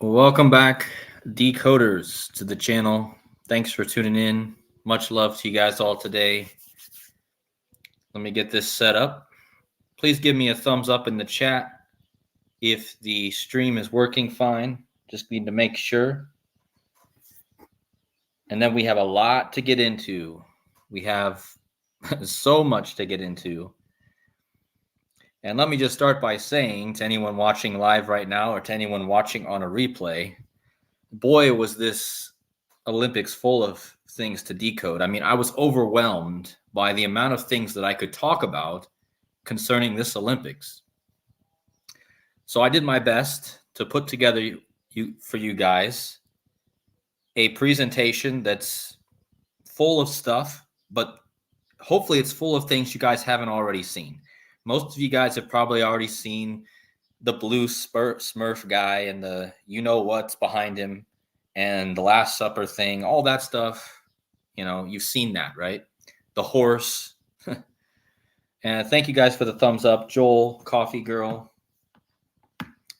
Welcome back, decoders, to the channel. Thanks for tuning in. Much love to you guys all today. Let me get this set up. Please give me a thumbs up in the chat if the stream is working fine. Just need to make sure. And then we have a lot to get into. We have so much to get into. And let me just start by saying to anyone watching live right now or to anyone watching on a replay, boy, was this Olympics full of things to decode. I mean, I was overwhelmed by the amount of things that I could talk about concerning this Olympics. So I did my best to put together for you guys a presentation that's full of stuff, but hopefully it's full of things you guys haven't already seen. Most of you guys have probably already seen the blue Smurf guy and the you-know-what's behind him and the Last Supper thing, all that stuff. You've seen that, right? The horse. And thank you guys for the thumbs up. Joel, Coffee Girl,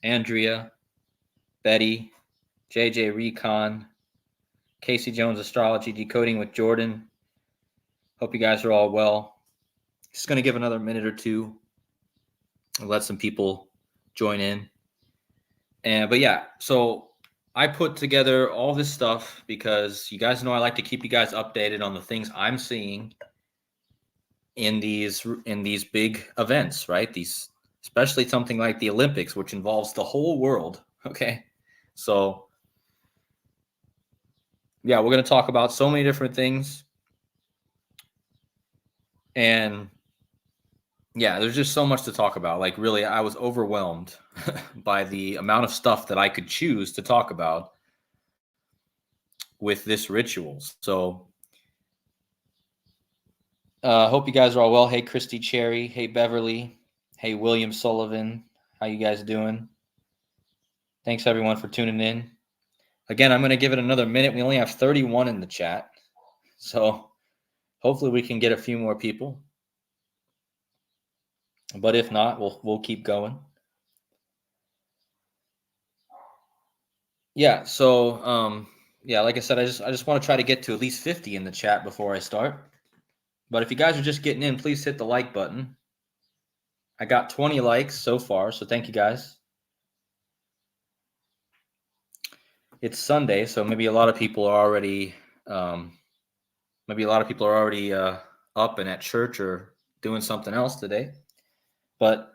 Andrea, Betty, JJ Recon, Casey Jones Astrology, Decoding with Jordan. Hope you guys are all well. Just going to give another minute or two and let some people join in. But yeah, so I put together all this stuff because you guys know I like to keep you guys updated on the things I'm seeing in these big events, right? These, especially something like the Olympics, which involves the whole world. Okay, so yeah, we're going to talk about so many different things, and yeah, there's just so much to talk about. Like, really, I was overwhelmed by the amount of stuff that I could choose to talk about with this ritual. So hope you guys are all well. Hey, Christy Cherry. Hey, Beverly. Hey, William Sullivan. How you guys doing? Thanks, everyone, for tuning in. Again, I'm going to give it another minute. We only have 31 in the chat. So hopefully we can get a few more people. But if not, we'll keep going. Yeah, so yeah, like I said, I just want to try to get to at least 50 in the chat before I start. But if you guys are just getting in, please hit the like button. I got 20 likes so far, so thank you guys. It's Sunday, so maybe a lot of people are already up and at church or doing something else today. But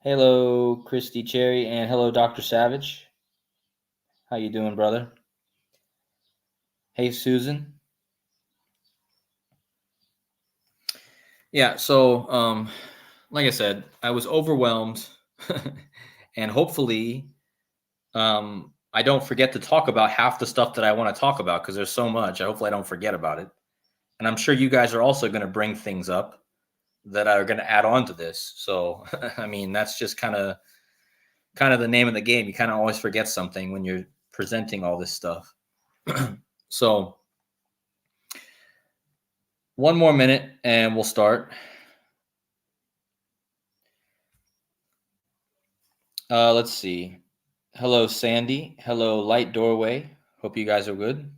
hello, Christy Cherry, and hello, Dr. Savage. How you doing, brother? Hey, Susan. Yeah, so like I said, I was overwhelmed, and hopefully I don't forget to talk about half the stuff that I want to talk about because there's so much. Hopefully I don't forget about it. And I'm sure you guys are also going to bring things up that are going to add on to this. So, I mean, that's just kind of the name of the game. You kind of always forget something when you're presenting all this stuff. So one more minute and we'll start. Let's see. Hello, Sandy. Hello, Light Doorway. Hope you guys are good.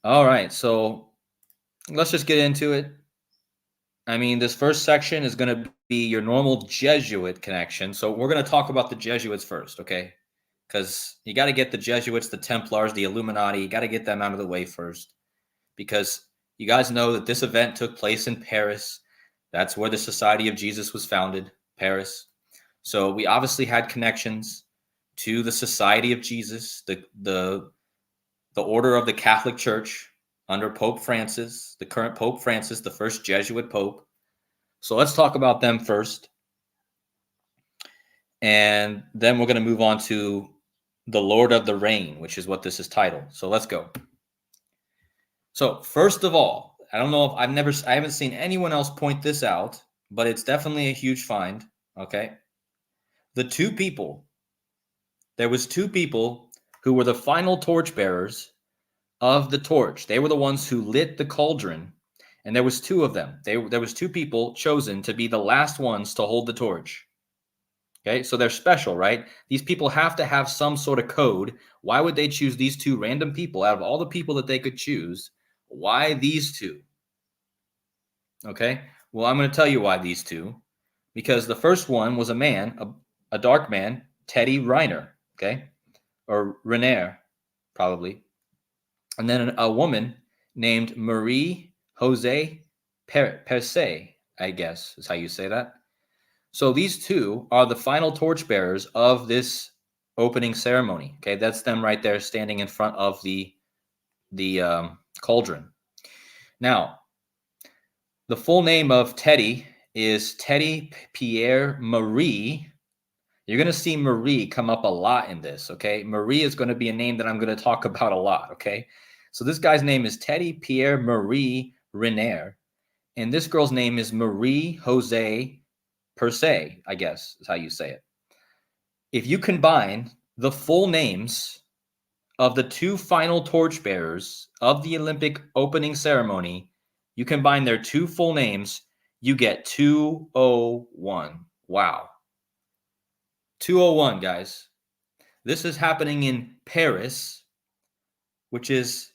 All right, so let's just get into it. I mean, this first section is going to be your normal Jesuit connection. So we're going to talk about the Jesuits first, okay? Because you got to get the Jesuits, the Templars, the Illuminati, you got to get them out of the way first. Because you guys know that this event took place in Paris. That's where the Society of Jesus was founded, Paris. So we obviously had connections to the Society of Jesus, the order of the Catholic Church under Pope Francis, the current Pope Francis, the first Jesuit Pope. So let's talk about them first. And then we're going to move on to the Lord of the Rain, which is what this is titled. So let's go. So first of all, I don't know if I haven't seen anyone else point this out, but it's definitely a huge find. Okay. There was two people who were the final torchbearers of the torch. They were the ones who lit the cauldron, and there was two of them. There was two people chosen to be the last ones to hold the torch. Okay, so they're special, right? These people have to have some sort of code. Why would they choose these two random people out of all the people that they could choose? Why these two? Okay, well, I'm going to tell you why these two. Because the first one was a man, a dark man, Teddy Reiner, okay? Or Renair, probably. And then a woman named Marie Jose Perse, I guess is how you say that. So these two are the final torchbearers of this opening ceremony. Okay, that's them right there standing in front of the cauldron. Now, the full name of Teddy is Teddy Pierre Marie. You're going to see Marie come up a lot in this, okay? Marie is going to be a name that I'm going to talk about a lot, okay? So this guy's name is Teddy Pierre Marie Renair, and this girl's name is Marie Jose Perse, I guess is how you say it. If you combine the full names of the two final torchbearers of the Olympic opening ceremony, you combine their two full names, you get 201. Wow. 201, guys. This is happening in Paris, which is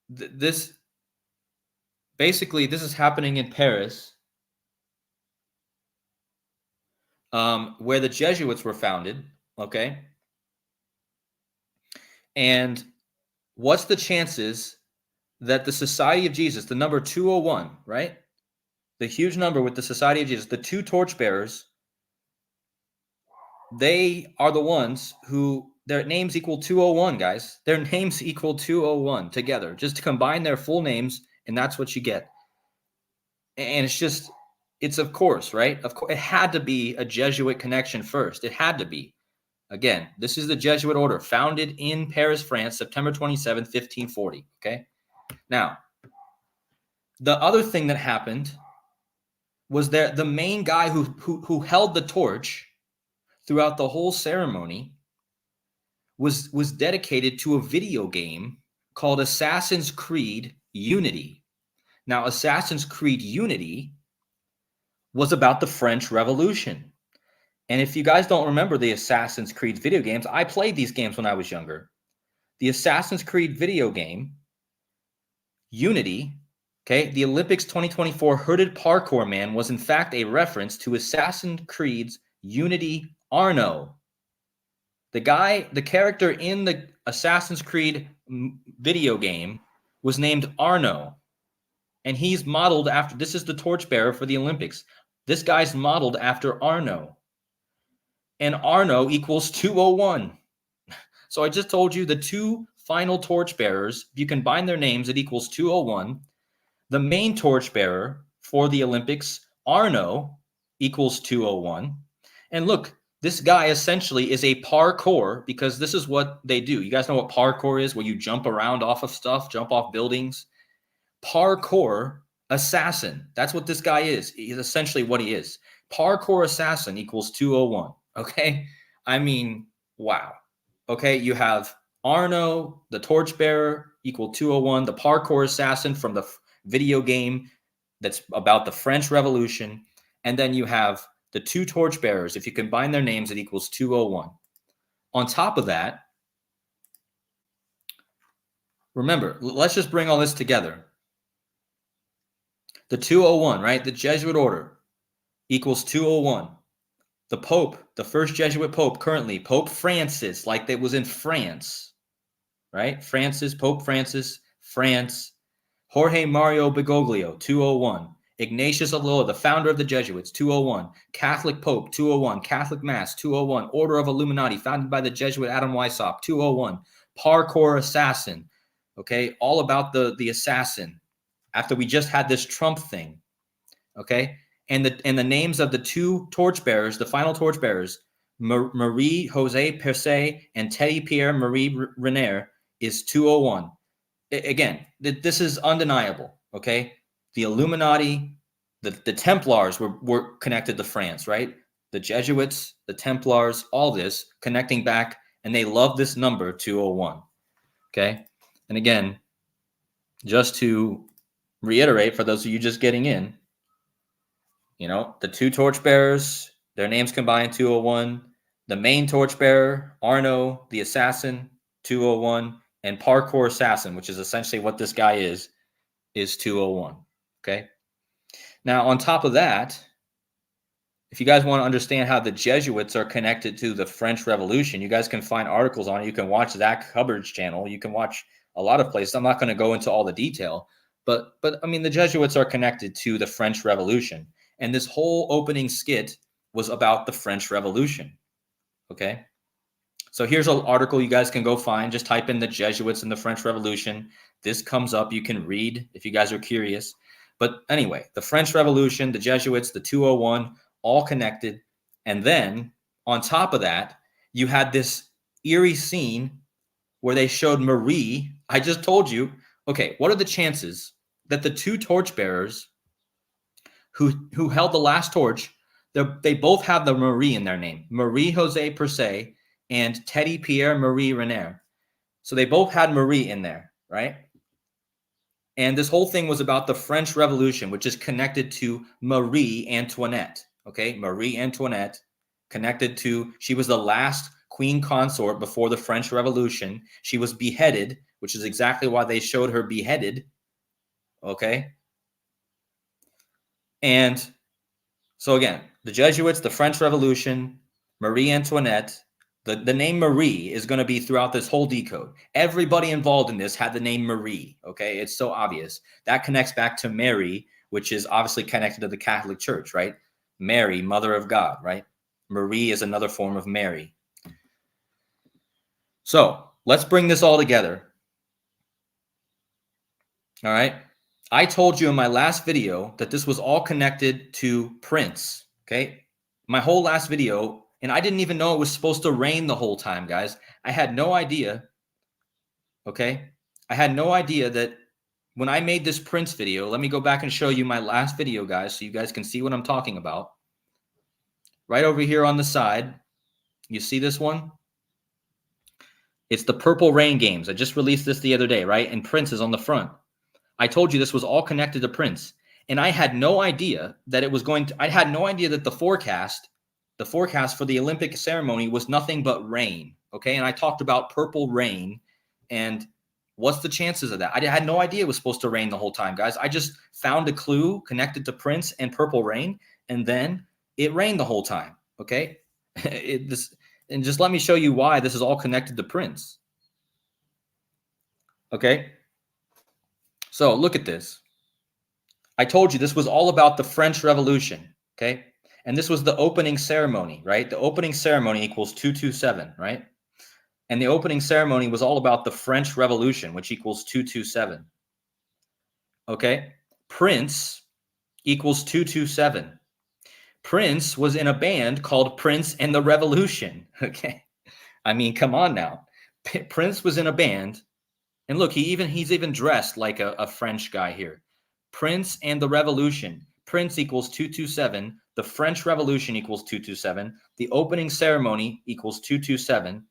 this is happening in Paris, where the Jesuits were founded, okay? And what's the chances that the Society of Jesus, the number 201, right? The huge number with the Society of Jesus, the two torchbearers, they are the ones who their names equal 201, guys. Their names equal 201 together. Just to combine their full names, and that's what you get. And it's of course, right? Of course, it had to be a Jesuit connection first. It had to be. Again, this is the Jesuit order founded in Paris, France, September 27th, 1540. Okay. Now, the other thing that happened was that the main guy who held the torch throughout the whole ceremony was dedicated to a video game called Assassin's Creed Unity. Now, Assassin's Creed Unity was about the French Revolution. And if you guys don't remember the Assassin's Creed video games, I played these games when I was younger. The Assassin's Creed video game, Unity, okay, the Olympics 2024 hooded parkour man was in fact a reference to Assassin's Creed's Unity Arno. The character in the Assassin's Creed video game was named Arno. And he's modeled after, this is the torchbearer for the Olympics. This guy's modeled after Arno. And Arno equals 201. So I just told you the two final torchbearers, if you combine their names, it equals 201. The main torchbearer for the Olympics, Arno, equals 201. And look, this guy essentially is a parkour, because this is what they do. You guys know what parkour is, where you jump around off of stuff, jump off buildings? Parkour assassin. That's what this guy is. He's essentially what he is. Parkour assassin equals 201. Okay? I mean, wow. Okay, you have Arno, the torchbearer, equal 201. The parkour assassin from the video game that's about the French Revolution. And then you have the two torchbearers. If you combine their names, it equals 201. On top of that, remember, let's just bring all this together. The 201, right? The Jesuit order equals 201. The Pope, the first Jesuit Pope currently, Pope Francis, like that was in France, right? Pope Francis, France. Jorge Mario Bergoglio, 201. Ignatius of Loyola, the founder of the Jesuits, 201. Catholic Pope, 201. Catholic Mass, 201. Order of Illuminati, founded by the Jesuit Adam Weishaupt, 201. Parkour assassin, okay? All about the assassin. After we just had this Trump thing, okay? And the names of the two torchbearers, the final torchbearers, Marie Jose Perse and Teddy Pierre Marie Renair, is 201. Again, this is undeniable, okay? The Illuminati, the Templars were connected to France, right? The Jesuits, the Templars, all this connecting back, and they love this number 201, okay? And again, just to reiterate for those of you just getting in, you know, the two torchbearers Their names combined, 201. The main torchbearer, Arno, the assassin, 201. And parkour assassin, which is essentially what this guy is 201. Okay. Now, on top of that, if you guys want to understand how the Jesuits are connected to the French Revolution, you guys can find articles on it. You can watch Zach Hubbard's channel. You can watch a lot of places. I'm not going to go into all the detail, but I mean, the Jesuits are connected to the French Revolution. And this whole opening skit was about the French Revolution. Okay. So here's an article you guys can go find. Just type in the Jesuits and the French Revolution. This comes up. You can read if you guys are curious. But anyway, the French Revolution, the Jesuits, the 201, all connected. And then on top of that, you had this eerie scene where they showed Marie. I just told you, okay, what are the chances that the two torchbearers who held the last torch, they both have the Marie in their name, Marie Jose Per Se and Teddy Pierre Marie Renier. So they both had Marie in there, right? And this whole thing was about the French Revolution, which is connected to Marie Antoinette. Okay, Marie Antoinette, connected to, she was the last queen consort before the French Revolution. She was beheaded, which is exactly why they showed her beheaded. Okay. And so again, the Jesuits, the French Revolution, Marie Antoinette, the name Marie is going to be throughout this whole decode. Everybody involved in this had the name Marie. Okay. It's so obvious. That connects back to Mary, which is obviously connected to the Catholic Church, right? Mary, Mother of God, right? Marie is another form of Mary. So let's bring this all together. All right. I told you in my last video that this was all connected to Prince. Okay. My whole last video, and I didn't even know it was supposed to rain the whole time, guys. I had no idea. Okay. I had no idea that when I made this Prince video, let me go back and show you my last video, guys, so you guys can see what I'm talking about. Right over here on the side, you see this one? It's the Purple Rain games. I just released this the other day, right? And Prince is on the front. I told you this was all connected to Prince. And I had no idea that it was going to, I had no idea that the forecast for the Olympic ceremony was nothing but rain. Okay. And I talked about purple rain and what's the chances of that? I had no idea it was supposed to rain the whole time, guys. I just found a clue connected to Prince and purple rain. And then it rained the whole time. Okay. And just let me show you why this is all connected to Prince. Okay. So look at this. I told you this was all about the French Revolution. Okay. And this was the opening ceremony, right? The opening ceremony equals 227, right? And the opening ceremony was all about the French Revolution, which equals 227. Okay. Prince equals 227. Prince was in a band called Prince and the Revolution. Okay. I mean, come on now. Prince was in a band. And look, he's even dressed like a French guy here. Prince and the Revolution. Prince equals 227. The French Revolution equals 227. The opening ceremony equals 227.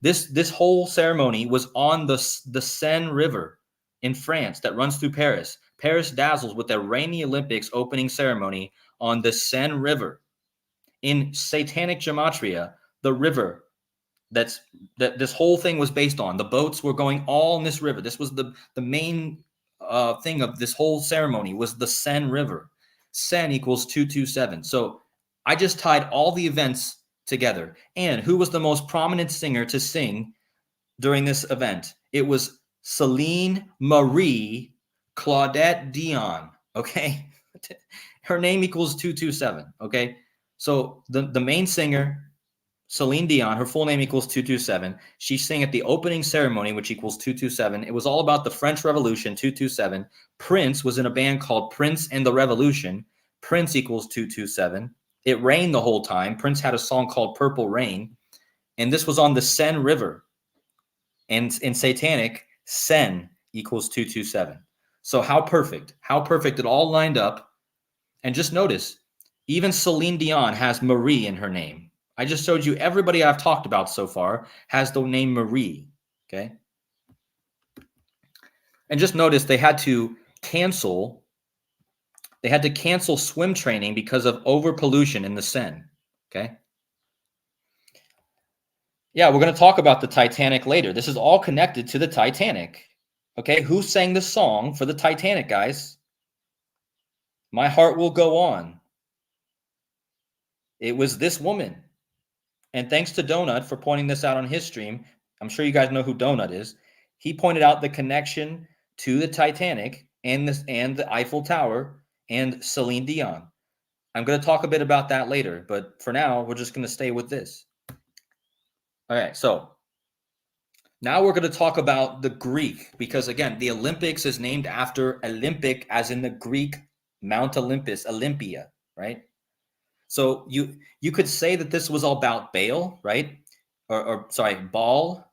This whole ceremony was on the Seine River in France that runs through Paris. Paris dazzles with their rainy Olympics opening ceremony on the Seine River. In satanic gematria, the river that this whole thing was based on, the boats were going all in this river. This was the main thing of this whole ceremony was the Seine River. Seine equals 227. So I just tied all the events together. And who was the most prominent singer to sing during this event? It was Celine Marie Claudette Dion. Okay. Her name equals 227. Okay. So the main singer, Celine Dion, her full name equals 227. She sang at the opening ceremony, which equals 227. It was all about the French Revolution, 227. Prince was in a band called Prince and the Revolution. Prince equals 227. It rained the whole time. Prince had a song called Purple Rain. And this was on the Seine River. And in satanic, Seine equals 227. So how perfect it all lined up. And just notice, even Celine Dion has Marie in her name. I just showed you everybody I've talked about so far has the name Marie. Okay. And just notice they had to cancel swim training because of over pollution in the Seine. Okay. Yeah, we're going to talk about the Titanic later. This is all connected to the Titanic. Okay, who sang the song for the Titanic, guys? My Heart Will Go On. It was this woman. And thanks to Donut for pointing this out on his stream. I'm sure you guys know who Donut is. He pointed out the connection to the Titanic and the Eiffel Tower and Celine Dion. I'm going to talk a bit about that later, but for now, we're just going to stay with this. All right, so now we're going to talk about the Greek, because again, the Olympics is named after Olympic, as in the Greek Mount Olympus, Olympia, right? So you could say that this was all about Baal, right? Or sorry, Baal.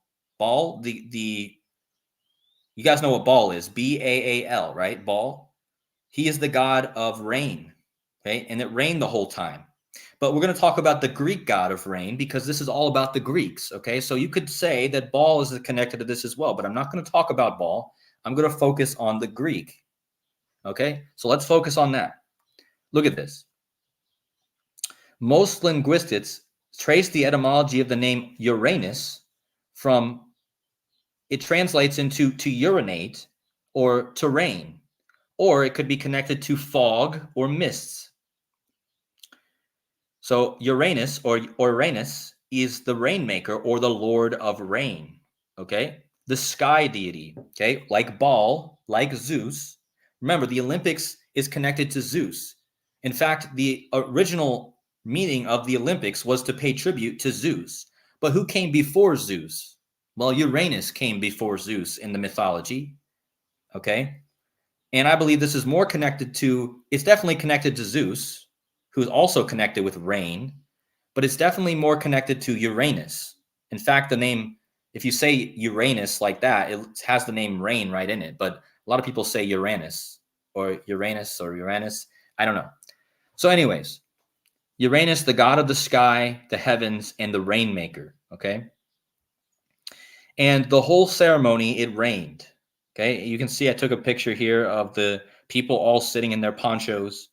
The you guys know what Baal is? Baal, right? Baal. He is the god of rain, okay? And it rained the whole time. But we're going to talk about the Greek god of rain because this is all about the Greeks, okay? So you could say that Baal is connected to this as well, but I'm not going to talk about Baal. I'm going to focus on the Greek, okay? So let's focus on that. Look at this. Most linguists trace the etymology of the name Uranus from, it translates into to urinate or to rain, or it could be connected to fog or mists. So Uranus or Uranus is the rainmaker or the lord of rain, okay? The sky deity, okay? Like Baal, like Zeus. Remember, the Olympics is connected to Zeus. In fact, the original meaning of the Olympics was to pay tribute to Zeus. But who came before Zeus? Well, Uranus came before Zeus in the mythology, okay? And I believe this is more connected to, it's definitely connected to Zeus, who's also connected with rain, but it's definitely more connected to Uranus. In fact, the name, if you say Uranus like that, it has the name rain right in it, but a lot of people say Uranus or Uranus or Uranus. I don't know. So anyways, Uranus, the god of the sky, the heavens, and the rainmaker, okay? And the whole ceremony, it rained, okay? You can see I took a picture here of the people all sitting in their ponchos.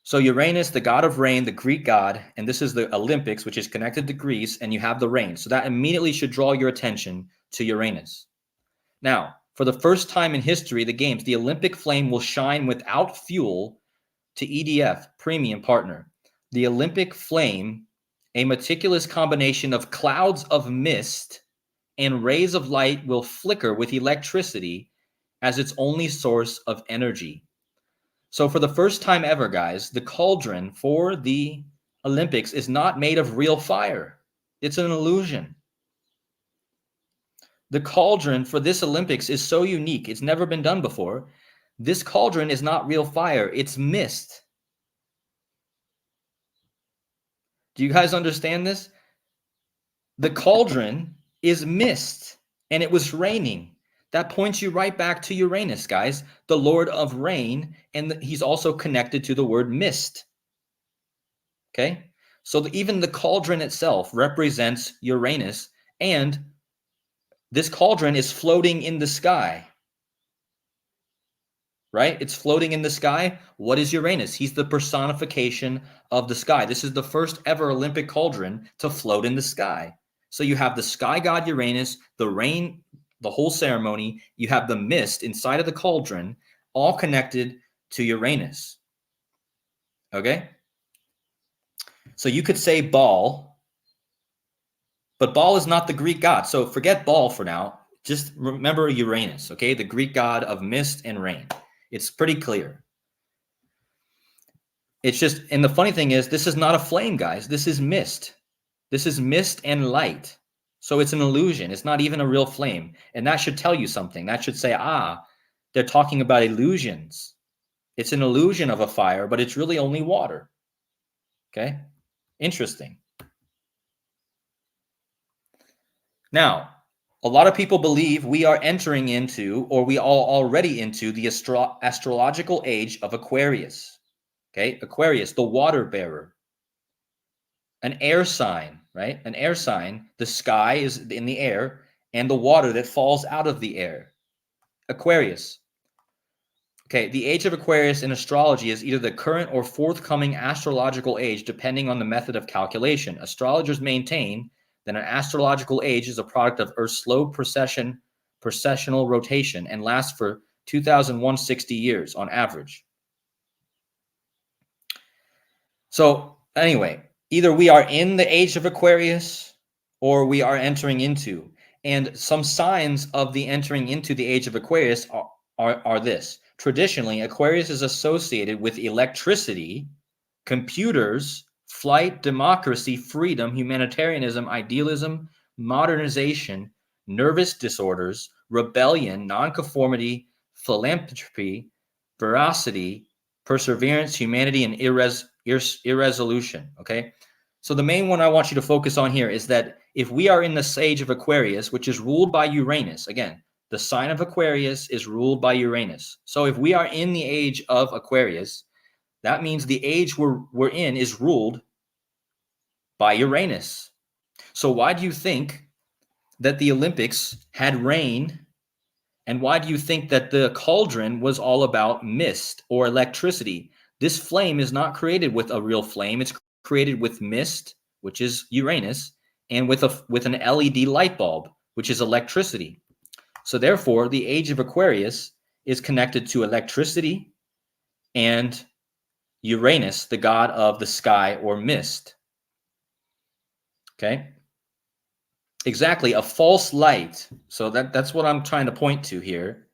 So Uranus, the god of rain, the Greek god, and this is the Olympics, which is connected to Greece, and you have the rain. So that immediately should draw your attention to Uranus. Now, for the first time in history, the games, the Olympic flame will shine without fuel to EDF, premium partner. The Olympic flame, a meticulous combination of clouds of mist and rays of light, will flicker with electricity as its only source of energy. So for the first time ever, guys, the cauldron for the Olympics is not made of real fire. It's an illusion. The cauldron for this Olympics is so unique. It's never been done before. This cauldron is not real fire. It's mist. Do you guys understand this? The cauldron is mist, and it was raining. That points you right back to Uranus, guys, the lord of rain, and he's also connected to the word mist. Okay? So even the cauldron itself represents Uranus, and this cauldron is floating in the sky. Right? It's floating in the sky. What is Uranus? He's the personification of the sky. This is the first ever Olympic cauldron to float in the sky. So you have the sky god Uranus, the rain, the whole ceremony. You have the mist inside of the cauldron, all connected to Uranus. Okay? So you could say Baal, but Baal is not the Greek god. So forget Baal for now. Just remember Uranus, okay? The Greek god of mist and rain. It's pretty clear. It's just, and the funny thing is, this is not a flame, guys. This is mist. This is mist and light. So it's an illusion. It's not even a real flame. And that should tell you something. That should say, they're talking about illusions. It's an illusion of a fire, but it's really only water. Okay? Interesting. Now, a lot of people believe we are entering into, or we are already into, the astrological age of Aquarius. Okay? Aquarius, the water bearer. An air sign, right? An air sign. The sky is in the air, and the water that falls out of the air. Aquarius. Okay, the age of Aquarius in astrology is either the current or forthcoming astrological age, depending on the method of calculation. Astrologers maintain that an astrological age is a product of Earth's slow precessional rotation and lasts for 2,160 years on average. So anyway, either we are in the age of Aquarius or we are entering into. And some signs of the entering into the age of Aquarius are this. Traditionally, Aquarius is associated with electricity, computers, flight, democracy, freedom, humanitarianism, idealism, modernization, nervous disorders, rebellion, nonconformity, philanthropy, veracity, perseverance, humanity, and irresolution. Okay. So the main one I want you to focus on here is that if we are in the sage of Aquarius, which is ruled by Uranus, again, the sign of Aquarius is ruled by Uranus. So if we are in the age of Aquarius, that means the age we're in is ruled by Uranus. So why do you think that the Olympics had rain? And why do you think that the cauldron was all about mist or electricity? This flame is not created with a real flame. It's created with mist, which is Uranus, and with an LED light bulb, which is electricity. So therefore, the age of Aquarius is connected to electricity and Uranus, the god of the sky or mist. Okay? Exactly, a false light. So that's what I'm trying to point to here.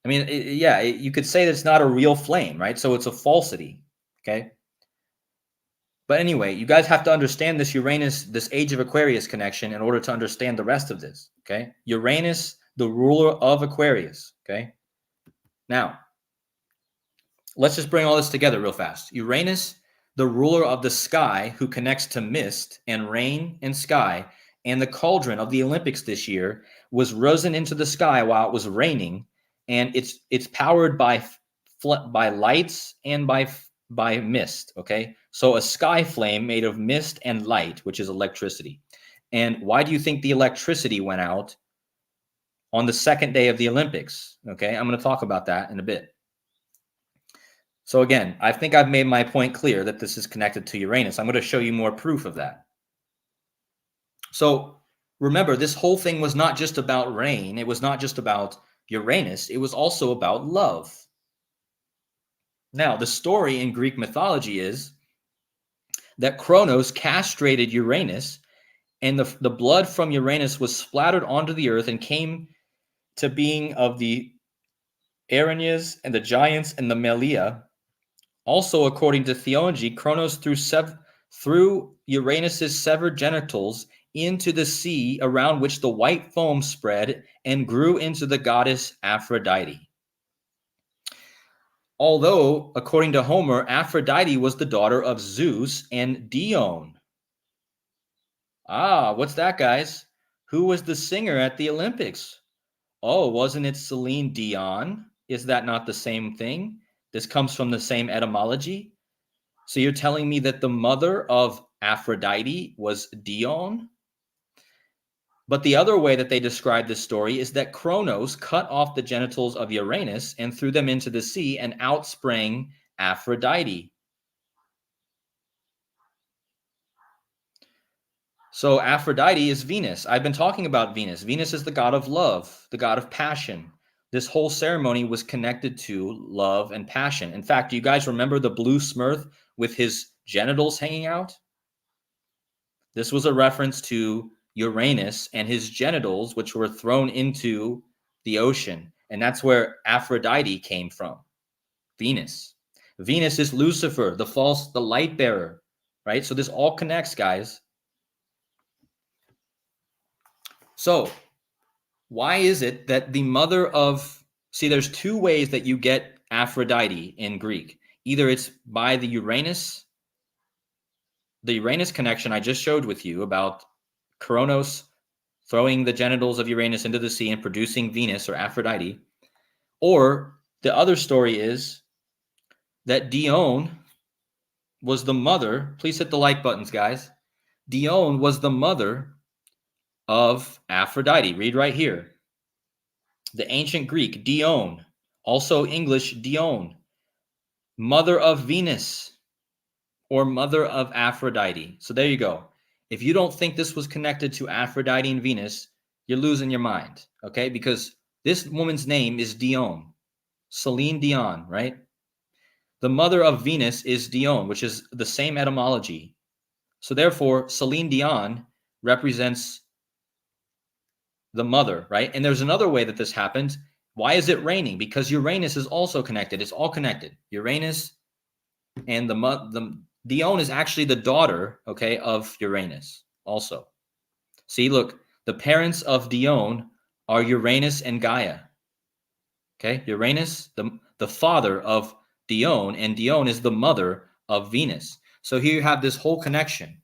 I mean, you could say that it's not a real flame, right? So it's a falsity, okay? But anyway, you guys have to understand this Uranus, this age of Aquarius connection in order to understand the rest of this, okay? Uranus, the ruler of Aquarius, okay? Now, let's just bring all this together real fast. Uranus, the ruler of the sky who connects to mist and rain and sky, and the cauldron of the Olympics this year was risen into the sky while it was raining, and it's powered by lights and by mist, okay? So a sky flame made of mist and light, which is electricity. And why do you think the electricity went out on the second day of the Olympics? Okay, I'm going to talk about that in a bit. So again, I think I've made my point clear that this is connected to Uranus. I'm going to show you more proof of that. So remember, this whole thing was not just about rain. It was not just about Uranus. It was also about love. Now, the story in Greek mythology is that Kronos castrated Uranus, and the blood from Uranus was splattered onto the earth and came to being of the Erinyes and the giants and the Melia. Also, according to theology, Kronos threw Uranus's severed genitals into the sea, around which the white foam spread and grew into the goddess Aphrodite. Although, according to Homer, Aphrodite was the daughter of Zeus and Dione. Ah, what's that, guys? Who was the singer at the Olympics? Oh, wasn't it Celine Dion? Is that not the same thing? This comes from the same etymology. So you're telling me that the mother of Aphrodite was Dione? But the other way that they describe this story is that Kronos cut off the genitals of Uranus and threw them into the sea, and out sprang Aphrodite. So Aphrodite is Venus. I've been talking about Venus. Venus is the god of love, the god of passion. This whole ceremony was connected to love and passion. In fact, do you guys remember the blue Smurf with his genitals hanging out? This was a reference to Uranus and his genitals, which were thrown into the ocean. And that's where Aphrodite came from, Venus. Venus is Lucifer, the light bearer, right? So this all connects, guys. So why is it that the mother of, see, there's two ways that you get Aphrodite in Greek. Either it's by the Uranus connection I just showed with you about Kronos throwing the genitals of Uranus into the sea and producing Venus or Aphrodite. Or the other story is that Dione was the mother. Please hit the like buttons, guys. Dione was the mother of Aphrodite. Read right here. The ancient Greek, Dione, Also English, Dione, mother of Venus or mother of Aphrodite. So there you go. If you don't think this was connected to Aphrodite and Venus, you're losing your mind, okay? Because this woman's name is Dione, Celine Dion, right? The mother of Venus is Dione, which is the same etymology. So therefore, Celine Dion represents the mother, right? And there's another way that this happens. Why is it raining? Because Uranus is also connected. It's all connected. Uranus and the Dione is actually the daughter, okay, of Uranus also. See, look, the parents of Dione are Uranus and Gaia. Okay, Uranus, the father of Dione, and Dione is the mother of Venus. So here you have this whole connection.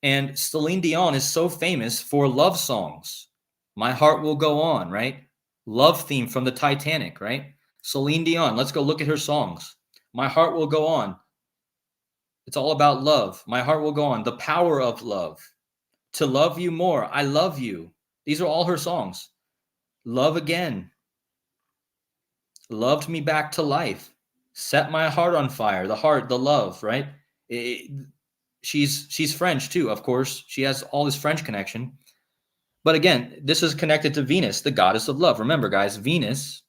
And Celine Dion is so famous for love songs. My Heart Will Go On, right? Love theme from the Titanic, right? Celine Dion, let's go look at her songs. My Heart Will Go On. It's all about love. My Heart Will Go On. The Power of Love. To Love You More. I Love You. These are all her songs. Love Again. Loved Me Back to Life. Set My Heart on Fire. The heart, the love, right? She's French too, of course. She has all this French connection. But again, this is connected to Venus, the goddess of love. Remember, guys, Venus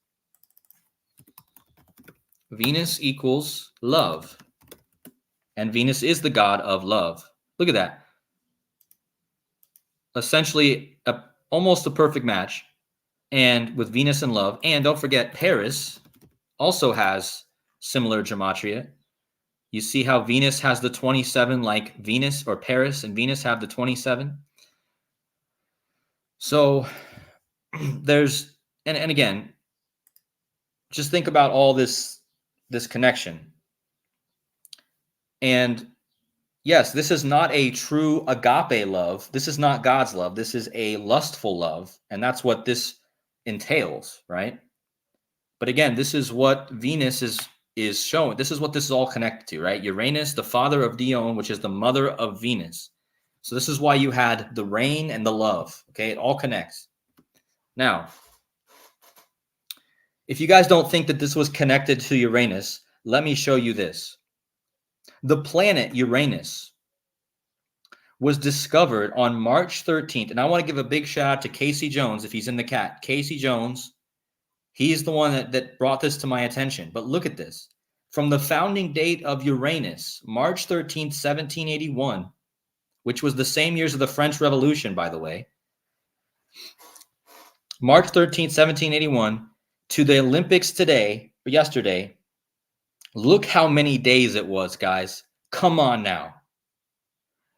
equals love. And Venus is the god of love. Look at that. Essentially, almost a perfect match. And with Venus and love. And don't forget, Paris also has similar gematria. You see how Venus has the 27 like Venus, or Paris and Venus have the 27. So there's, and again, just think about all this connection. And yes, this is not a true agape love. This is not God's love. This is a lustful love. And that's what this entails, right? But again, this is what Venus is showing. This is what this is all connected to, right? Uranus, the father of Dione, which is the mother of Venus. So this is why you had the rain and the love, okay? It all connects. Now, if you guys don't think that this was connected to Uranus, let me show you this. The planet Uranus was discovered on March 13th. And I want to give a big shout out to Casey Jones, if he's in the chat. Casey Jones, he's the one that brought this to my attention. But look at this. From the founding date of Uranus, March 13th, 1781, which was the same years of the French Revolution, by the way. March 13th, 1781, to the Olympics today, or yesterday, look how many days it was, guys. Come on now.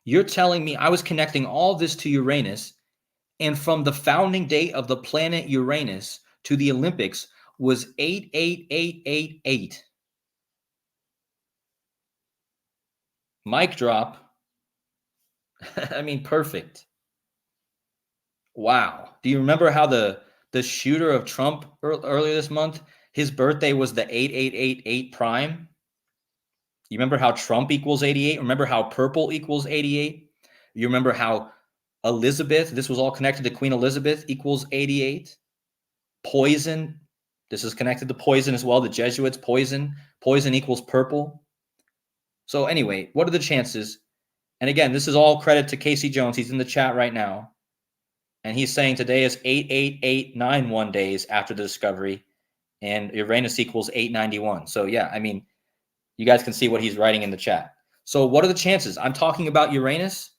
You're telling me I was connecting all this to Uranus, and from the founding date of the planet Uranus to the Olympics was 88888. Mic drop. I mean, perfect. Wow. Do you remember how the shooter of Trump earlier this month, his birthday was the 8888 prime? You remember how Trump equals 88? Remember how purple equals 88? You remember how Elizabeth, this was all connected to Queen Elizabeth, equals 88? Poison, this is connected to poison as well. The Jesuits, poison equals purple. So anyway, what are the chances? And again, this is all credit to Casey Jones. He's in the chat right now. And he's saying today is 88891 days after the discovery, and Uranus equals 891. So yeah, I mean, you guys can see what he's writing in the chat. So what are the chances? I'm talking about Uranus,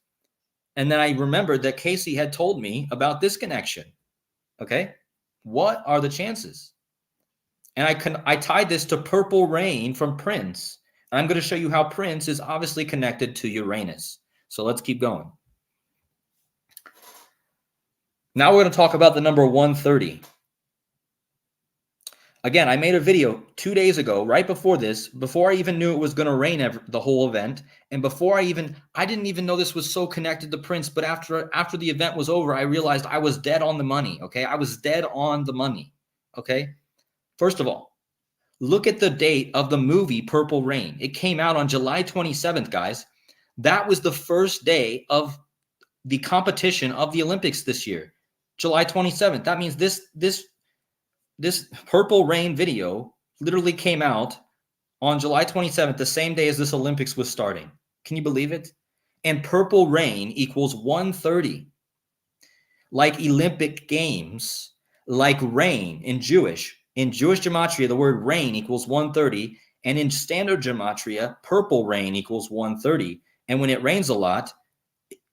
and then I remembered that Casey had told me about this connection. Okay, what are the chances? And I tied this to Purple Rain from Prince. And I'm going to show you how Prince is obviously connected to Uranus. So let's keep going. Now we're going to talk about the number 130. Again, I made a video 2 days ago, right before this, before I even knew it was going to rain the whole event. And before I didn't even know this was so connected to Prince. But after the event was over, I realized I was dead on the money. Okay. I was dead on the money. Okay. First of all, look at the date of the movie Purple Rain. It came out on July 27th, guys. That was the first day of the competition of the Olympics this year. July 27th. That means this this Purple Rain video literally came out on July 27th, the same day as this Olympics was starting. Can you believe it? And Purple Rain equals 130. Like Olympic Games, like rain in Jewish gematria, the word rain equals 130. And in standard gematria, purple rain equals 130. And when it rains a lot,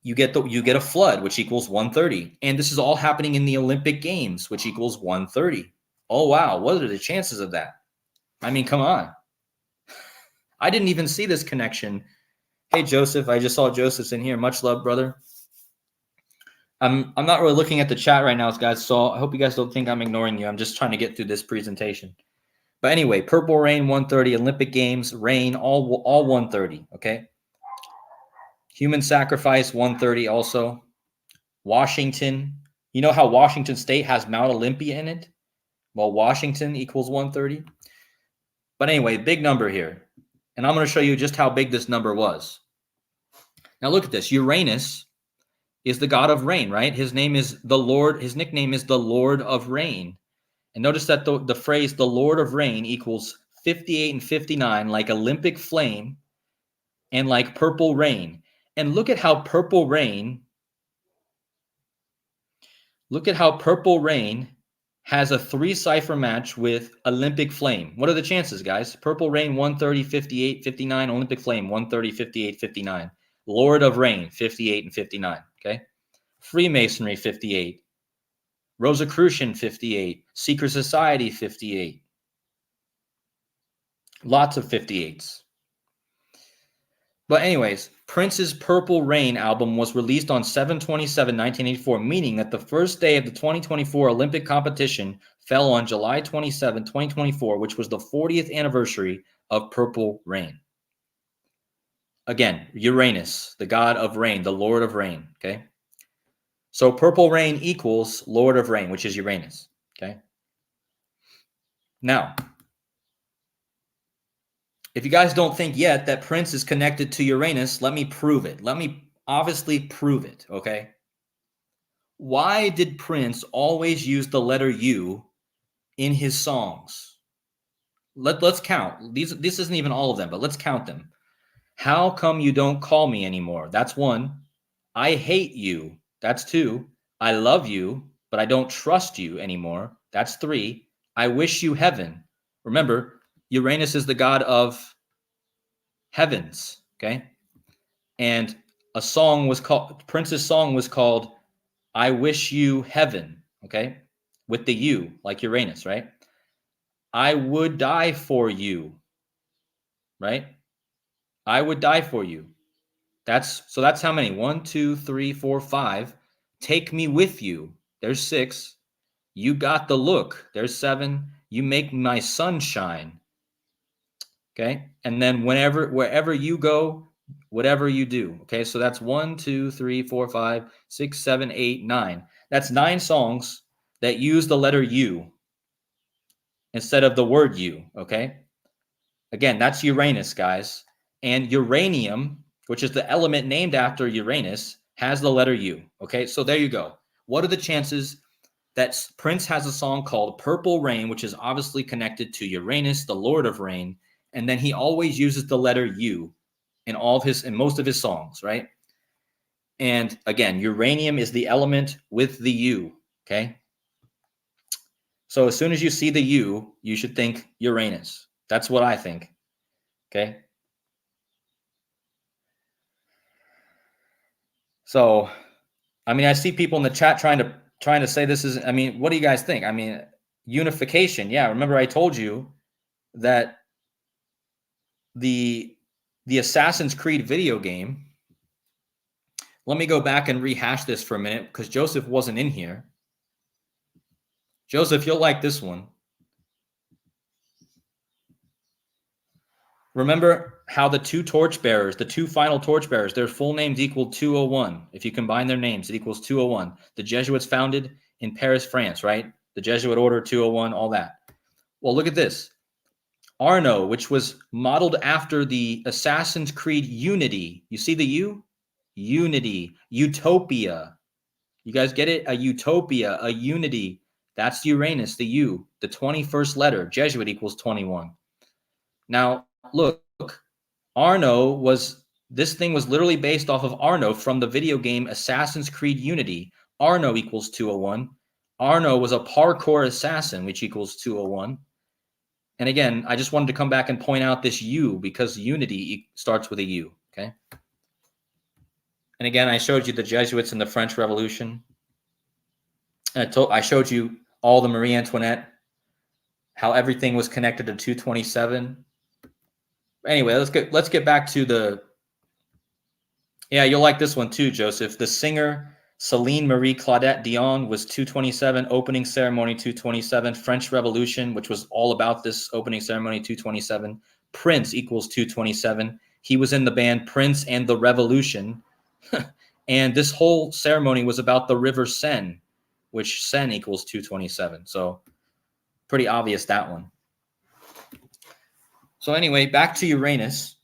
you get a flood, which equals 130. And this is all happening in the Olympic Games, which equals 130. Oh, wow. What are the chances of that? I mean, come on. I didn't even see this connection. Hey, Joseph, I just saw Joseph's in here. Much love, brother. I'm not really looking at the chat right now, guys, so I hope you guys don't think I'm ignoring you. I'm just trying to get through this presentation. But anyway, Purple Rain 130, Olympic Games, rain, all 130, okay? Human sacrifice 130 also. Washington, you know how Washington State has Mount Olympia in it? Well, Washington equals 130. But anyway, big number here. And I'm going to show you just how big this number was. Now look at this. Uranus is the god of rain, right? His name is the Lord. His nickname is the Lord of Rain. And notice that the phrase the Lord of Rain equals 58 and 59, like Olympic flame and like purple rain. And look at how purple rain has a 3 cipher match with Olympic flame. What are the chances, guys? Purple rain 130, 58, 59, Olympic flame 130, 58, 59. Lord of Rain 58 and 59, okay? Freemasonry 58. Rosicrucian 58. Secret Society 58. Lots of 58s. But anyways, Prince's Purple Rain album was released on 7/27/1984, meaning that the first day of the 2024 Olympic competition fell on July 27, 2024, which was the 40th anniversary of Purple Rain. Again, Uranus, the god of rain, the Lord of Rain, okay? So Purple Rain equals Lord of Rain, which is Uranus, okay? Now, if you guys don't think yet that Prince is connected to Uranus, let me prove it. Let me obviously prove it, okay? Why did Prince always use the letter U in his songs? Let's count. This isn't even all of them, but let's count them. How come you don't call me anymore? That's 1. I hate you. That's 2. I love you, but I don't trust you anymore. That's 3. I wish you heaven. Remember, Uranus is the god of heavens, okay? And Prince's song was called I Wish You Heaven, okay? With the U, like Uranus, right? I would die for you, right? I would die for you. That's how many? 1, 2, 3, 4, 5. Take me with you. There's 6. You got the look. There's 7. You make my sun shine. Okay. And then wherever you go, whatever you do. Okay. So that's 1, 2, 3, 4, 5, 6, 7, 8, 9. That's 9 songs that use the letter U instead of the word U. Okay. Again, that's Uranus, guys. And uranium, which is the element named after Uranus, has the letter U. Okay. So there you go. What are the chances that Prince has a song called Purple Rain, which is obviously connected to Uranus, the Lord of Rain, and then he always uses the letter U in most of his songs, right? And again, uranium is the element with the U, okay? So as soon as you see the U, you should think Uranus. That's what I think, okay? So, I mean, I see people in the chat trying to say this is, I mean, what do you guys think? I mean, unification. Yeah, remember I told you that the Assassin's Creed video game, let me go back and rehash this for a minute because Joseph wasn't in here. Joseph, you'll like this one. Remember how the 2 torchbearers, the 2 final torchbearers, their full names equal 201. If you combine their names, it equals 201. The Jesuits founded in Paris, France, right? The Jesuit order 201, all that. Well, look at this. Arno, which was modeled after the Assassin's Creed Unity. You see the U? Unity. Utopia. You guys get it? A utopia, a unity. That's Uranus, the U, the 21st letter. Jesuit equals 21. Now, look, Arno was, this thing was literally based off of Arno from the video game Assassin's Creed Unity. Arno equals 201. Arno was a parkour assassin, which equals 201. And again, I just wanted to come back and point out this U because Unity starts with a U, okay? And again, I showed you the Jesuits in the French Revolution. I showed you all the Marie Antoinette, how everything was connected to 227. Anyway, let's get back to the, yeah, you'll like this one too, Joseph. The singer Celine Marie Claudette Dion was 227, opening ceremony 227, French Revolution, which was all about this opening ceremony 227. Prince equals 227. He was in the band Prince and the Revolution. And this whole ceremony was about the river Seine, which Seine equals 227. So pretty obvious, that one. So anyway, back to Uranus.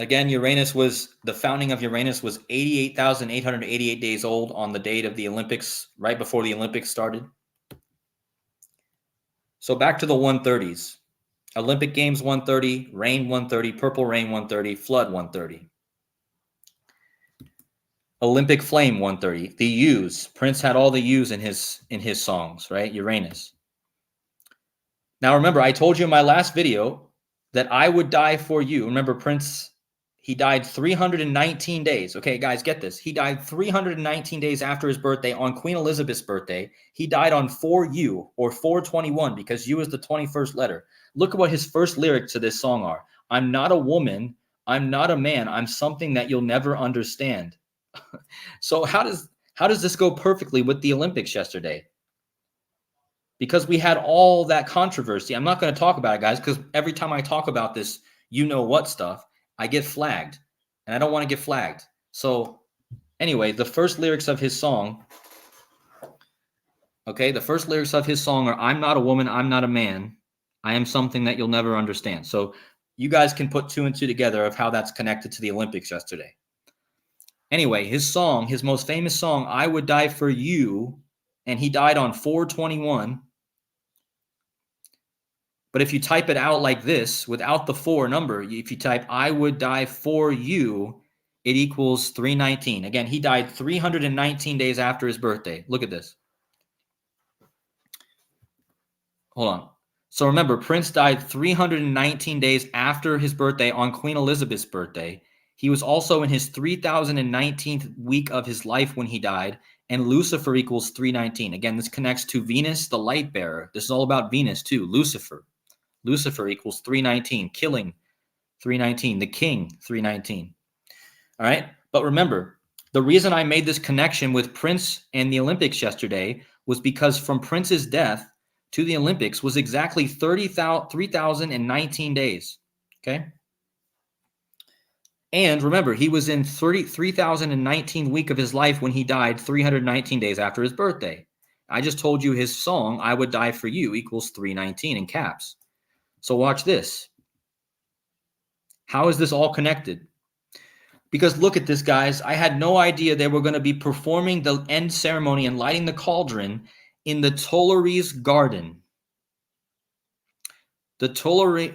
Again, the founding of Uranus was 88,888 days old on the date of the Olympics, right before the Olympics started. So back to the 130s. Olympic Games 130, rain 130, purple rain 130, flood 130. Olympic flame 130. The U's. Prince had all the U's in his songs, right? Uranus. Now remember, I told you in my last video that I would die for you. Remember, Prince, he died 319 days. Okay, guys, get this. He died 319 days after his birthday on Queen Elizabeth's birthday. He died on 4U or 421 because U is the 21st letter. Look at what his first lyrics to this song are. I'm not a woman. I'm not a man. I'm something that you'll never understand. So how does this go perfectly with the Olympics yesterday? Because we had all that controversy. I'm not going to talk about it, guys, because every time I talk about this, you know what stuff, I get flagged. And I don't want to get flagged. So anyway, the first lyrics of his song, okay, the first lyrics of his song are, I'm not a woman, I'm not a man. I am something that you'll never understand. So you guys can put two and two together of how that's connected to the Olympics yesterday. Anyway, his song, his most famous song, I Would Die for You, and he died on 421. But if you type it out like this, without the 4 number, if you type I would die for you, it equals 319. Again, he died 319 days after his birthday. Look at this. Hold on. So remember, Prince died 319 days after his birthday on Queen Elizabeth's birthday. He was also in his 3019th week of his life when he died, and Lucifer equals 319. Again, this connects to Venus, the light bearer. This is all about Venus too, Lucifer. Lucifer equals 319, killing 319, the king 319. All right, but remember, the reason I made this connection with Prince and the Olympics yesterday was because from Prince's death to the Olympics was exactly 3,019 days, okay? And remember, he was in 3,019 week of his life when he died 319 days after his birthday. I just told you his song, I Would Die for You, equals 319 in caps. So watch this. How is this all connected? Because look at this, guys. I had no idea they were going to be performing the end ceremony and lighting the cauldron in the Tuileries Garden. The Tuileries,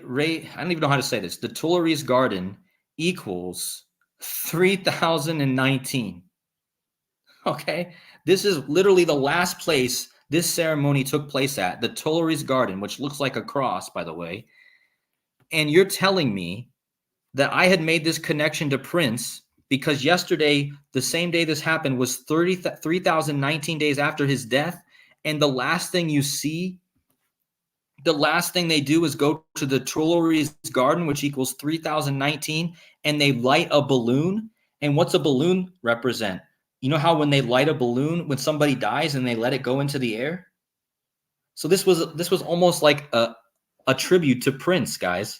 I don't even know how to say this. The Tuileries Garden equals 3,019. Okay? This is literally the last place this ceremony took place at, the Tuileries Garden, which looks like a cross, by the way. And you're telling me that I had made this connection to Prince because yesterday, the same day this happened, was 3,019 days after his death. And the last thing you see, the last thing they do is go to the Tuileries Garden, which equals 3,019, and they light a balloon. And what's a balloon represent? You know how when they light a balloon, when somebody dies and they let it go into the air? So this was almost like a tribute to Prince, guys.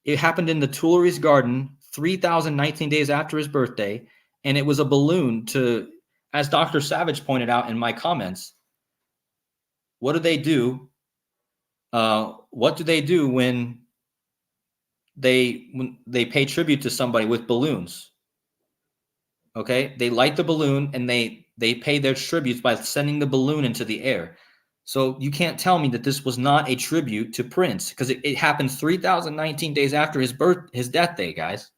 It happened in the Tuileries Garden 3,019 days after his birthday, and it was a balloon to, as Dr. Savage pointed out in my comments, what do they do? What do they do when they pay tribute to somebody with balloons? Okay, they light the balloon and they They pay their tributes by sending the balloon into the air. So you can't tell me that this was not a tribute to Prince, because it happened 3,019 days after his death day, guys.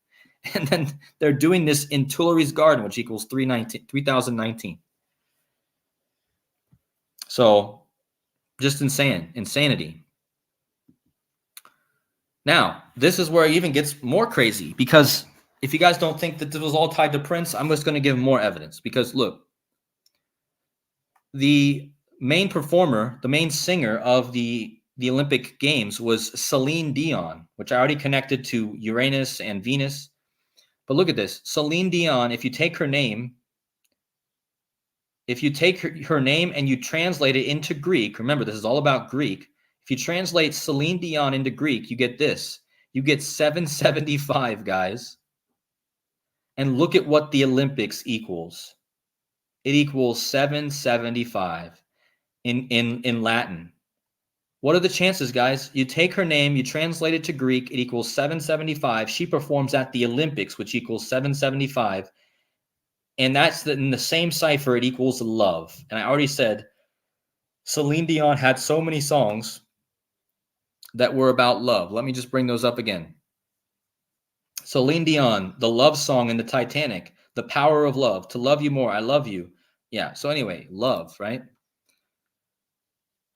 And then they're doing this in Tuileries Garden, which equals 3,019. So just insanity. Now, this is where it even gets more crazy, because if you guys don't think that this was all tied to Prince, I'm just going to give more evidence. Because look, the main performer, the main singer of the Olympic Games was Celine Dion, which I already connected to Uranus and Venus. But look at this. Celine Dion, if you take her name and you translate it into Greek, remember, this is all about Greek. If you translate Celine Dion into Greek, you get this. You get 775, guys. And look at what the Olympics equals. It equals 775 in Latin. What are the chances, guys? You take her name, you translate it to Greek, it equals 775. She performs at the Olympics, which equals 775. And that's in the same cipher, it equals love. And I already said Celine Dion had so many songs that were about love. Let me just bring those up again. Celine Dion, the love song in the Titanic, The Power of Love, To Love You More, I Love You. Yeah, so anyway, love, right?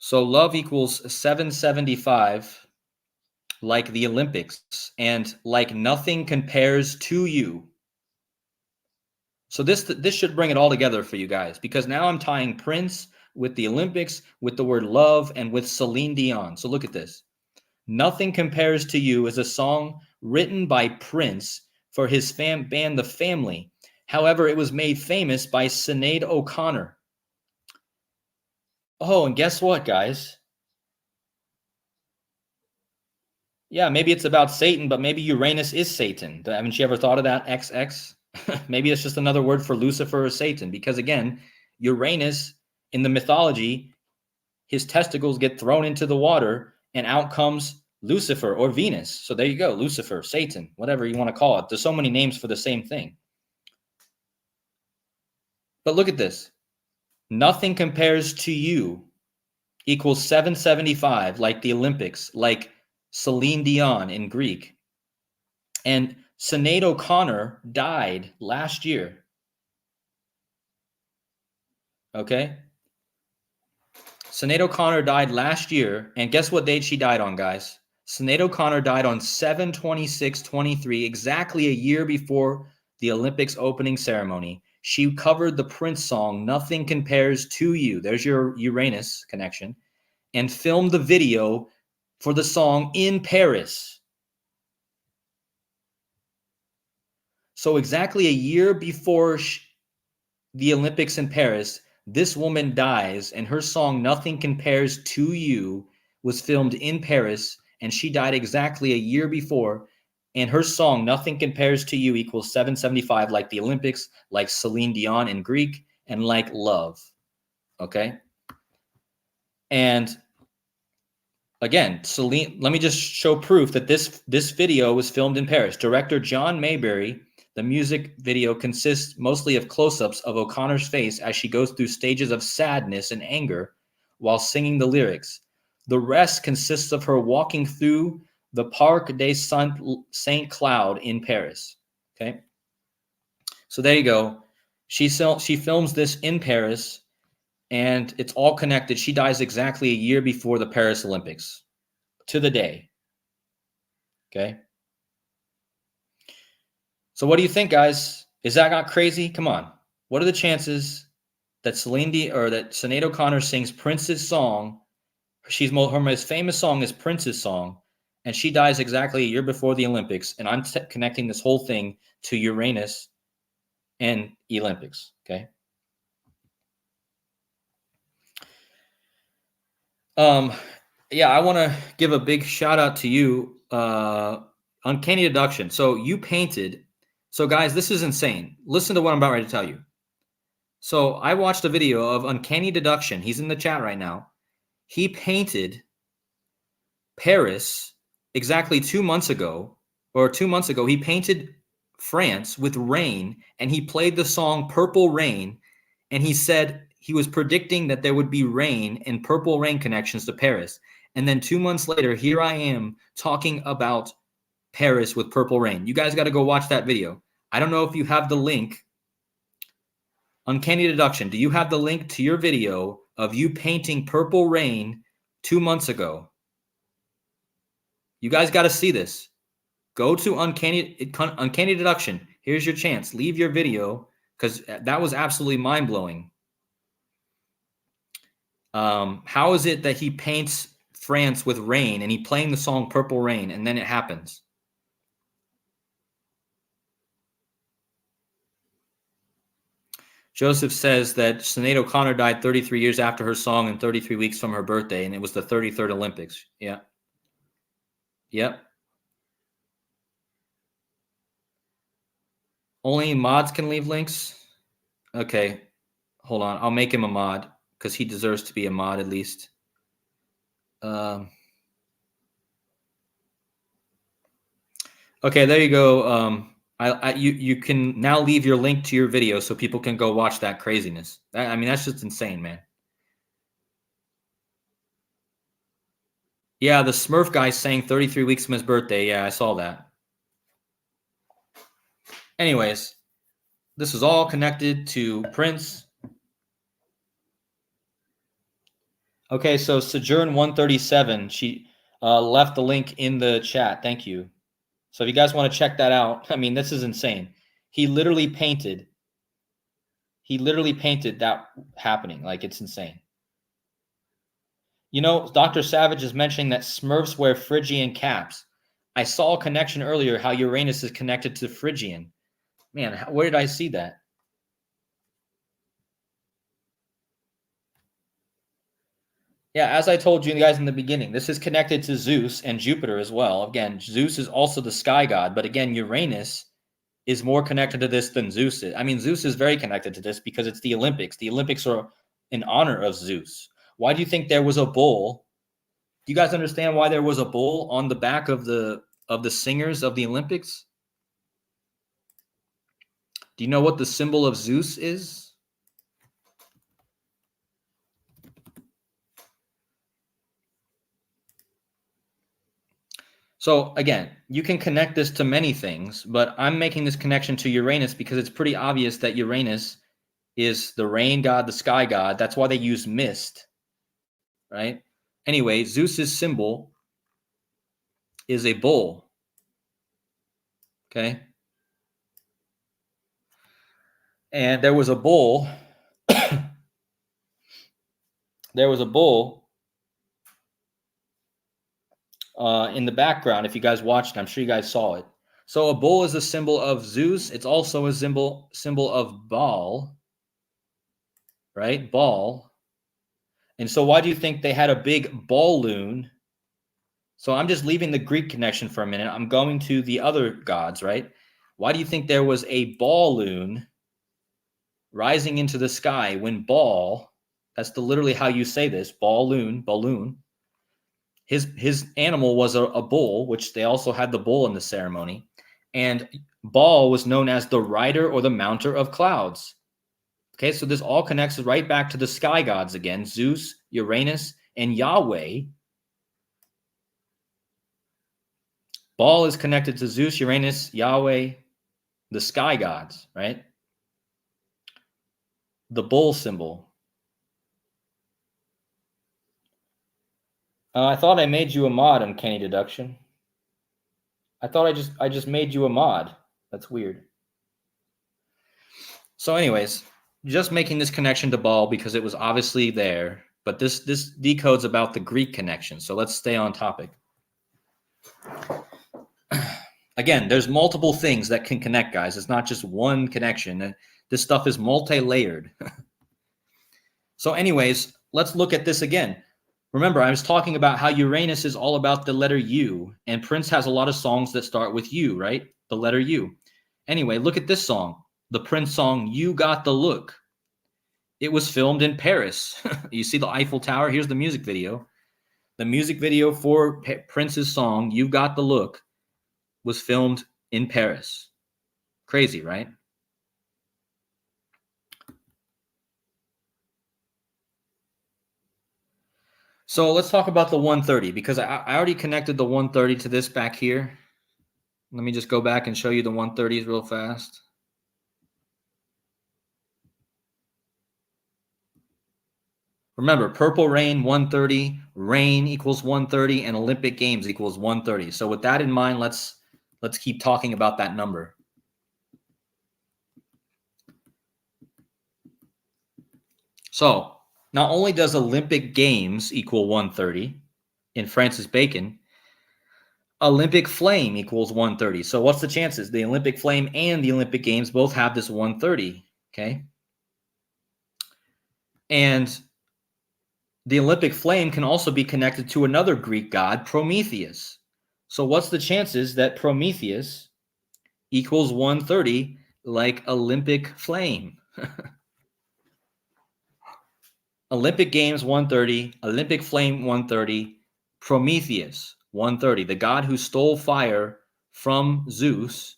So love equals 775, like the Olympics, and like nothing compares to you. So this should bring it all together for you guys, because now I'm tying Prince with the Olympics, with the word love, and with Celine Dion. So look at this. Nothing Compares to You is a song written by Prince for his band The Family. However, it was made famous by Sinead O'Connor. Oh, and guess what, guys? Yeah, maybe it's about Satan, but maybe Uranus is Satan. Haven't you ever thought of that, XX? Maybe it's just another word for Lucifer or Satan, because again, Uranus in the mythology, his testicles get thrown into the water and out comes Lucifer or Venus. So there you go, Lucifer, Satan, whatever you want to call it. There's so many names for the same thing. But look at this. Nothing Compares to You equals 775, like the Olympics, like Celine Dion in Greek. And Sinead O'Connor died last year. Okay? Sinead O'Connor died last year, and guess what date she died on, guys? Sinead O'Connor died on 7/26/23, exactly a year before the Olympics opening ceremony. She covered the Prince song, Nothing Compares to You. There's your Uranus connection. And filmed the video for the song in Paris. So exactly a year before the Olympics in Paris, this woman dies, and her song Nothing Compares to You was filmed in Paris, and she died exactly a year before. And her song Nothing Compares to You equals 775, like the Olympics, like Celine Dion in Greek, and like love. Okay? And again, Celine, let me just show proof that this video was filmed in Paris. Director John Mayberry. The music video consists mostly of close-ups of O'Connor's face as she goes through stages of sadness and anger while singing the lyrics. The rest consists of her walking through the Parc des Saint Cloud in Paris. Okay, so there you go. She films this in Paris, and it's all connected. She dies exactly a year before the Paris Olympics, to the day. Okay. So what do you think, guys? Is that not crazy? Come on. What are the chances that Sinead O'Connor sings Prince's song? Her most famous song is Prince's song, and she dies exactly a year before the Olympics. And I'm connecting this whole thing to Uranus and Olympics. Okay. Yeah, I want to give a big shout out to you, Uncanny Deduction. So you painted. So guys, this is insane. Listen to what I'm about ready to tell you. So I watched a video of Uncanny Deduction. He's in the chat right now. He painted Paris exactly 2 months ago, he painted France with rain, and he played the song Purple Rain And he said he was predicting that there would be rain and purple rain connections to Paris. And then 2 months later, here I am talking about Paris with purple rain. You guys got to go watch that video. I don't know if you have the link. Uncanny Deduction, do you have the link to your video of you painting purple rain 2 months ago? You guys got to see this. Go to Uncanny Deduction. Here's your chance. Leave your video because that was absolutely mind-blowing. How is it that he paints France with rain and he playing the song Purple Rain and then it happens? Joseph says that Sinead O'Connor died 33 years after her song and 33 weeks from her birthday, and it was the 33rd Olympics. Yeah. Yep. Only mods can leave links? Okay. Hold on. I'll make him a mod because he deserves to be a mod at least. Okay, there you go. You can now leave your link to your video so people can go watch that craziness. I mean, that's just insane, man. Yeah, the Smurf guy saying 33 weeks from his birthday. Yeah, I saw that. Anyways, this is all connected to Prince. Okay, so Sojourn 137, she left the link in the chat. Thank you. So if you guys want to check that out, I mean, this is insane. He literally painted that happening. Like, it's insane. You know, Dr. Savage is mentioning that Smurfs wear Phrygian caps. I saw a connection earlier how Uranus is connected to Phrygian. Man, where did I see that? Yeah, as I told you guys in the beginning, this is connected to Zeus and Jupiter as well. Again, Zeus is also the sky god, but again, Uranus is more connected to this than Zeus is. I mean, Zeus is very connected to this because it's the Olympics. The Olympics are in honor of Zeus. Why do you think there was a bull? Do you guys understand why there was a bull on the back of the singers of the Olympics? Do you know what the symbol of Zeus is? So again, you can connect this to many things, but I'm making this connection to Uranus because it's pretty obvious that Uranus is the rain god, the sky god. That's why they use mist, right? Anyway, Zeus's symbol is a bull. Okay. And there was a bull. There was a bull in the background. If you guys watched, I'm sure you guys saw it. So a bull is a symbol of Zeus. It's also a symbol of Baal, right? Baal. And so why do you think they had a big balloon? So I'm just leaving the Greek connection for a minute. I'm going to the other gods, right? Why do you think there was a balloon rising into the sky when Baal, that's literally how you say this, balloon, his animal was a bull, which they also had the bull in the ceremony. And Baal was known as the rider or the mounter of clouds. Okay, so this all connects right back to the sky gods again, Zeus, Uranus, and Yahweh. Baal is connected to Zeus, Uranus, Yahweh, the sky gods, right? The bull symbol. I thought I made you a mod, Uncanny Deduction. I thought I just made you a mod. That's weird. So anyways, just making this connection to Baal because it was obviously there, but this decodes about the Greek connection. So let's stay on topic. Again, there's multiple things that can connect, guys. It's not just one connection. This stuff is multi-layered. So anyways, let's look at this again. Remember, I was talking about how Uranus is all about the letter U, and Prince has a lot of songs that start with U, right? The letter U. Anyway, look at this song, the Prince song, You Got the Look. It was filmed in Paris. You see the Eiffel Tower? Here's the music video. The music video for Prince's song, You Got the Look, was filmed in Paris. Crazy, right? So let's talk about the 130 because I already connected the 130 to this back here. Let me just go back and show you the 130s real fast. Remember, Purple Rain 130, rain equals 130, and Olympic Games equals 130. So with that in mind, let's keep talking about that number. So not only does Olympic Games equal 130 in Francis Bacon, Olympic flame equals 130. So what's the chances? The Olympic flame and the Olympic Games both have this 130, okay? And the Olympic flame can also be connected to another Greek god, Prometheus. So what's the chances that Prometheus equals 130 like Olympic flame? Olympic Games 130, Olympic flame 130, Prometheus 130, the god who stole fire from Zeus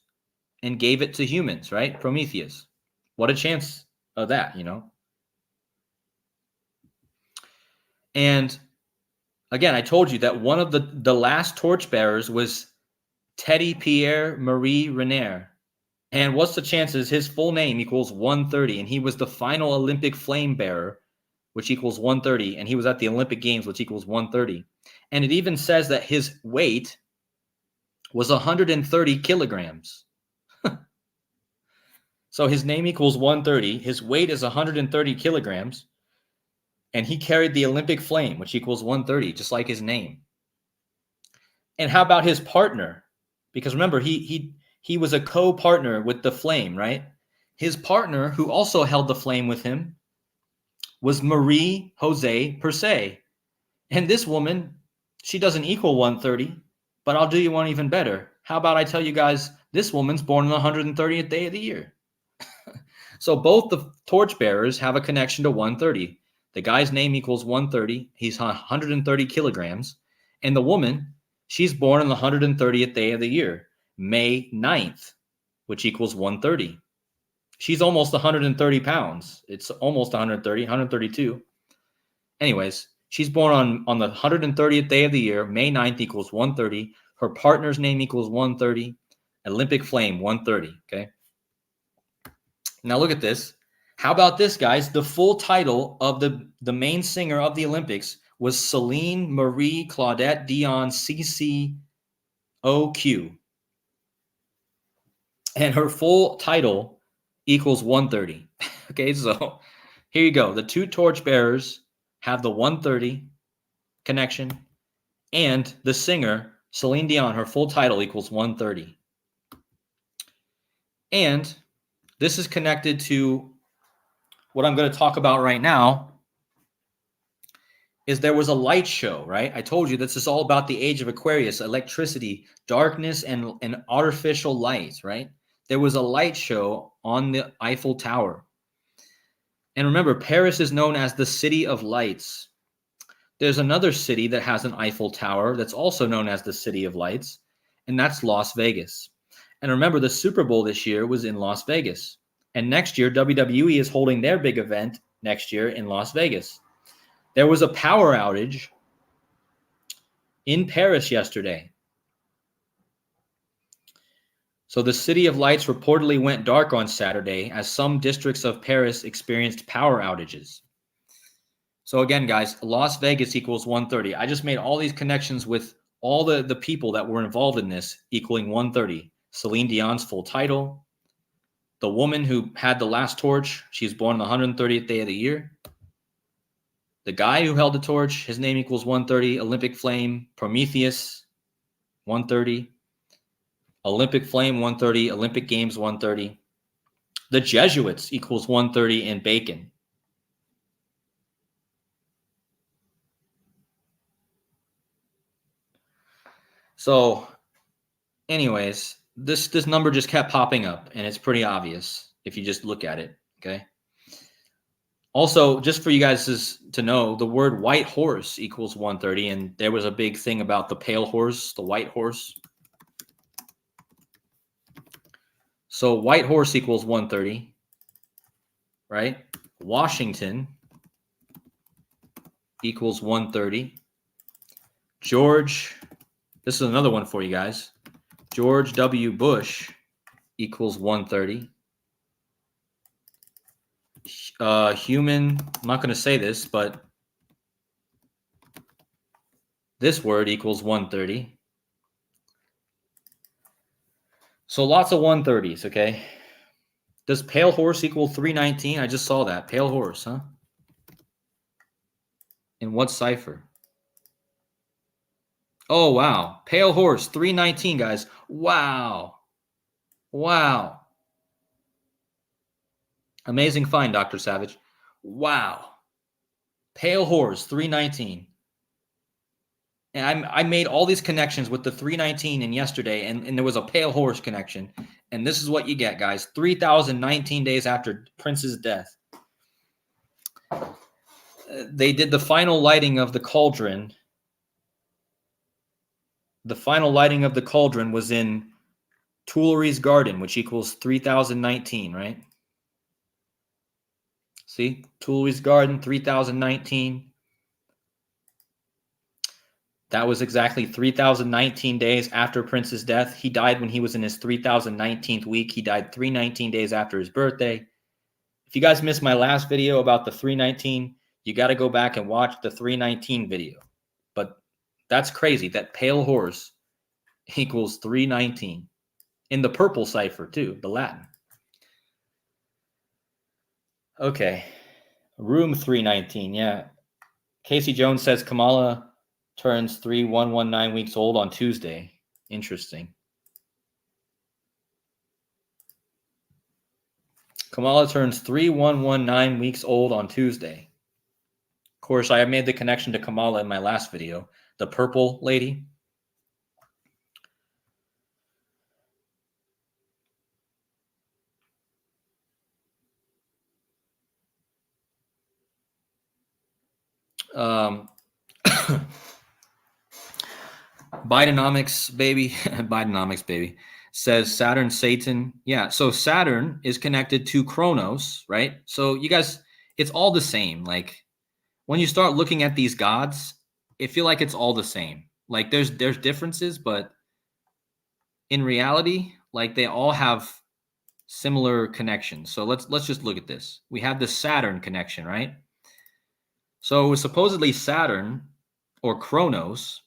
and gave it to humans, right? Prometheus. What a chance of that, you know? And again, I told you that one of the last torchbearers was Teddy Pierre Marie Renier. And what's the chances his full name equals 130? And he was the final Olympic flame bearer, which equals 130. And he was at the Olympic Games, which equals 130. And it even says that his weight was 130 kilograms. So his name equals 130. His weight is 130 kilograms. And he carried the Olympic flame, which equals 130, just like his name. And how about his partner? Because remember, he was a co-partner with the flame, right? His partner, who also held the flame with him, was Marie Jose Persay. And this woman, she doesn't equal 130, but I'll do you one even better. How about I tell you guys, this woman's born on the 130th day of the year. So both the torchbearers have a connection to 130. The guy's name equals 130. He's 130 kilograms. And the woman, she's born on the 130th day of the year, May 9th, which equals 130. She's almost 130 pounds. It's almost 130, 132. Anyways, she's born on the 130th day of the year, May 9th equals 130. Her partner's name equals 130. Olympic flame, 130, okay? Now look at this. How about this, guys? The full title of the main singer of the Olympics was Celine Marie Claudette Dion CCOQ. And her full title equals 130. Okay, so here you go. The two torchbearers have the 130 connection, and the singer, Celine Dion, her full title equals 130. And this is connected to what I'm going to talk about right now. Is there was a light show, right? I told you this is all about the age of Aquarius, electricity, darkness, and artificial light, right? There was a light show on the Eiffel Tower. And remember, Paris is known as the City of Lights. There's another city that has an Eiffel Tower that's also known as the City of Lights, and that's Las Vegas. And remember, the Super Bowl this year was in Las Vegas. And next year, WWE is holding their big event next year in Las Vegas. There was a power outage in Paris yesterday. So the City of Lights reportedly went dark on Saturday as some districts of Paris experienced power outages. So again, guys, Las Vegas equals 130. I just made all these connections with all the people that were involved in this equaling 130. Celine Dion's full title. The woman who had the last torch, she's born on the 130th day of the year. The guy who held the torch, his name equals 130. Olympic flame, Prometheus, 130. Olympic flame, 130. Olympic Games, 130. The Jesuits equals 130 in Bacon. So, anyways, this number just kept popping up, and it's pretty obvious if you just look at it, okay? Also, just for you guys to know, the word white horse equals 130, and there was a big thing about the pale horse, the white horse. So white horse equals 130, right? Washington equals 130. George, this is another one for you guys. George W. Bush equals 130. Human, I'm not going to say this, but this word equals 130. So lots of 130s, okay? Does pale horse equal 319? I just saw that. Pale horse, huh? In what cipher? Oh, wow. Pale horse, 319, guys. Wow. Wow. Amazing find, Dr. Savage. Wow. Pale horse, 319. And I made all these connections with the 319 in yesterday, and there was a pale horse connection. And this is what you get, guys. 3,019 days after Prince's death. They did the final lighting of the cauldron. The final lighting of the cauldron was in Tuileries Garden, which equals 3,019, right? See? Tuileries Garden, 3,019. That was exactly 3,019 days after Prince's death. He died when he was in his 3,019th week. He died 319 days after his birthday. If you guys missed my last video about the 319, you got to go back and watch the 319 video. But that's crazy. That pale horse equals 319. In the purple cipher, too, the Latin. Okay. Room 319, yeah. Casey Jones says Kamala turns 3119 weeks old on Tuesday. Interesting. Kamala turns 3119 weeks old on Tuesday. Of course, I have made the connection to Kamala in my last video, the purple lady. Bidenomics, baby. Bidenomics, baby. Says Saturn, Satan. Yeah, so Saturn is connected to Kronos, right? So you guys, it's all the same. Like when you start looking at these gods, it feel like it's all the same. Like there's differences, but in reality, like they all have similar connections. So let's just look at this. We have the Saturn connection, right? So it was supposedly Saturn or Kronos.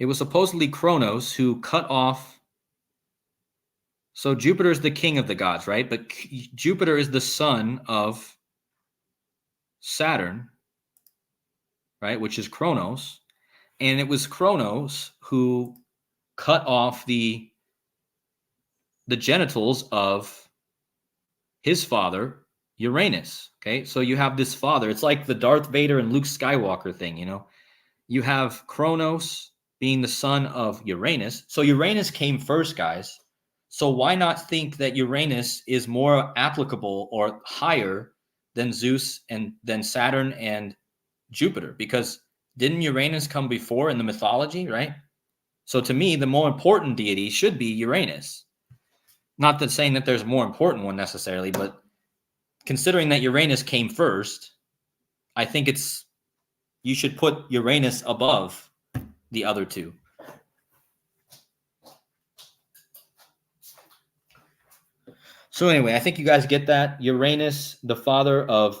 It was supposedly Kronos who cut off. So Jupiter is the king of the gods, right? But Jupiter is the son of Saturn, right? Which is Kronos. And it was Kronos who cut off the genitals of his father, Uranus. Okay, so you have this father. It's like the Darth Vader and Luke Skywalker thing, you know. You have Kronos being the son of Uranus. So Uranus came first, guys. So why not think that Uranus is more applicable or higher than Zeus and than Saturn and Jupiter? Because didn't Uranus come before in the mythology, right? So to me, the more important deity should be Uranus. Not that saying that there's a more important one necessarily, but considering that Uranus came first, I think you should put Uranus above the other two. So anyway, I think you guys get that. Uranus, the father of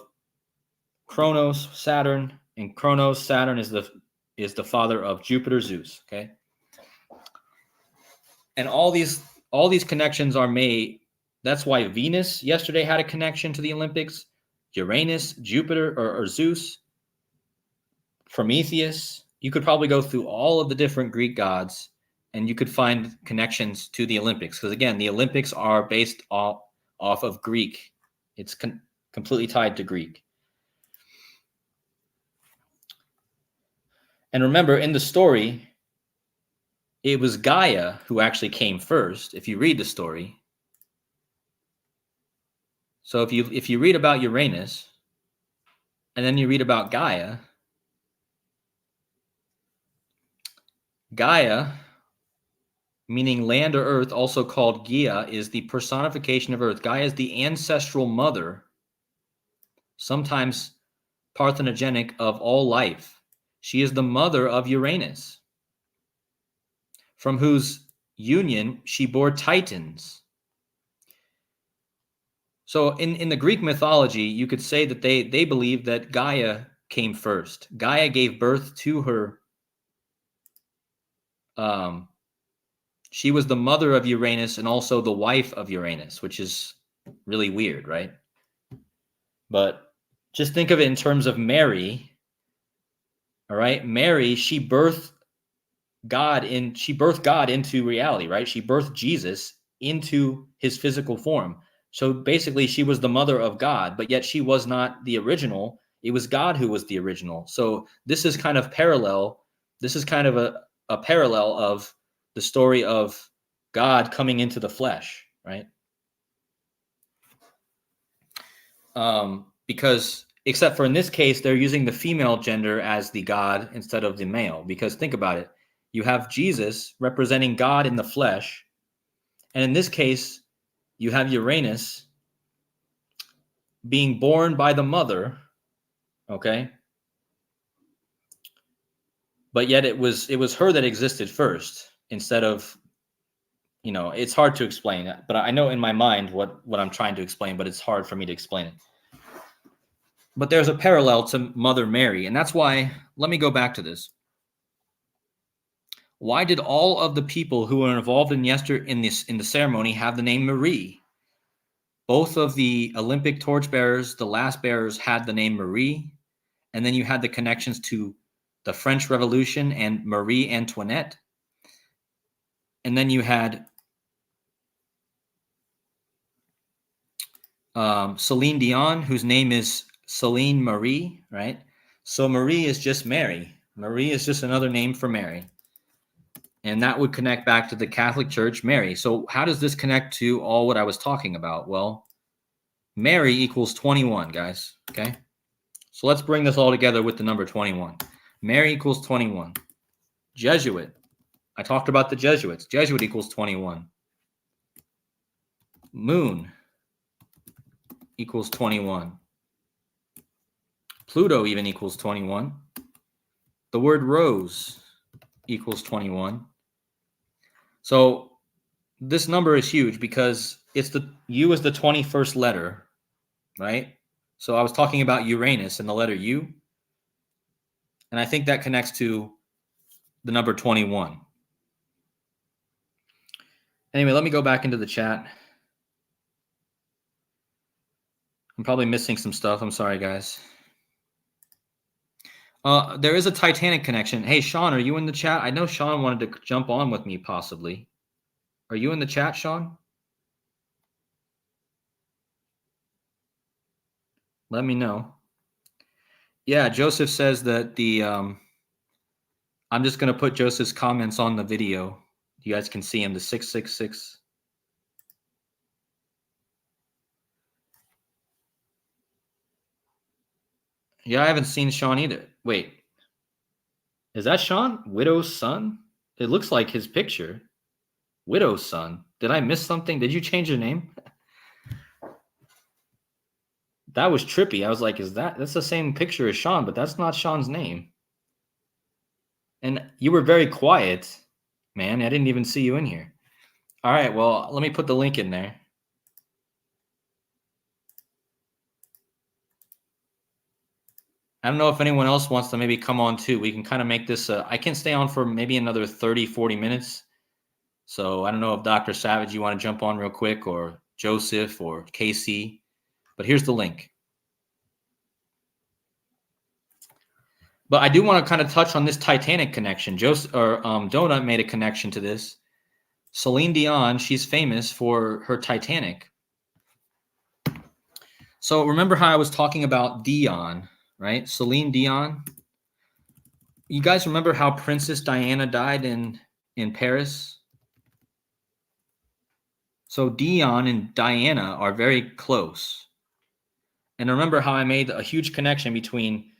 Kronos, Saturn, and Kronos, Saturn is the father of Jupiter, Zeus. Okay, and all these connections are made. That's why Venus yesterday had a connection to the Olympics. Uranus, Jupiter, or Zeus, Prometheus. You could probably go through all of the different Greek gods, and you could find connections to the Olympics. Because again, the Olympics are based off of Greek. It's completely tied to Greek. And remember, in the story, it was Gaia who actually came first, if you read the story. So if you read about Uranus, and then you read about Gaia, meaning land or earth, also called Gaia, is the personification of earth. Gaia is the ancestral mother, sometimes parthenogenic of all life. She is the mother of Uranus, from whose union she bore Titans. So in the Greek mythology, you could say that they believe that Gaia came first. Gaia gave birth to her. She was the mother of Uranus and also the wife of Uranus, which is really weird, right? But just think of it in terms of Mary. All right, Mary, she birthed God into reality, right? She birthed Jesus into his physical form. So basically, she was the mother of God, but yet she was not the original. It was God who was the original. So this is kind of parallel. This is kind of a parallel of the story of God coming into the flesh, right? Because except for in this case, they're using the female gender as the God instead of the male. Because think about it. You have Jesus representing God in the flesh. And in this case, you have Uranus being born by the mother, okay? But yet it was her that existed first instead of, it's hard to explain. But I know in my mind what I'm trying to explain, but it's hard for me to explain it. But there's a parallel to Mother Mary, and that's why, let me go back to this. Why did all of the people who were involved in the ceremony have the name Marie? Both of the Olympic torchbearers, the last bearers, had the name Marie, and then you had the connections to the French Revolution and Marie Antoinette, and then you had Celine Dion, whose name is Celine Marie, right? So Marie is just Mary. Marie is just another name for Mary. And that would connect back to the Catholic Church, Mary. So how does this connect to all what I was talking about? Well, Mary equals 21, guys, okay? So let's bring this all together with the number 21. Mary equals 21. Jesuit. I talked about the Jesuits. Jesuit equals 21. Moon equals 21. Pluto even equals 21. The word rose equals 21. So this number is huge because it's U is the 21st letter, right? So I was talking about Uranus and the letter U. And I think that connects to the number 21. Anyway, let me go back into the chat. I'm probably missing some stuff. I'm sorry, guys. There is a Titanic connection. Hey, Sean, are you in the chat? I know Sean wanted to jump on with me, possibly. Are you in the chat, Sean? Let me know. Yeah, Joseph says that I'm just going to put Joseph's comments on the video. You guys can see him, the 666. Yeah, I haven't seen Sean either. Wait. Is that Sean? Widow's son? It looks like his picture. Widow's son. Did I miss something? Did you change your name? That was trippy. I was like, that's the same picture as Sean, but that's not Sean's name. And you were very quiet, man. I didn't even see you in here. All right, well, let me put the link in there. I don't know if anyone else wants to maybe come on too. We can kind of make this, I can stay on for maybe another 30, 40 minutes. So I don't know if Dr. Savage, you want to jump on real quick, or Joseph or Casey, but here's the link. But I do want to kind of touch on this Titanic connection. Donut made a connection to this. Celine Dion, she's famous for her Titanic. So remember how I was talking about Dion, right? Celine Dion. You guys remember how Princess Diana died in Paris? So Dion and Diana are very close. And remember how I made a huge connection between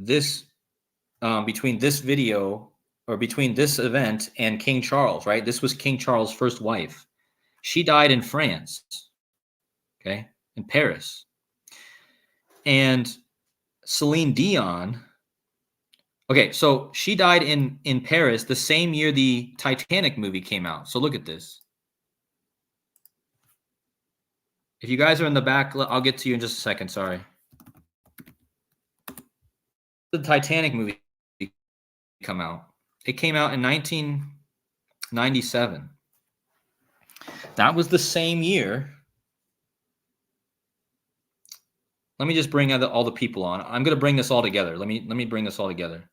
this video, or between this event and King Charles, right? This was King Charles' first wife. She died in France, okay, in Paris. And Celine Dion. Okay, so she died in Paris the same year the Titanic movie came out. So look at this. If you guys are in the back, I'll get to you in just a second. Sorry. The Titanic movie come out. It came out in 1997. That was the same year. Let me just bring all the people on. I'm going to bring this all together. Let me bring this all together.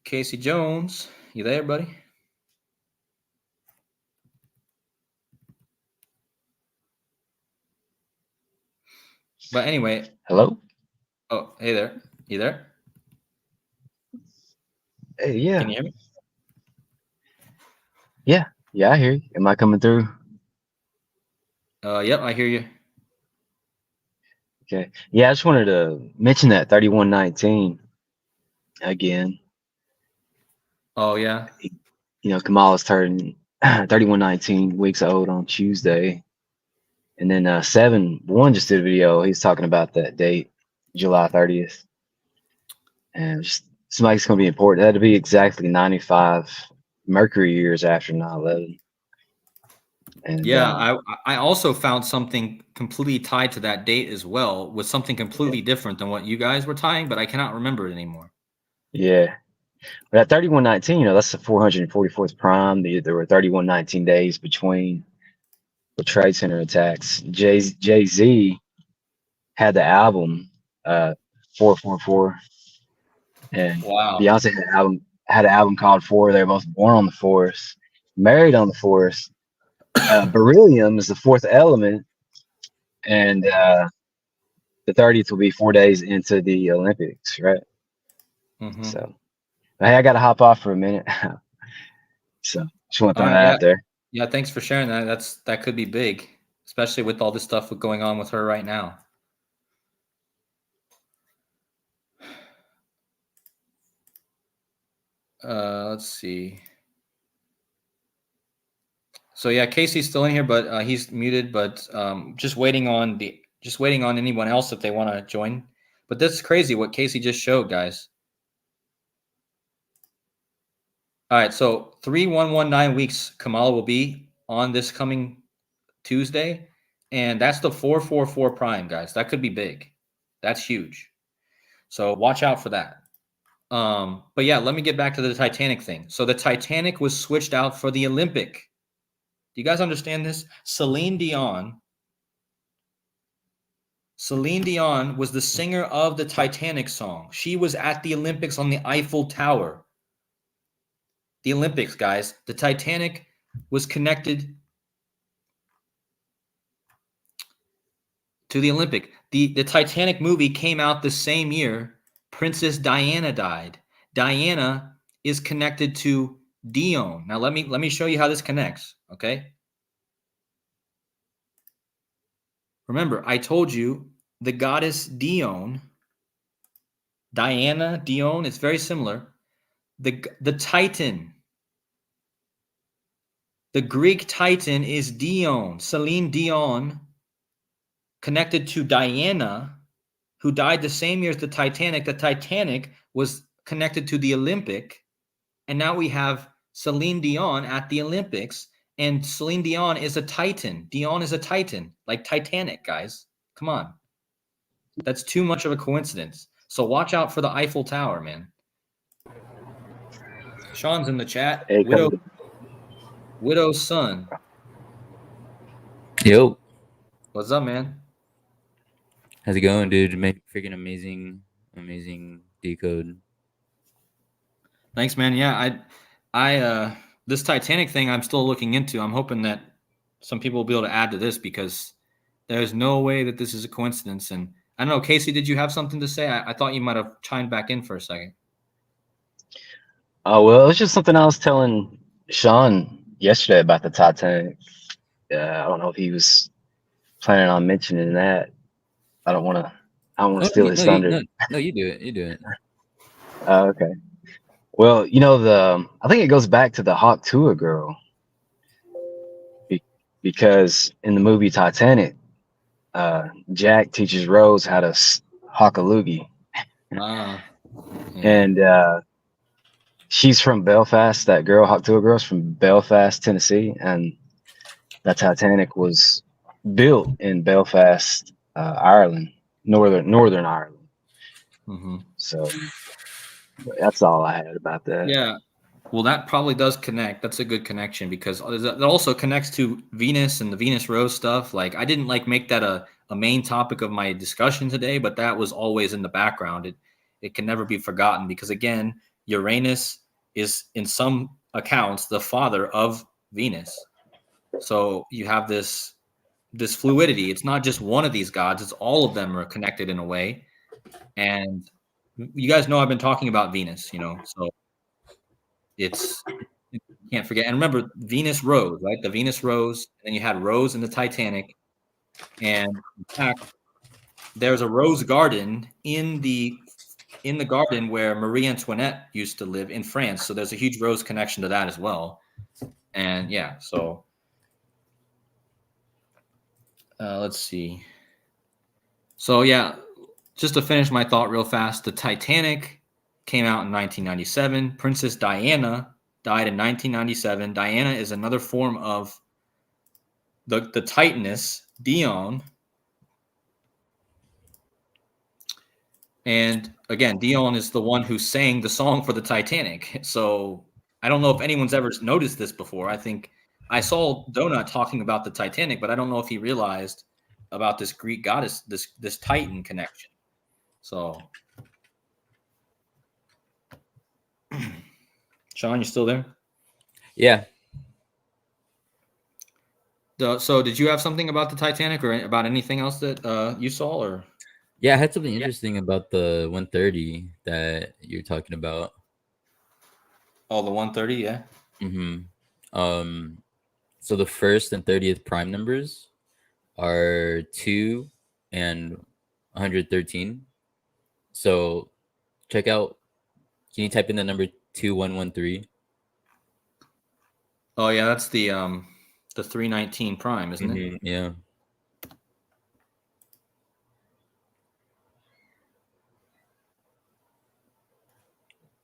Casey Jones, you there, buddy? But anyway. Hello? Oh, hey there. You there? Hey, yeah. Can you hear me? Yeah, I hear you. Am I coming through? Yep, I hear you. Okay. Yeah, I just wanted to mention that 3119 again. Oh, yeah. Kamala's turning 3119 weeks old on Tuesday. And then 7-1 just did a video. He's talking about that date, July 30th. And just seems like it's going to be important. That would be exactly 95 Mercury years after 9/11. And yeah, I also found something completely tied to that date as well, with something completely different than what you guys were tying, but I cannot remember it anymore. Yeah. But at 3119, that's the 444th prime. There were 3119 days between the Trade Center attacks. Jay-Z had the album 444, and Wow. Beyonce had an album called Four. They were both born on the forest, married on the forest. Beryllium is the fourth element, and the 30th will be 4 days into the Olympics, right? Mm-hmm. So, hey, I got to hop off for a minute. So, just want to throw that out there. Yeah, thanks for sharing that. That could be big, especially with all this stuff going on with her right now. Let's see. So yeah, Casey's still in here, but he's muted. But just waiting on anyone else if they want to join. But this is crazy what Casey just showed, guys. All right, so 3119 weeks Kamala will be on this coming Tuesday, and that's the 444 prime, guys. That could be big. That's huge. So watch out for that. But yeah, let me get back to the Titanic thing. So the Titanic was switched out for the Olympic. Do you guys understand this? Celine Dion was the singer of the Titanic song. She was at the Olympics on the Eiffel Tower. The Olympics, guys. The Titanic was connected to the Olympic. The Titanic movie came out the same year Princess Diana died. Diana is connected to Dion. Now let me show you how this connects, okay? Remember, I told you the goddess Dion, Diana, Dion, it's very similar. The Titan, the Greek Titan is Dion. Celine Dion, connected to Diana, who died the same year as the Titanic. The Titanic was connected to the Olympic, and now we have Celine Dion at the Olympics, and Celine Dion is a Titan. Dion is a Titan, like Titanic, guys. Come on. That's too much of a coincidence. So watch out for the Eiffel Tower, man. Sean's in the chat. Hey, Widow's son. Yo. What's up, man? How's it going, dude? Freaking amazing decode. Thanks, man. Yeah, I this Titanic thing I'm still looking into. I'm hoping that some people will be able to add to this because there's no way that this is a coincidence. And I don't know, Casey, did you have something to say? I thought you might have chimed back in for a second. Oh, well, it's just something I was telling Sean yesterday about the Titanic. I don't know if he was planning on mentioning that. I don't want to steal his thunder. No, you do it. You do it. Okay. Well, I think it goes back to the Hawk Tuah girl. because in the movie Titanic, Jack teaches Rose how to hawk a loogie, Yeah. and she's from Belfast. That girl, Hawk Tuah girl's from Belfast, Tennessee, and the Titanic was built in Belfast, Ireland, Northern Ireland. Mhm. So that's all I had about that. Yeah. Well, that probably does connect. That's a good connection because that also connects to Venus and the Venus Rose stuff. Like I didn't like make that a main topic of my discussion today, but that was always in the background. It can never be forgotten because again, Uranus is in some accounts the father of Venus. So you have this fluidity. It's not just one of these gods, it's all of them are connected in a way. And you guys know I've been talking about Venus, so it's you can't forget. And remember Venus Rose, right? The Venus Rose, and then you had Rose in the Titanic. And in fact, there's a rose garden in the garden where Marie Antoinette used to live in France. So there's a huge rose connection to that as well. And yeah, so let's see. So yeah, just to finish my thought real fast, the Titanic came out in 1997. Princess Diana died in 1997. Diana is another form of the Titaness, Dion. And again, Dion is the one who sang the song for the Titanic. So I don't know if anyone's ever noticed this before. I think I saw Donut talking about the Titanic, but I don't know if he realized about this Greek goddess, this Titan connection. So, Sean, you still there? Yeah. So, did you have something about the Titanic or about anything else that you saw? Or Yeah, I had something interesting about the 130 that you're talking about. oh, the 130, yeah. So the first and 30th prime numbers are 2 and 113. So check out. Can you type in the number 2113? Oh, yeah, that's the 319 prime, isn't it? Yeah.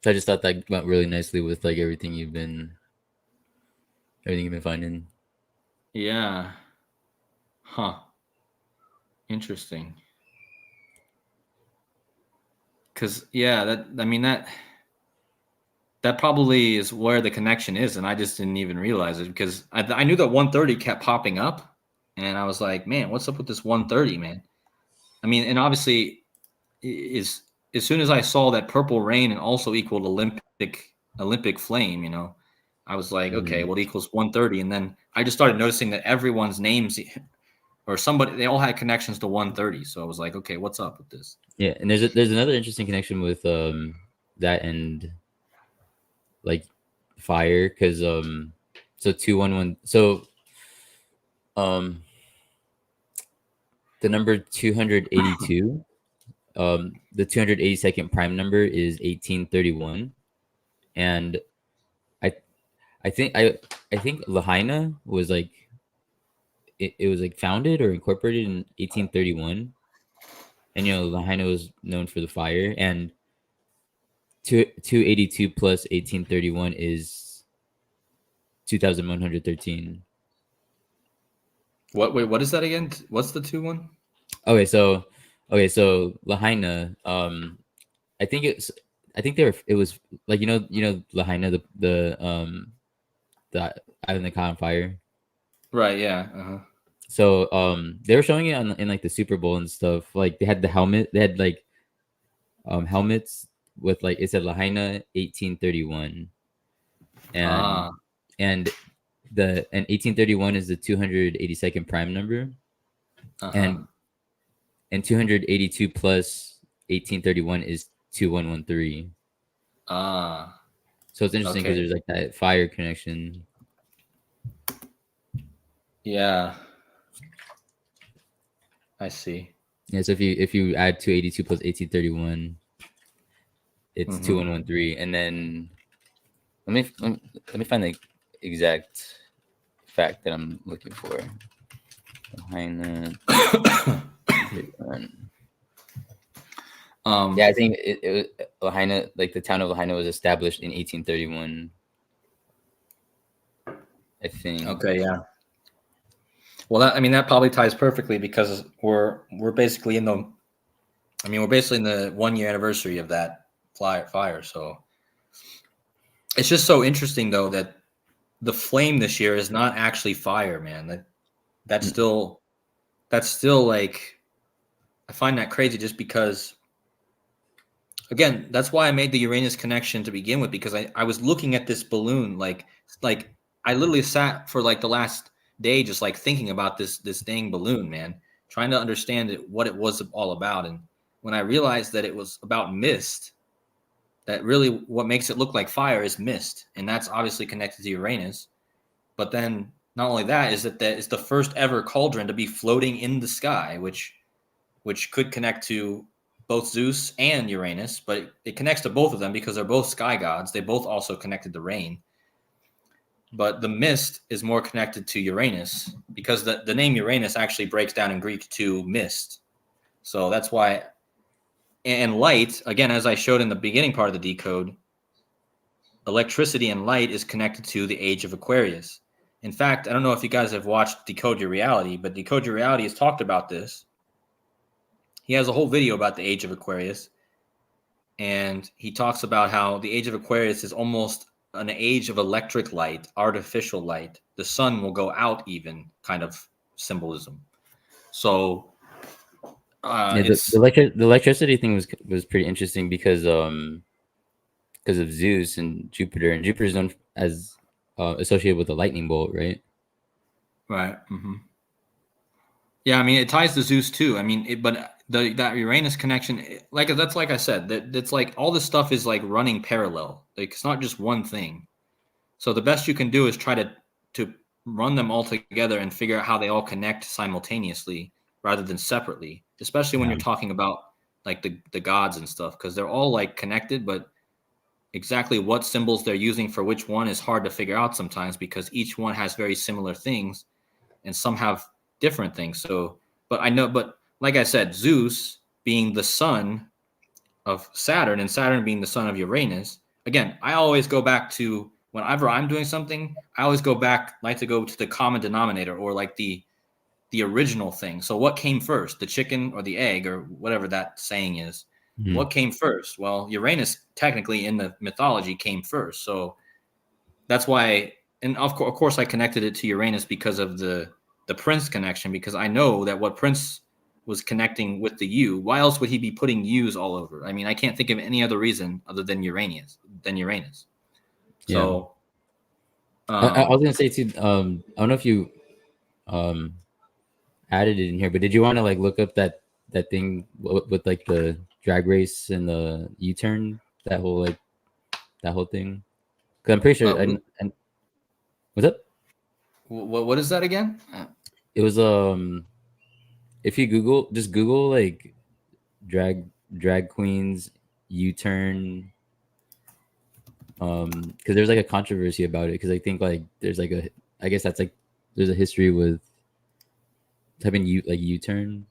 So I just thought that went really nicely with like everything you've been finding. Yeah. Huh. Interesting. Because yeah, that probably is where the connection is, and I just didn't even realize it because I knew that 130 kept popping up, and I was like, man, what's up with this 130, man? I mean, and obviously, is as soon as I saw that purple rain and also equaled Olympic flame, I was like, okay, well, it equals 130, and then I just started noticing that everyone's names or somebody they all had connections to 130, so I was like, okay, what's up with this? Yeah, and there's another interesting connection with that and like fire because so 211 so um the number 282 the 282nd prime number is 1831, and I I think I think Lahaina was like it was like founded or incorporated in 1831, and Lahaina was known for the fire, and 282 plus 1831 is 2113. What is that again? What's the 2-1? Okay, so Lahaina, I think it was like Lahaina, the island that caught on fire. Right, yeah. Uh-huh. So they were showing it in like the Super Bowl and stuff. Like they had they had like helmets with like it said Lahaina 1831, and Ah, and 1831 is the 282nd prime number, uh-huh. and 282 plus 1831 is 2113. Ah, So it's interesting because okay. there's like that fire connection. Yeah, I see. Yeah, so if you add 282 plus 1831, it's Mm-hmm. 2113. And then let me find the exact fact that I'm looking for. Lahaina. Yeah, I think it was Lahaina, like the town of Lahaina was established in 1831. I think. Okay, yeah. Well, that probably ties perfectly because we're basically in the 1 year anniversary of that fire. So it's just so interesting though that the flame this year is not actually fire, man. That's still like, I find that crazy just because, again, that's why I made the Uranus connection to begin with, because I was looking at this balloon like I literally sat for like the last day just like thinking about this dang balloon, man, trying to understand what it was all about. And when I realized that it was about mist, that really what makes it look like fire is mist, and that's obviously connected to Uranus. But then not only that is that it's the first ever cauldron to be floating in the sky, which could connect to both Zeus and Uranus, but it connects to both of them because they're both sky gods. They both also connected to rain. But the mist is more connected to Uranus because the name Uranus actually breaks down in Greek to mist. So that's why. And light, again, as I showed in the beginning part of the decode, electricity and light is connected to the age of Aquarius. In fact, I don't know if you guys have watched Decode Your Reality, but Decode Your Reality has talked about this. He has a whole video about the age of Aquarius, and he talks about how the age of Aquarius is almost an age of electric light, artificial light. The sun will go out, even kind of symbolism. So the electricity thing was pretty interesting because of Zeus and Jupiter is known as associated with the lightning bolt, right? Right. Mm-hmm. Yeah, I mean, it ties to Zeus too. I mean, but that Uranus connection, like I said, that's like all this stuff is like running parallel. Like it's not just one thing. So the best you can do is try to run them all together and figure out how they all connect simultaneously rather than separately. Especially when you're talking about like the gods and stuff, because they're all like connected, but exactly what symbols they're using for which one is hard to figure out sometimes because each one has very similar things and some have different things. So, but like I said, Zeus being the son of Saturn and Saturn being the son of Uranus, again, I always go back to whenever I'm doing something, I always like to go to the common denominator or like the original thing. So what came first, the chicken or the egg or whatever that saying is? Mm-hmm. What came first? Well, Uranus technically in the mythology came first. So that's why, and of course I connected it to Uranus because of the Prince connection, because I know that what Prince was connecting with the U, why else would he be putting U's all over? I mean, I can't think of any other reason other than Uranus. Yeah. So I was gonna say too, I don't know if you added it in here, but did you want to like look up that thing with like the drag race and the U-turn, that whole thing? Because I'm pretty sure. And what's up? What is that again? It was if you Google like drag queens U-turn, because there's like a controversy about it, because I think like there's like I guess that's like there's a history with typing U-turn.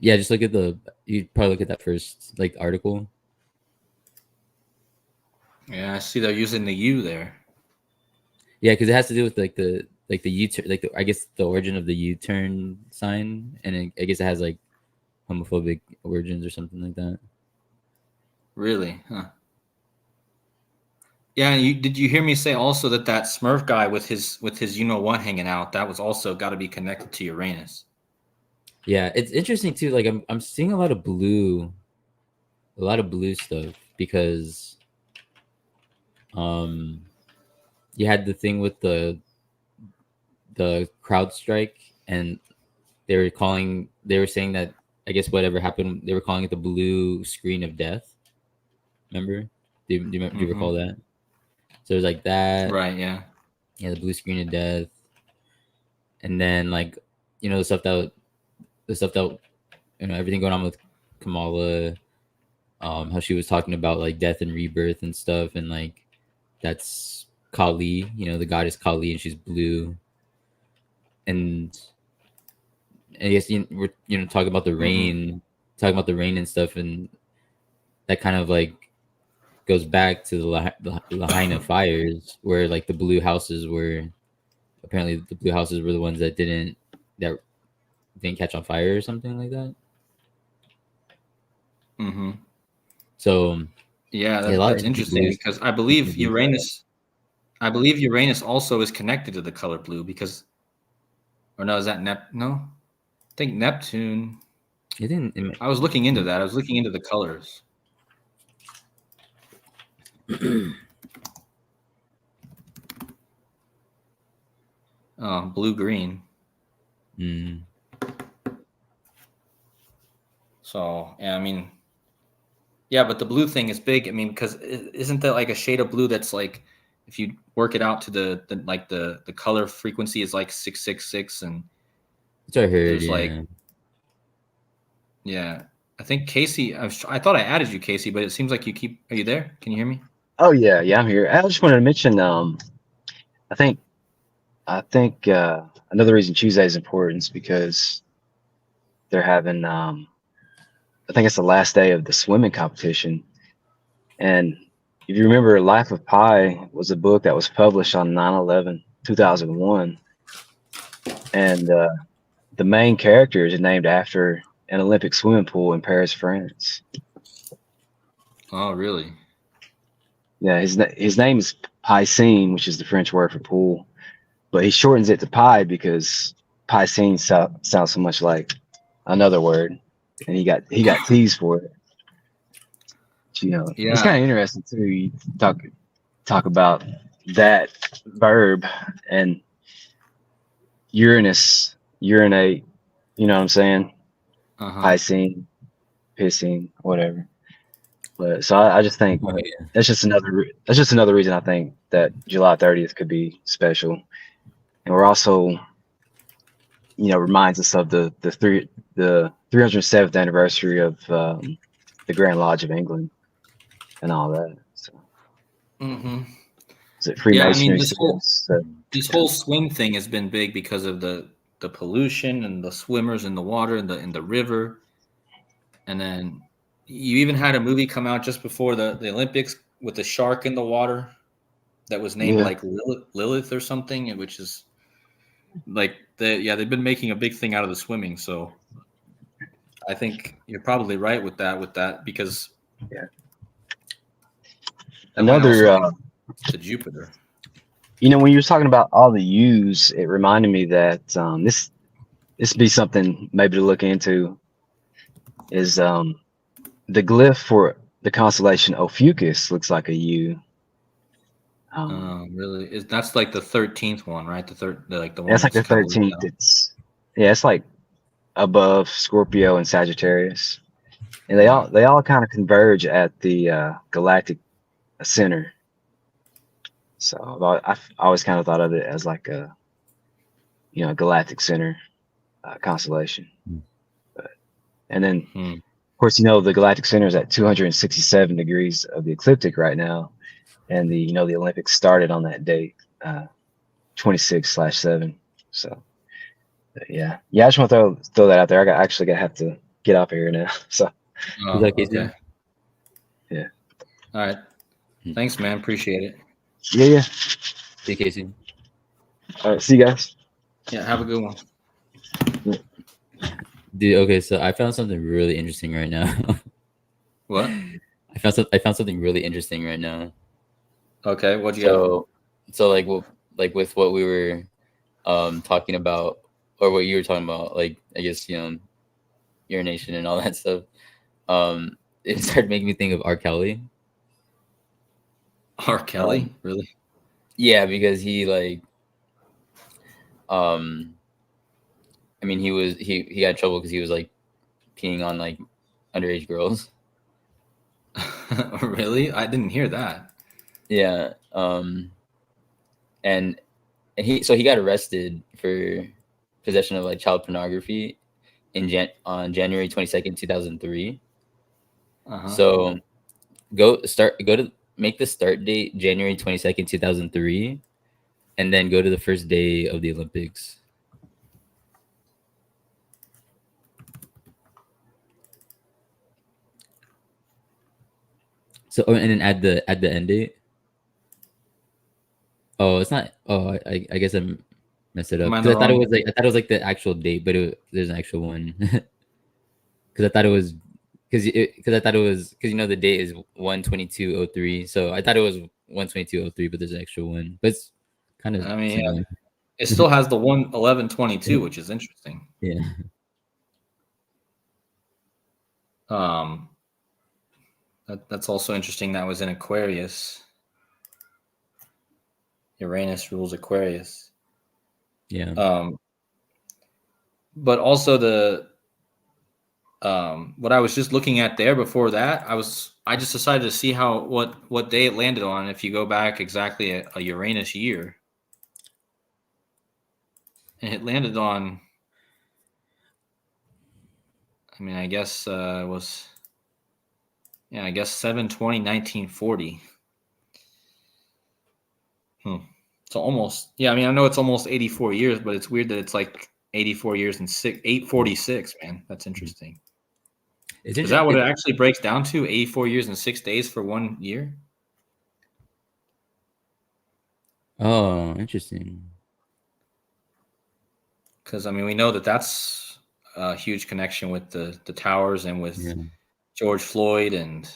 Yeah, just look at you probably look at that first like article. Yeah, I see they're using the U there. Yeah, because it has to do with like the U-turn, like I guess the origin of the U-turn sign, and I guess it has like homophobic origins or something like that. Really? Huh. Yeah, and did you hear me say also that Smurf guy with his you know what hanging out, that was also got to be connected to Uranus. Yeah, it's interesting too. Like I'm seeing a lot of blue stuff because you had the thing with the crowd strike, and they were saying that I guess whatever happened, they were calling it the blue screen of death. Remember? Do you recall that? So it was like that, right? Yeah, the blue screen of death, and then like the stuff that everything going on with Kamala, how she was talking about like death and rebirth and stuff, and like that's Kali, the goddess Kali, and she's blue. And I guess we're talking about the rain and stuff, and that kind of like goes back to the Lahaina fires, where like the blue houses were the ones that didn't catch on fire or something like that. Mm-hmm. So yeah, a lot of that's interesting beliefs because I believe Uranus also is connected to the color blue because, or no, is that no? I think Neptune. It didn't. I was looking into that. I was looking into the colors. Oh, blue green. Mm. So, yeah, I mean, yeah, but the blue thing is big. I mean, because isn't that like a shade of blue that's like, if you work it out to the color frequency is like 666, and That's what I heard. there's Yeah. like, yeah, I think Casey. I thought I added you, Casey, but it seems like you keep. Are you there? Can you hear me? Oh yeah, I'm here. I just wanted to mention. I think another reason Tuesday is important is because they're having. I think it's the last day of the swimming competition, and if you remember, Life of Pi was a book that was published on 9/11/2001, and the main character is named after an Olympic swimming pool in Paris, France. Oh, really? Yeah, his name is Piscine, which is the French word for pool, but he shortens it to Pi because Piscine sounds so much like another word, and he got teased for it. It's Yeah. kind of interesting too. You talk about that verb and Uranus, urinate. You know what I'm saying? Piscine, pissing, whatever. But so I just think that's just another reason I think that July 30th could be special, and we're also, reminds us of the 307th anniversary of the Grand Lodge of England and all that. So, is it Yeah, I Freemasonry? mean, this whole swim thing has been big because of the pollution and the swimmers in the water and the river, and then you even had a movie come out just before the Olympics with the shark in the water that was named like Lilith or something, which is like they've been making a big thing out of the swimming. So I think you're probably right with that because another to Jupiter. When you were talking about all the U's, it reminded me that this would be something maybe to look into. Is the glyph for the constellation Ophiuchus looks like a U. Really? That's like the 13th one, right? The one. That's like the 13th. It's like above Scorpio and Sagittarius, and they all kind of converge at the galactic center. So I've always kind of thought of it as like a galactic center constellation. And then of course the galactic center is at 267 degrees of the ecliptic right now, and the Olympics started on that date, 26/7. So yeah, I just want to throw that out there. I actually gonna have to get off of here now. So okay. Yeah. All right. Thanks, man. Appreciate it. Yeah. See you, Casey. All right. See you guys. Yeah. Have a good one. Dude, okay, so I found something really interesting right now. What? I found something really interesting right now. Okay, what'd you got? So like with what we were talking about, or what you were talking about, like I guess urination and all that stuff. It started making me think of R. Kelly. R. Kelly, really? Yeah, because he like, I mean, he got in trouble because he was like peeing on like underage girls. Really? I didn't hear that. Yeah. And he got arrested for possession of like child pornography on January 22nd, 2003. Uh-huh. So go to make the start date January 22nd, 2003, and then go to the first day of the Olympics. So and then add the end date. Oh, it's not. Oh, I guess I messed it Am up I in because the wrong? I thought it was like the actual date, but there's an actual one. Because I thought it was because I thought it was because the date is 1/22/03, so I thought it was 1/22/03, but there's an actual one. But it's kind of I mean, yeah, similar. it still has the 1/11/22, which is interesting. Yeah. That's also interesting. That was in Aquarius. Uranus rules Aquarius. Yeah. But also what I was just looking at there before that, I just decided to see what day it landed on. If you go back exactly a Uranus year, and it landed on. I mean, I guess it was. Yeah, I guess 7/20/1940. So almost, yeah. I mean, I know it's almost 84 years, but it's weird that it's like 84 years and 846. Man, that's interesting. It's Is that what interesting. it actually breaks down to? 84 years and 6 days for 1 year? Oh, interesting. Because I mean, we know that that's a huge connection with the towers and with Yeah. George Floyd, and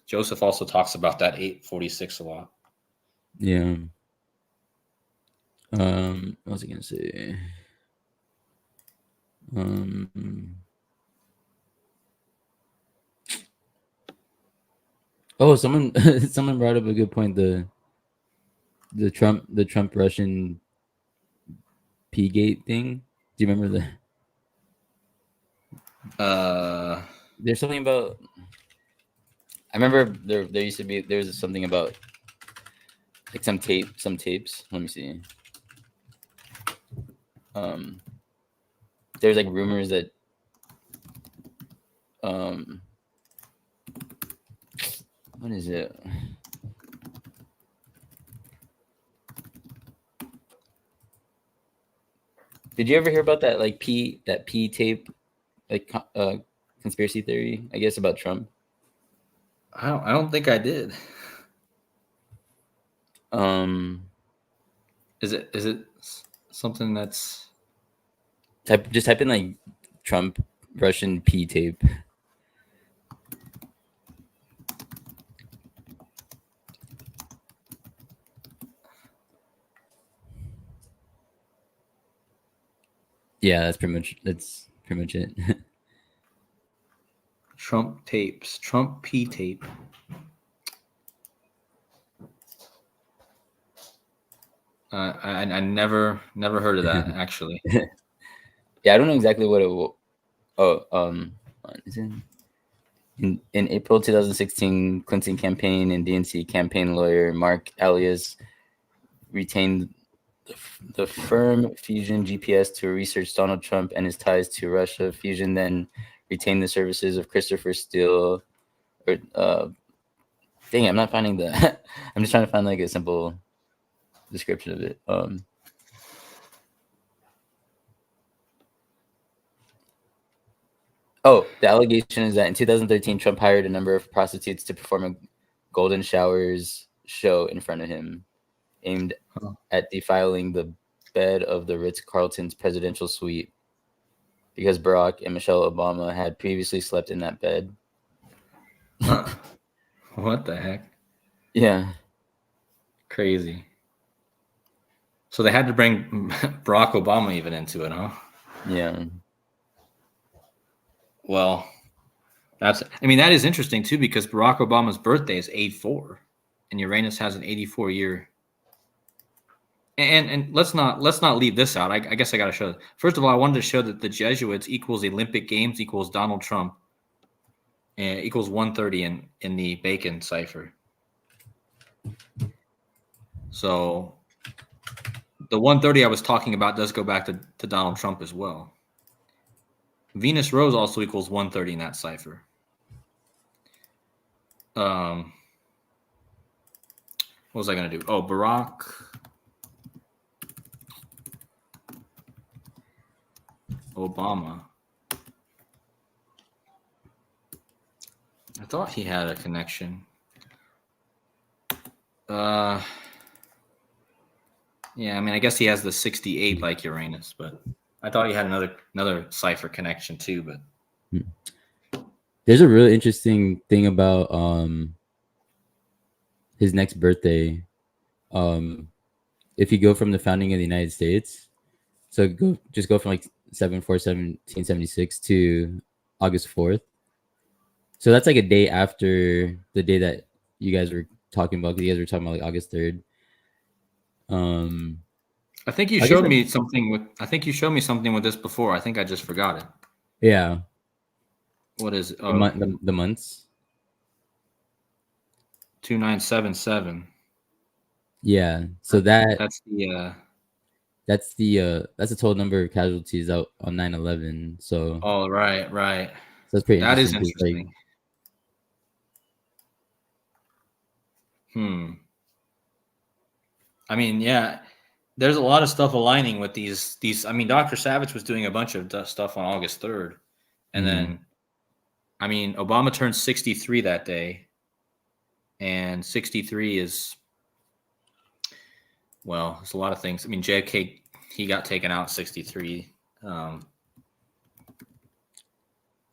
Joseph also talks about that 846 a lot. Yeah. What was I gonna say? Oh, someone brought up a good point. The Trump Russian P gate thing. Do you remember that? There's something about. I remember there used to be there's something about like some tapes. Let me see. There's like rumors that what is it? Did you ever hear about that P tape like conspiracy theory? I guess about Trump. I don't think I did. Is it something that's Type in like Trump Russian P tape. Yeah, that's pretty much it. Trump tapes, Trump P tape? I never heard of that actually. Yeah, I don't know exactly what it will. Oh, is it? In April 2016, Clinton campaign and DNC campaign lawyer Mark Alias retained the firm Fusion GPS to research Donald Trump and his ties to Russia. Fusion then retained the services of Christopher Steele. Dang, I'm not finding the. I'm just trying to find like a simple description of it. Oh, the allegation is that in 2013, Trump hired a number of prostitutes to perform a golden showers show in front of him, aimed at defiling the bed of the Ritz-Carlton's presidential suite because Barack and Michelle Obama had previously slept in that bed. What the heck? Yeah. Crazy. So they had to bring Barack Obama even into it, huh? Yeah. Well, that is interesting too, because Barack Obama's birthday is 84 and Uranus has an 84 year. And let's not leave this out. I guess I got to show. First of all, I wanted to show that the Jesuits equals Olympic Games equals Donald Trump and equals 130 in the Bacon cipher. So the 130 I was talking about does go back to Donald Trump as well. Venus Rose also equals 130 in that cipher. What was I going to do? Oh, Barack Obama. I thought he had a connection. Yeah, I mean, I guess he has the 68 like Uranus, but I thought he had another cipher connection too. But There's a really interesting thing about his next birthday. If you go from the founding of the United States, so go from like 7/4/1776 to August 4th. So that's like a day after the day that you guys were talking about. 'Cause you guys were talking about like August 3rd. I think you I guess showed me something with. I think you showed me something with this before. I think I just forgot it. yeah, What is it? the months. 2977. Yeah, so that's That's the. that's the total number of casualties out on 9/11. So Oh, right. that's pretty That is interesting. 'Cause, like, interesting. I mean, yeah, there's a lot of stuff aligning with these. I mean, Dr. Savage was doing a bunch of stuff on August 3rd, and then, I mean, Obama turned 63 that day, and 63 is, well, there's a lot of things. I mean, JFK, he got taken out 63.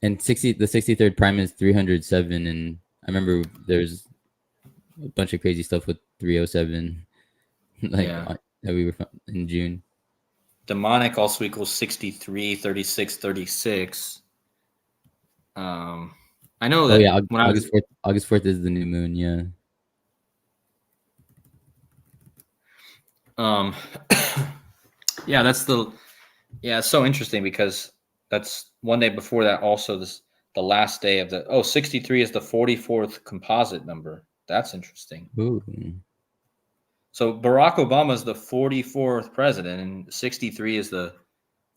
and the 63rd prime is 307, and I remember there's a bunch of crazy stuff with 307, like Yeah. that we were in June. Demonic also equals 63, 36, 36. I know that when August 4th is the new moon. Yeah. Yeah, it's so interesting because that's one day before that. Also, the last day of 63 is the 44th composite number. That's interesting. Ooh. So Barack Obama is the 44th president, and 63 is the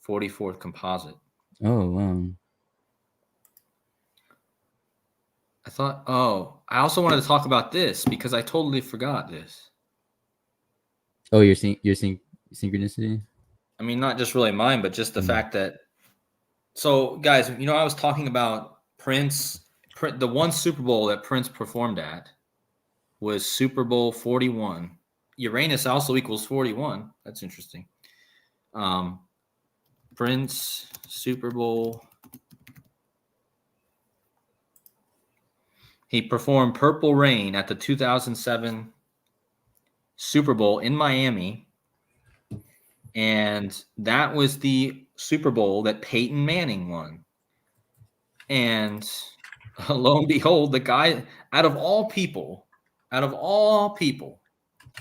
44th composite. Oh wow. I also wanted to talk about this because I totally forgot this. Oh, you're seeing synchronicity? I mean, not just really mine, but just the fact that. So, guys, I was talking about Prince. The one Super Bowl that Prince performed at was Super Bowl 41. Uranus also equals 41. That's interesting. Prince Super Bowl. He performed Purple Rain at the 2007 Super Bowl in Miami. And that was the Super Bowl that Peyton Manning won. And lo and behold, the guy, out of all people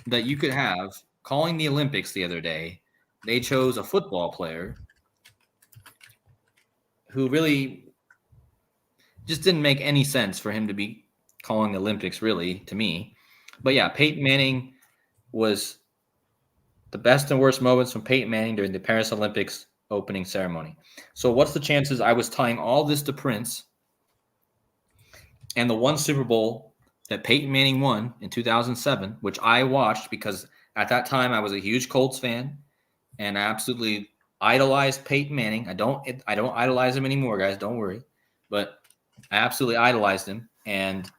that you could have calling the Olympics the other day, they chose a football player who really just didn't make any sense for him to be calling the Olympics, really, to me. But yeah, Peyton Manning was the best and worst moments from Peyton Manning during the Paris Olympics opening ceremony. So what's the chances I was tying all this to Prince and the one Super Bowl that Peyton Manning won in 2007, which I watched because at that time I was a huge Colts fan and I absolutely idolized Peyton Manning. I don't idolize him anymore, guys. Don't worry. But I absolutely idolized him. And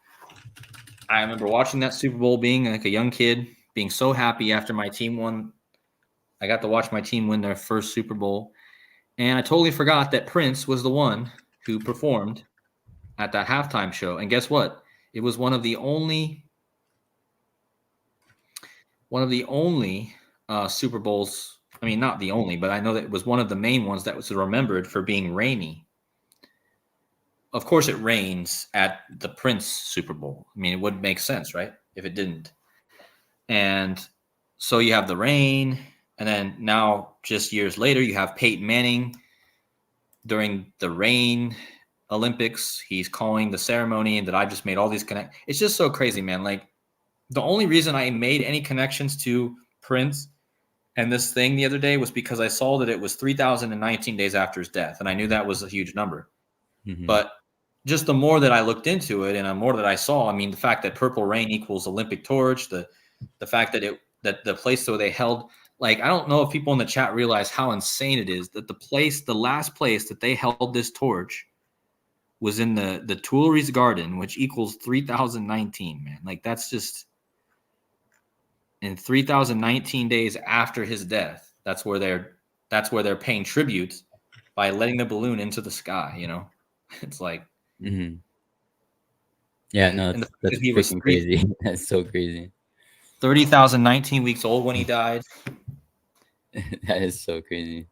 I remember watching that Super Bowl, being like a young kid, being so happy after my team won. I got to watch my team win their first Super Bowl. And I totally forgot that Prince was the one who performed at that halftime show. And guess what? It was one of the only Super Bowls. I mean, not the only, but I know that it was one of the main ones that was remembered for being rainy. Of course, it rains at the Prince Super Bowl. I mean, it would make sense, right? If it didn't. And so you have the rain, and then now just years later, you have Peyton Manning during the rain Olympics. He's calling the ceremony, and that I just made all these connections. It's just so crazy, man. Like, the only reason I made any connections to Prince and this thing the other day was because I saw that it was 3,019 days after his death, and I knew that was a huge number. Mm-hmm. But just the more that I looked into it and the more that I saw, I mean, the fact that purple rain equals Olympic torch, the fact that that the place where they held, like, I don't know if people in the chat realize how insane it is that the last place that they held this torch was in the Tuileries Garden, which equals 3019, man. Like, that's just in 3019 days after his death. That's where they're paying tribute by letting the balloon into the sky, you know. It's like, Mm-hmm. Yeah, no, and the fact that's that he was freaking crazy. That's so crazy. 30,019 weeks old when he died. That is so crazy.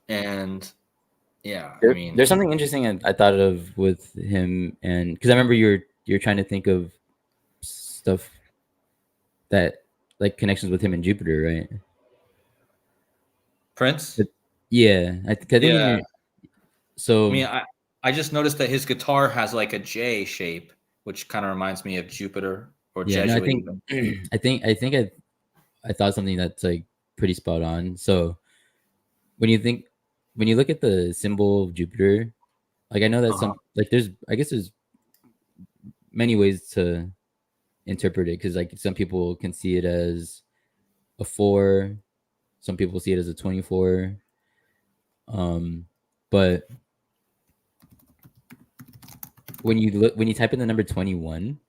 And yeah, I mean, There's something interesting I thought of with him, and because I remember you're trying to think of stuff that like connections with him and Jupiter, right? Prince. But yeah, I think in Yeah, your so I mean, I just noticed that his guitar has like a J shape, which kind of reminds me of Jupiter or yeah, no, I Jesuit think even. I thought something that's like pretty spot on. So when you look at the symbol of Jupiter, like I know that Uh-huh. some like there's many ways to interpret it because like some people can see it as a 4, some people see it as a 24. But when you type in the number 21,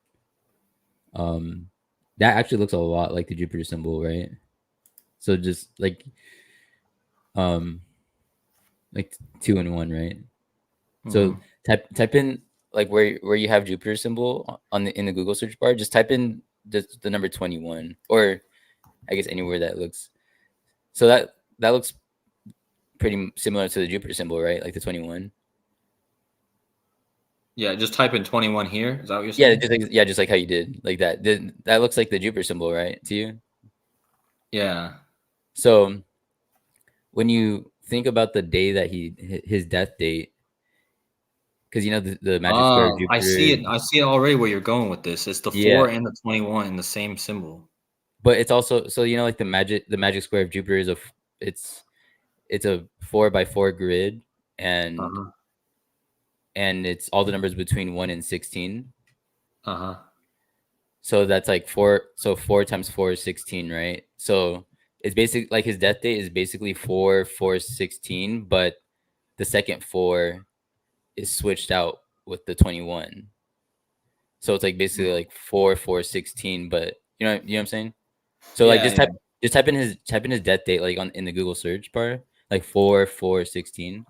that actually looks a lot like the Jupiter symbol, right? So just um like 2 and 1, right? So Mhm. type in like where you have Jupiter symbol on the in the Google search bar, just type in the number 21, or I guess anywhere that looks. So that looks pretty similar to the Jupiter symbol, right? Like the 21. Yeah, just type in 21 here. Is that what you're Yeah, saying? just like how you did, like that. That looks like the Jupiter symbol, right, to you? Yeah. So when you think about the day that his death date, because you know the magic square of Oh, I see Jupiter, it. I see it already where you're going with this. It's the yeah. 4 and the 21 in the same symbol. But it's also so you know like the magic square of Jupiter is it's it's a 4 by 4 grid, and Uh-huh. it's all the numbers between 1 and 16. Uh-huh. So that's like 4. So 4 times 4 is 16, right? So it's basically like his death date is basically 4 4 16, but the second 4 is switched out with the 21. So it's like basically like 4 4 16, but you know what I'm saying? So like Yeah, yeah. just type in his death date like on in the Google search bar, like 4 4 16,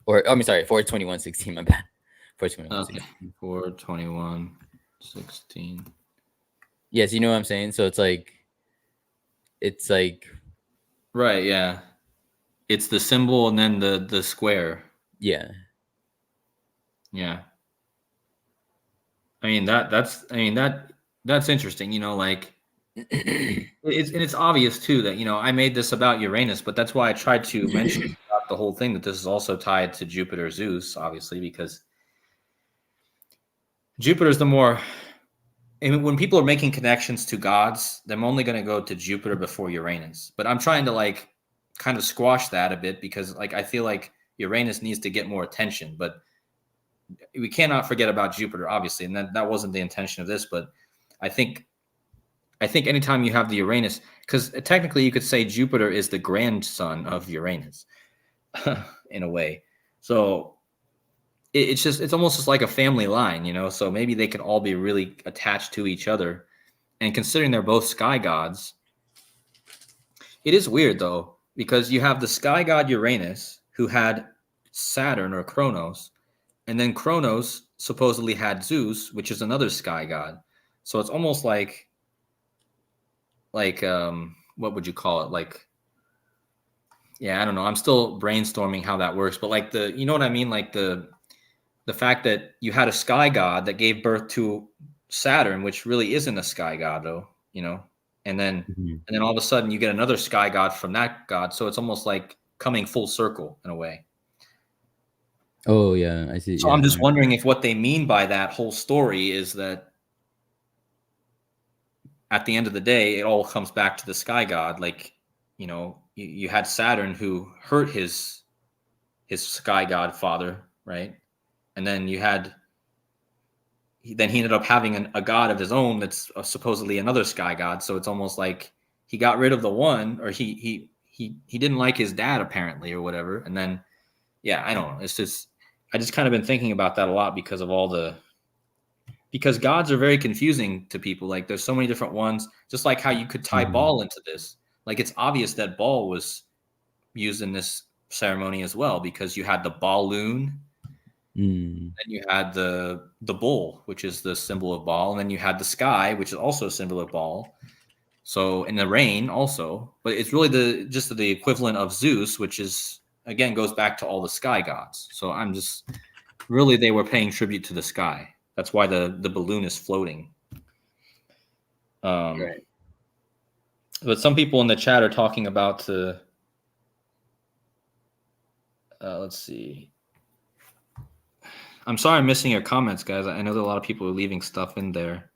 or I mean sorry, 4 21 16, my bad. 4 21 Okay. 16. 4, 21, 16. Yes, you know what I'm saying? So it's like Right, yeah. It's the symbol and then the square. yeah. Yeah. I mean that's interesting, you know, like it's obvious too that, you know, I made this about Uranus, but that's why I tried to mention throughout the whole thing that this is also tied to Jupiter Zeus, obviously, because Jupiter's the more, I mean, when people are making connections to gods, I'm only going to go to Jupiter before Uranus. But I'm trying to like kind of squash that a bit because like I feel like Uranus needs to get more attention, but we cannot forget about Jupiter, obviously, and that wasn't the intention of this. But I think anytime you have the Uranus, because technically you could say Jupiter is the grandson of Uranus in a way. So it's almost just like a family line, you know. So maybe they can all be really attached to each other. And considering they're both sky gods, it is weird though, because you have the sky god Uranus who had Saturn or Kronos, and then Kronos supposedly had Zeus, which is another sky god. So it's almost like what would you call it? Like, yeah, I don't know. I'm still brainstorming how that works, but like you know what I mean? Like the fact that you had a sky god that gave birth to Saturn, which really isn't a sky god though, you know, and then Mhm. all of a sudden you get another sky god from that god. So it's almost like coming full circle in a way. Oh yeah, I see. So Yeah. I'm just wondering if what they mean by that whole story is that at the end of the day, it all comes back to the sky god. Like, you know, you had Saturn who hurt his his sky god father, right? And then he ended up having a god of his own that's supposedly another sky god. So it's almost like he got rid of the one, or he didn't like his dad apparently, or whatever. And then, yeah, I don't know. It's just, I just kind of been thinking about that a lot because of because gods are very confusing to people. Like there's so many different ones, just like how you could tie Baal into this. Like it's obvious that Baal was used in this ceremony as well, because you had the balloon, then you had the bull, which is the symbol of Baal, and then you had the sky, which is also a symbol of Baal. So in the rain also, but it's really just the equivalent of Zeus, which is again goes back to all the sky gods. So I'm just really, they were paying tribute to the sky. That's why the balloon is floating. Right. But some people in the chat are talking about let's see. I'm sorry I'm missing your comments, guys. I know that a lot of people are leaving stuff in there.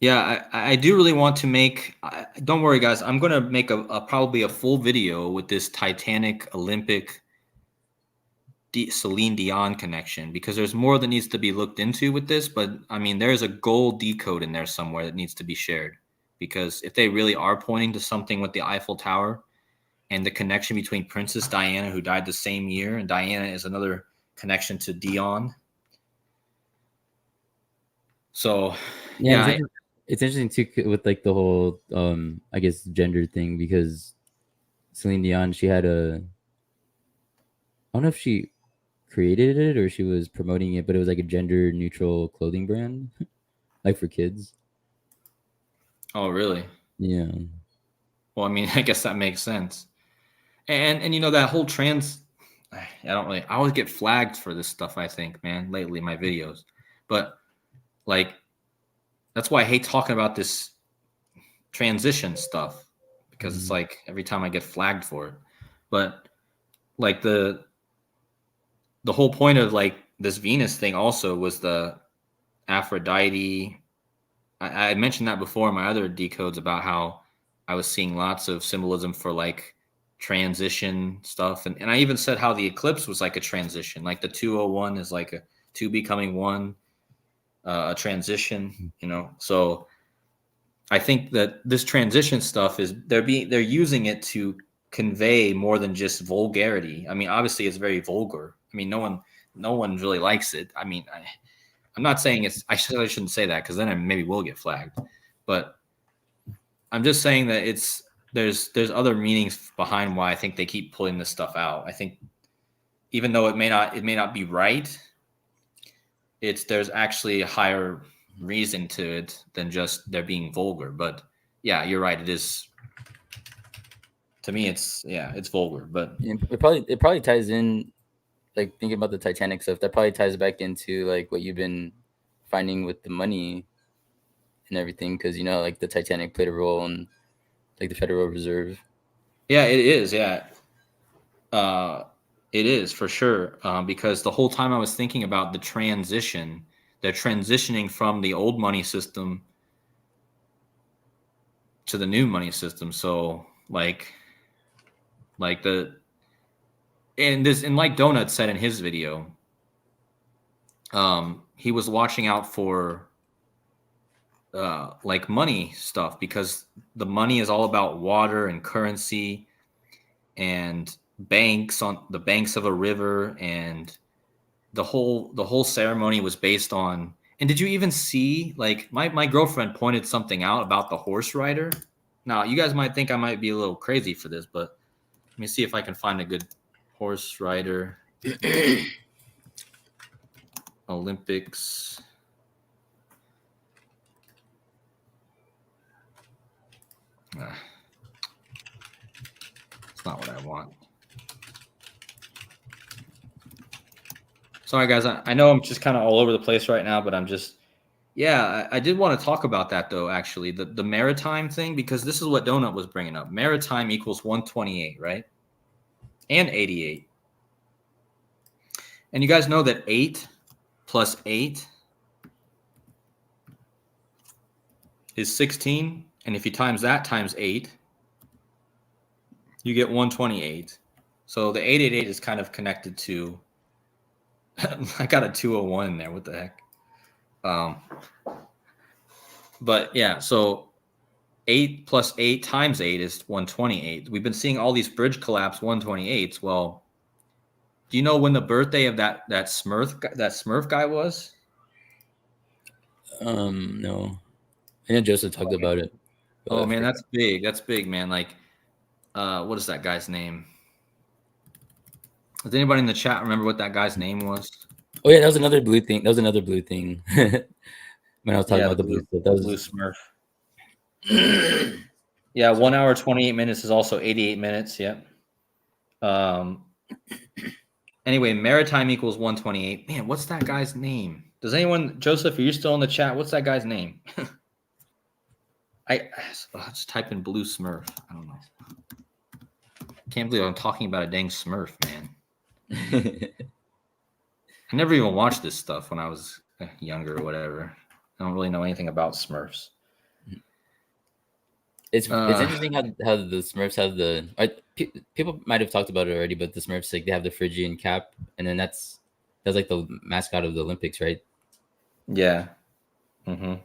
Yeah, I do really want to make. Don't worry, guys. I'm going to make probably a full video with this Titanic Olympic Celine Dion connection, because there's more that needs to be looked into with this. But I mean, there's a gold decode in there somewhere that needs to be shared, because if they really are pointing to something with the Eiffel Tower and the connection between Princess Diana, who died the same year, and Diana is another connection to Dion. So yeah, it's interesting too with like the whole I guess gender thing, because Celine Dion, she had I don't know if she created it or she was promoting it, but it was like a gender neutral clothing brand, like for kids. Oh, really? Yeah. Well, I mean, I guess that makes sense. And you know, that whole trans, I always get flagged for this stuff, I think, man, lately in my videos. But like, that's why I hate talking about this transition stuff, because it's like every time I get flagged for it. But like the whole point of like this Venus thing also was the Aphrodite. I mentioned that before in my other decodes about how I was seeing lots of symbolism for like transition stuff. And I even said how the eclipse was like a transition, like the 201 is like a 2 becoming 1, a transition, you know? So I think that this transition stuff is they're using it to convey more than just vulgarity. I mean, obviously it's very vulgar. I mean, no one really likes it. I mean, I'm not saying it's, I shouldn't say that, because then I maybe will get flagged. But I'm just saying that there's other meanings behind why I think they keep pulling this stuff out. I think even though it may not be right, there's actually a higher reason to it than just they're being vulgar. But yeah, you're right. It is, to me, it's vulgar. But it probably ties in, like thinking about the Titanic stuff, that probably ties back into like what you've been finding with the money and everything, because you know, like the Titanic played a role in like the Federal Reserve. Yeah, it is. Yeah, it is for sure. Because the whole time I was thinking about the transition, they're transitioning from the old money system to the new money system. So like like Donut said in his video, he was watching out for like money stuff, because the money is all about water and currency and banks on the banks of a river, and the whole ceremony was based on. And did you even see, like, my girlfriend pointed something out about the horse rider? Now you guys might think I might be a little crazy for this, but let me see if I can find a good horse rider. Olympics. It's not what I want. Sorry, guys. I know I'm just kind of all over the place right now, but I'm just, yeah, I did want to talk about that, though, actually, the maritime thing, because this is what Donut was bringing up. Maritime equals 128, right? And 88. And you guys know that 8 plus 8 is 16. And if you times that times 8, you get 128. So the 888 is kind of connected to I got a 201 in there. What the heck? But yeah, so 8 plus 8 times 8 is 128. We've been seeing all these bridge collapse 128s. Well, do you know when the birthday of that Smurf guy was? No. I know Joseph talked about it. Oh man, that's big. That's big, man. Like, what is that guy's name? Does anybody in the chat remember what that guy's name was? Oh yeah, that was another blue thing. That was another blue thing. When I was talking about the blue stuff, that was blue Smurf. Yeah, 1 hour 28 minutes is also 88 minutes. Yep. Anyway, maritime equals 128. Man, what's that guy's name? Does anyone, Joseph, are you still in the chat? What's that guy's name? I just type in blue Smurf. I don't know. Can't believe I'm talking about a dang Smurf, man. I never even watched this stuff when I was younger or whatever. I don't really know anything about Smurfs. It's interesting how the Smurfs have people might have talked about it already, but the Smurfs, like, they have the Phrygian cap, and then that's like the mascot of the Olympics, right? Yeah. Mm-hmm.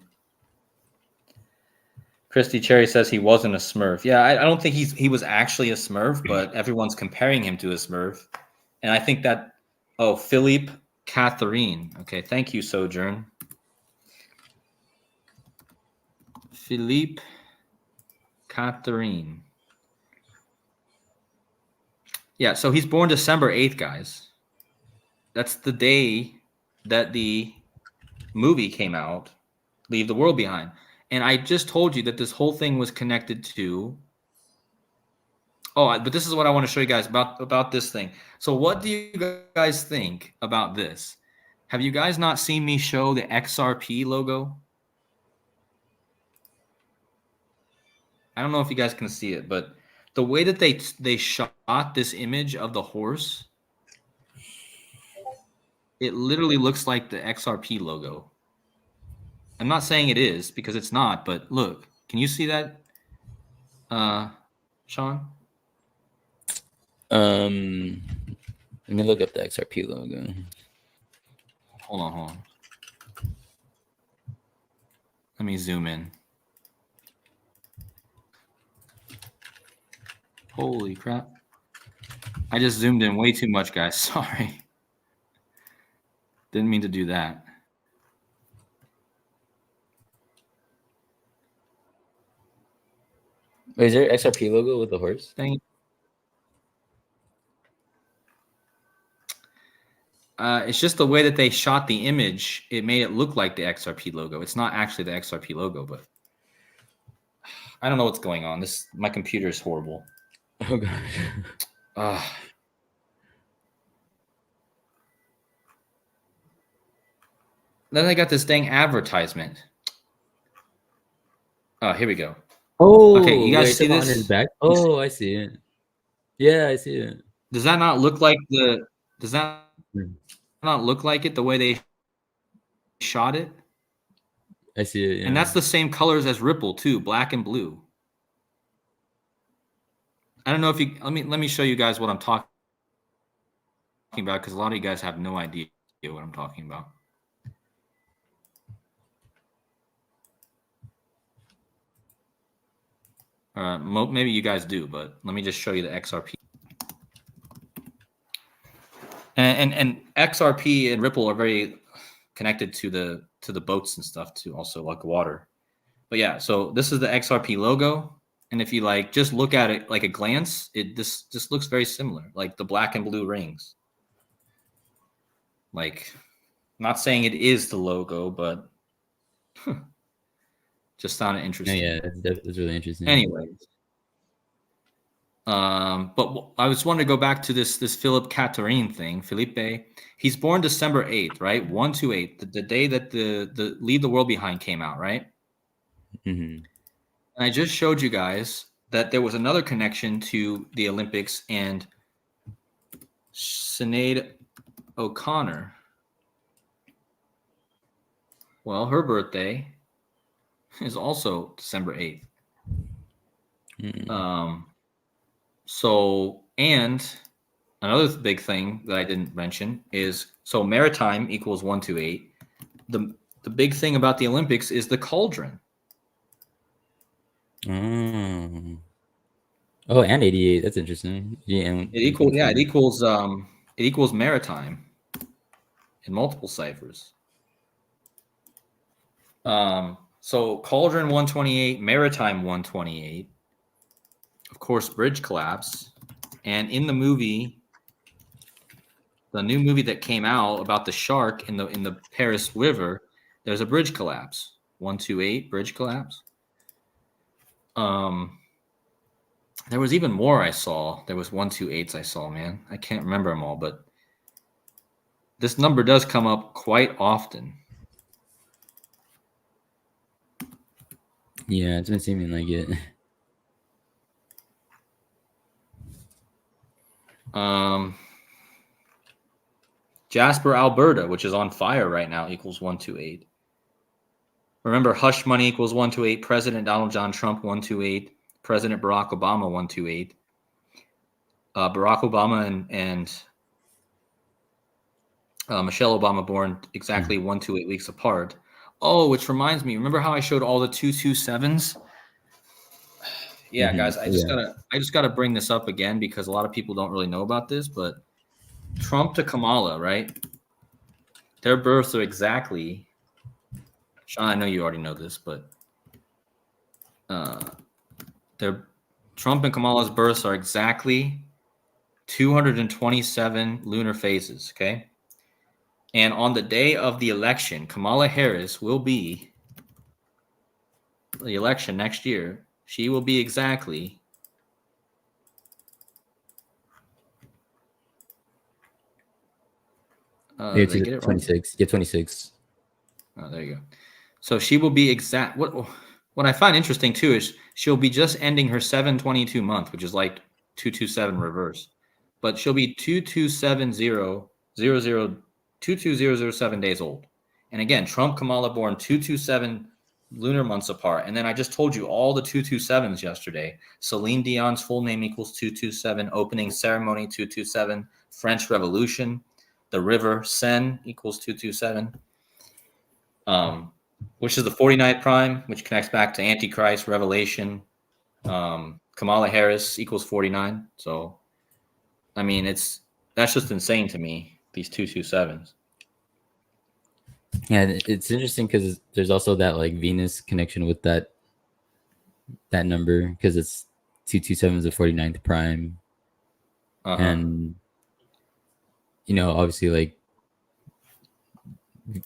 Christy Cherry says he wasn't a Smurf. Yeah, I don't think he was actually a Smurf, but everyone's comparing him to a Smurf, and I think that Philippe Catherine. Okay, thank you, Sojourn. Philippe Catherine. Yeah, so he's born December 8th, guys. That's the day that the movie came out, Leave the World Behind. And I just told you that this whole thing was connected to but this is what I want to show you guys about this thing. So what do you guys think about this? Have you guys not seen me show the XRP logo? I don't know if you guys can see it, but the way that they shot this image of the horse, it literally looks like the XRP logo. I'm not saying it is, because it's not, but look, can you see that, Sean? Let me look up the XRP logo. Hold on. Let me zoom in. Holy crap. I just zoomed in way too much, guys. Sorry. Didn't mean to do that. Wait, is there an XRP logo with the horse? Dang. It's just the way that they shot the image. It made it look like the XRP logo. It's not actually the XRP logo, but I don't know what's going on. My computer is horrible. Oh gosh. Then I got this dang advertisement. Oh, here we go. Oh, okay. You guys see on this? his back? Oh, I see it. Yeah, I see it. Does that not look like Does that not look like it the way they shot it? I see it. Yeah. And that's the same colors as Ripple too, black and blue. I don't know if you let me show you guys what I'm talking about, because a lot of you guys have no idea what I'm talking about. Maybe you guys do, but let me just show you the XRP. And XRP and Ripple are very connected to the boats and stuff too, also like water. But yeah, so this is the XRP logo, and if you just look at it like a glance, this just looks very similar, like the black and blue rings. Like, not saying it is the logo, but just sounded interesting. Yeah, that's really interesting. Anyways, but I just wanted to go back to this Philippe Catherine thing. Felipe, he's born December 8th, right? 128, the day that the Leave the World Behind came out, right? Mm-hmm. And I just showed you guys that there was another connection to the Olympics and Sinead O'Connor. Well, her birthday is also December 8th. So, and another big thing that I didn't mention is so maritime equals 128. The big thing about the Olympics is the cauldron. Oh, and 88. That's interesting. Yeah, It equals maritime in multiple ciphers. So cauldron 128, maritime 128. Of course, bridge collapse. And in the movie, the new movie that came out about the shark in the Paris River, there's a bridge collapse. 128 bridge collapse. There was even more I saw. There was 128s I saw, man. I can't remember them all, but this number does come up quite often. Yeah, it's been seeming like it. Jasper, Alberta, which is on fire right now, equals 128. Remember, hush money equals 128. President Donald John Trump 128. President Barack Obama 128. Barack Obama and Michelle Obama born exactly 128 weeks apart. Oh, which reminds me, remember how I showed all the 227s? Yeah, guys, I just gotta bring this up again because a lot of people don't really know about this, but Trump to Kamala, right? Their births are exactly. Sean, I know you already know this, but their Trump and Kamala's births are exactly 227 lunar phases. Okay, and on the day of the election, Kamala Harris will be the election next year. She will be exactly. It's Did I get it right? 26. Get 26. Oh, there you go. So she will be exact. What I find interesting too is she'll be just ending her 722 month, which is like 227 reverse, but she'll be 22007 days old. And again, Trump, Kamala born 227 lunar months apart. And then I just told you all the 227s yesterday. Celine Dion's full name equals 227. Opening ceremony 227. French Revolution. The river Seine equals 227. Which is the 49th prime, which connects back to Antichrist, Revelation. Kamala Harris equals 49. So, I mean, that's just insane to me, these 227s. Yeah, it's interesting because there's also that like Venus connection with that number because it's 227 is the 49th prime. And obviously like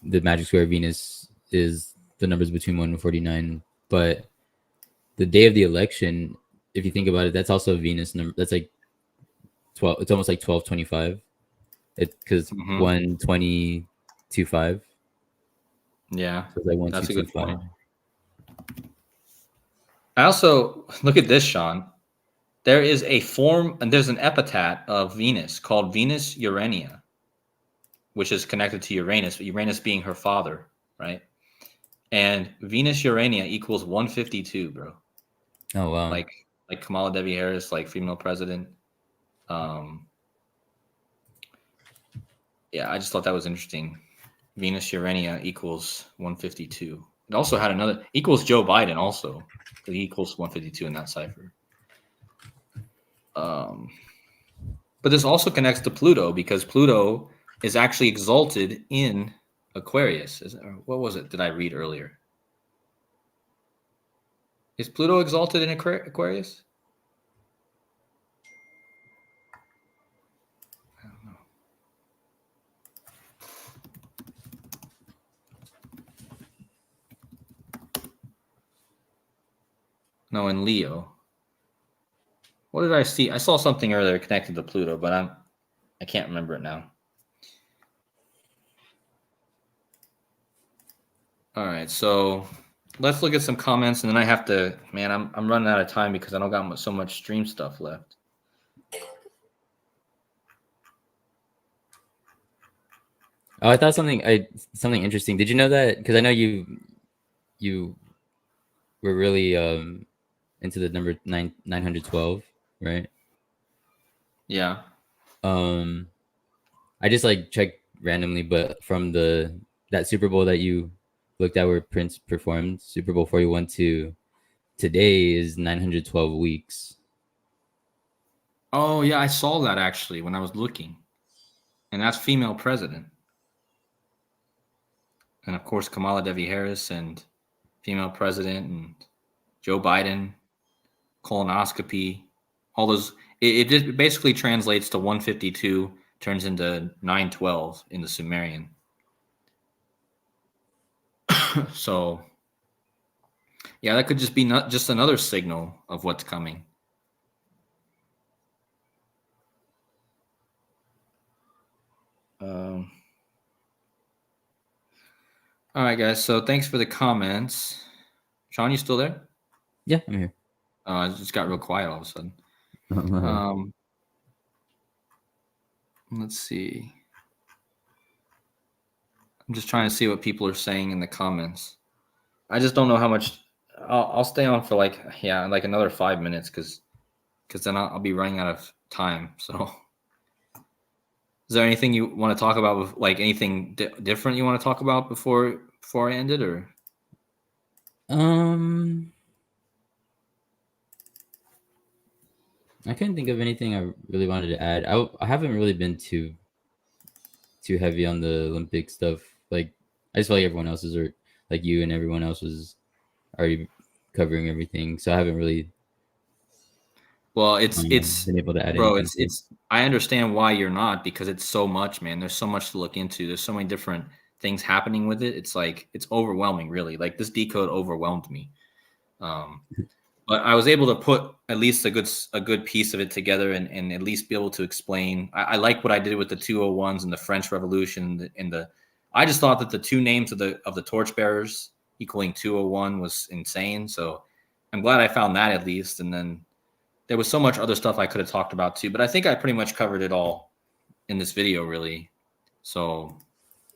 the magic square of Venus is the numbers between 1 and 49, but the day of the election, if you think about it, that's also a Venus number. That's like 12. It's almost like 1225. Because 120.25. Yeah, so it's like that's a good point. 1225. I also look at this, Sean. There is a form, and there's an epithet of Venus called Venus Urania, which is connected to Uranus, but Uranus being her father, right? And Venus Urania equals 152, bro. Oh wow! Like Kamala Devi Harris, like female president. Yeah, I just thought that was interesting. Venus Urania equals 152. It also had another equals Joe Biden also. He equals 152 in that cipher. But this also connects to Pluto because Pluto is actually exalted in Aquarius. What was it? Did I read earlier? Is Pluto exalted in Aquarius? I don't know. No, in Leo. What did I see? I saw something earlier connected to Pluto, but I can't remember it now. All right, so let's look at some comments, and then I have to. Man, I'm running out of time because I don't got so much stream stuff left. Oh, I thought something interesting. Did you know that? Because I know you were really into the number 912, right? Yeah. I just like checked randomly, but from that Super Bowl that you looked at where Prince performed, Super Bowl 41 to today is 912 weeks. Oh yeah, I saw that actually when I was looking, and that's female president, and of course Kamala Devi Harris and female president and Joe Biden, colonoscopy, all those. It just basically translates to 152, turns into 912 in the Sumerian. So yeah, that could just be not just another signal of what's coming. All right, guys. So thanks for the comments. Sean, you still there? Yeah, I'm here. It just got real quiet all of a sudden. Let's see. I'm just trying to see what people are saying in the comments. I just don't know how much. I'll stay on for like another 5 minutes because then I'll be running out of time. So, is there anything you want to talk about with like anything different you want to talk about before I end it, or? I couldn't think of anything I really wanted to add. I haven't really been too heavy on the Olympic stuff. Like I just feel like everyone else is, or like you and everyone else was already covering everything, so I haven't really. Well, it's been able to add bro. anything. It's. I understand why you're not, because it's so much, man. There's so much to look into. There's so many different things happening with it. It's like it's overwhelming, really. Like this decode overwhelmed me. But I was able to put at least a good piece of it together and at least be able to explain. I like what I did with the 201s and the French Revolution and the. I just thought that the two names of the torchbearers equaling 201 was insane. So I'm glad I found that at least. And then there was so much other stuff I could have talked about too. But I think I pretty much covered it all in this video, really. So.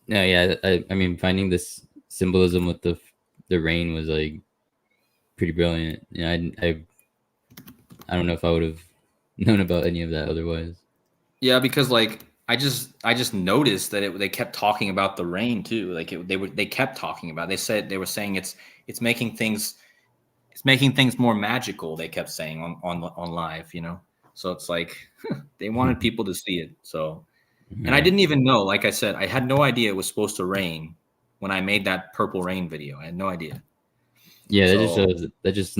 No, yeah. I mean, finding this symbolism with the rain was like pretty brilliant. Yeah, I don't know if I would have known about any of that otherwise. Yeah, because like I just noticed that they kept talking about the rain too. Like they kept talking about it. They were saying it's making things more magical. They kept saying on live, you know. So it's like they wanted people to see it. So, and I didn't even know. Like I said, I had no idea it was supposed to rain when I made that purple rain video. I had no idea. Yeah, that just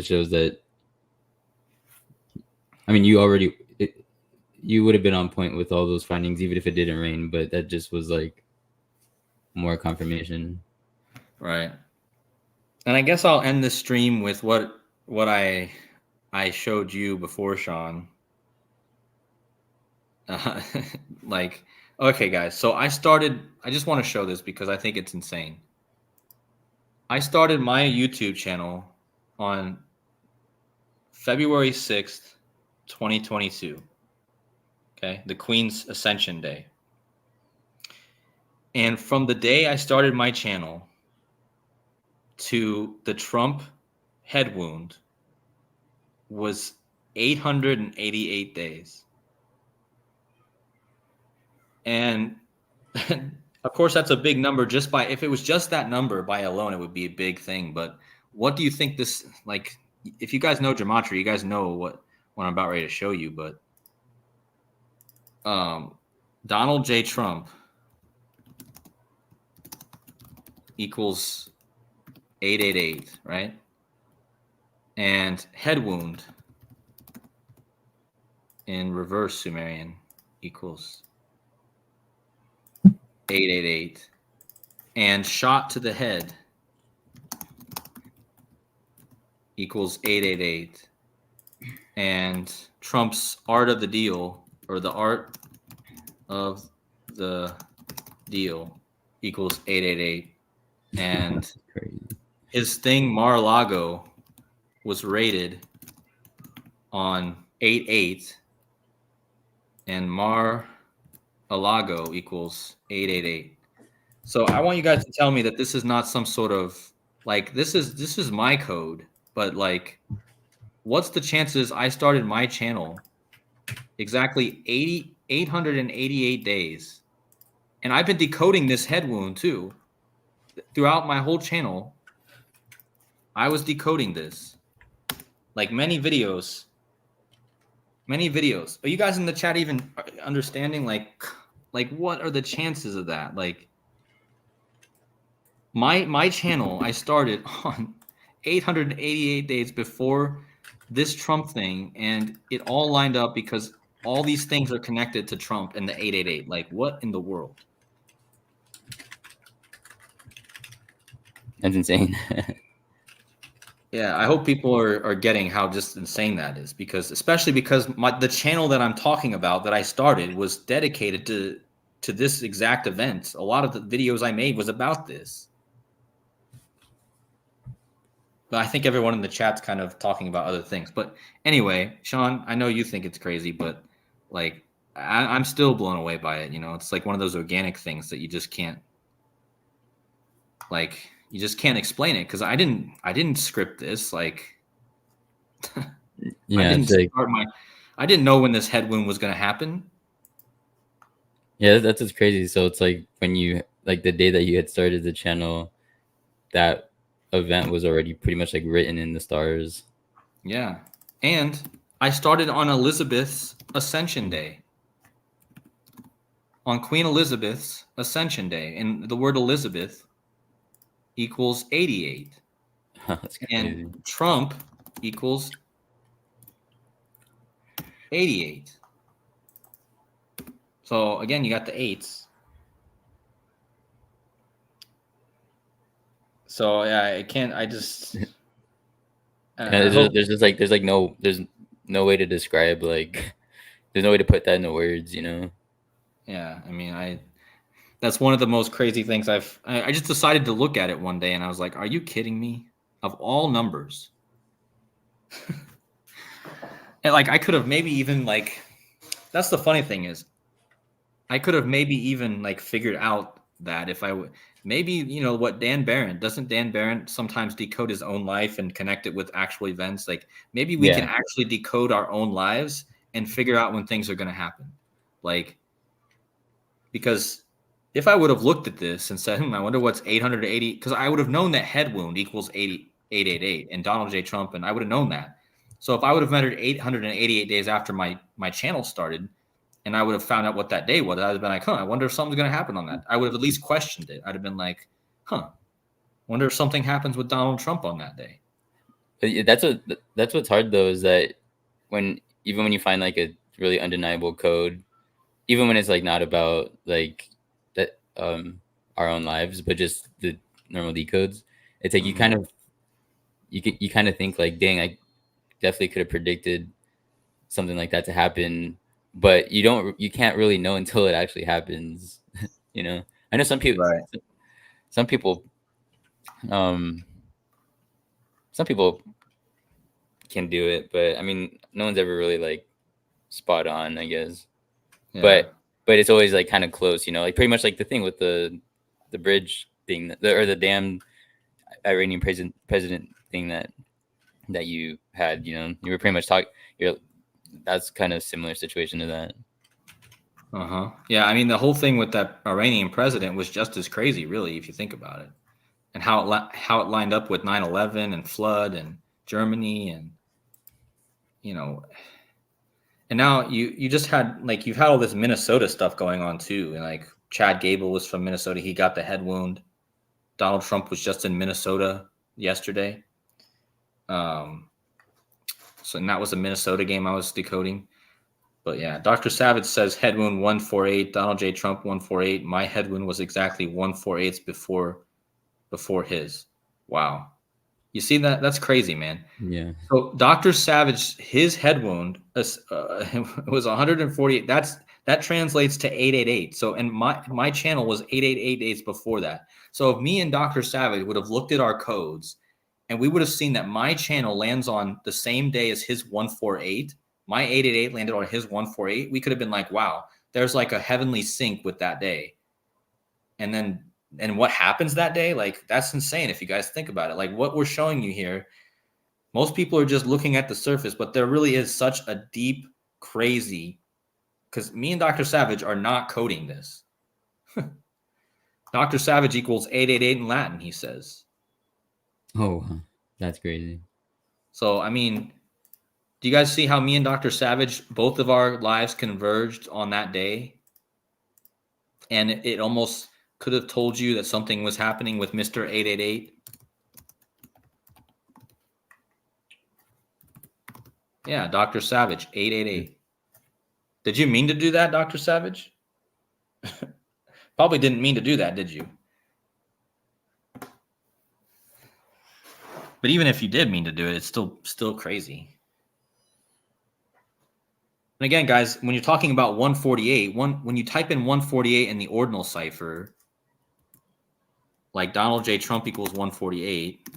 shows that. I mean, you would have been on point with all those findings, even if it didn't rain. But that just was like more confirmation, right? And I guess I'll end this stream with what I showed you before, Sean. Like, okay, guys. So I just want to show this because I think it's insane. I started my YouTube channel on February 6th, 2022. Okay, the Queen's Ascension Day. And from the day I started my channel to the Trump head wound was 888 days. And of course, that's a big number if it was just that number by alone, it would be a big thing. But what do you think this, like, if you guys know gematria, you guys know what I'm about ready to show you. But Donald J. Trump equals 888, right? And head wound in reverse Sumerian equals 888. And shot to the head equals 888. And Trump's art of the deal, or the art of the deal, equals 888. And his thing, Mar-a-Lago, was rated on 8-8, and Mar-a-Lago equals 888. So I want you guys to tell me that this is not some sort of, like, this is my code. but like, what's the chances I started my channel exactly 888 days, and I've been decoding this head wound too throughout my whole channel. I was decoding this, like many videos. Are you guys in the chat even understanding? Like what are the chances of that? Like, my channel, I started on 888 days before this Trump thing, and it all lined up because all these things are connected to Trump and the 888. Like, what in the world? That's insane. Yeah, I hope people are getting how just insane that is, because especially because the channel that I'm talking about that I started was dedicated to this exact event. A lot of the videos I made was about this. But I think everyone in the chat's kind of talking about other things. But anyway, Sean, I know you think it's crazy, but like I'm still blown away by it. You know, it's like one of those organic things that you just can't explain it, because I didn't script this. Like Yeah, it's like, I didn't know when this head wound was going to happen. yeah, that's what's crazy. So it's like when you like the day that you had started the channel, that event was already pretty much like written in the stars. Yeah. And I started on Elizabeth's Ascension Day. On Queen Elizabeth's Ascension Day. And the word Elizabeth equals 88. That's crazy. And Trump equals 88. So again, you got the eights. So yeah, I can't. I just. There's no way to describe, like, there's no way to put that into words, you know? Yeah, I mean, that's one of the most crazy things I just decided to look at it one day, and I was like, are you kidding me? Of all numbers. And like, I could have maybe even like, that's the funny thing is, I could have maybe even like figured out that if I would, maybe, you know, what Dan Barron sometimes decode his own life and connect it with actual events? Like, maybe we can actually decode our own lives and figure out when things are going to happen. Like, because if I would have looked at this and said, I wonder what's 880, because I would have known that head wound equals 888 and Donald J. Trump, and I would have known that. So if I would have measured 888 days after my channel started, and I would have found out what that day was, I would have been like, I wonder if something's going to happen on that. I would have at least questioned it. I'd have been like, wonder if something happens with Donald Trump on that day. But that's what's hard though, is that even when you find like a really undeniable code, even when it's like not about like that our own lives, but just the normal decodes, it's like you kind of think like, dang, I definitely could have predicted something like that to happen, but you can't really know until it actually happens. You know, I know some people can do it, but I mean, no one's ever really like spot on, I guess. Yeah. But it's always like kind of close, you know, like pretty much like the thing with the bridge thing, or the damn Iranian president thing that you had, you know, you were pretty much that's kind of similar situation to that. Yeah, I mean, the whole thing with that Iranian president was just as crazy, really, if you think about it, and how it lined up with 9/11 and flood and Germany, and you know, and now you just had like, you've had all this Minnesota stuff going on too, and like Chad Gable was from Minnesota, he got the head wound. Donald Trump was just in Minnesota yesterday. So and that was a Minnesota game I was decoding. But yeah, Dr. Savage says head wound 148, Donald J. Trump 148. My head wound was exactly 148 before his. Wow. You see that? That's crazy, man. Yeah. So Dr. Savage, his head wound was 148. That translates to 888. So, and my channel was 888 days before that. So if me and Dr. Savage would have looked at our codes, and we would have seen that my channel lands on the same day as his 148, my 888 landed on his 148, we could have been like, wow, there's like a heavenly sync with that day. And what happens that day, like, that's insane if you guys think about it. Like, what we're showing you here Most people are just looking at the surface, but there really is such a deep, crazy, because me and Dr. Savage are not coding this. Dr. Savage equals 888 in Latin, he says. Oh, that's crazy. So, I mean, do you guys see how me and Dr. Savage, both of our lives converged on that day? And it almost could have told you that something was happening with Mr. 888. Yeah, Dr. Savage, 888. Did you mean to do that, Dr. Savage? Probably didn't mean to do that, did you? But even if you did mean to do it, it's still crazy. And again, guys, when you're talking about 148, when you type in 148 in the ordinal cipher, like Donald J. Trump equals 148,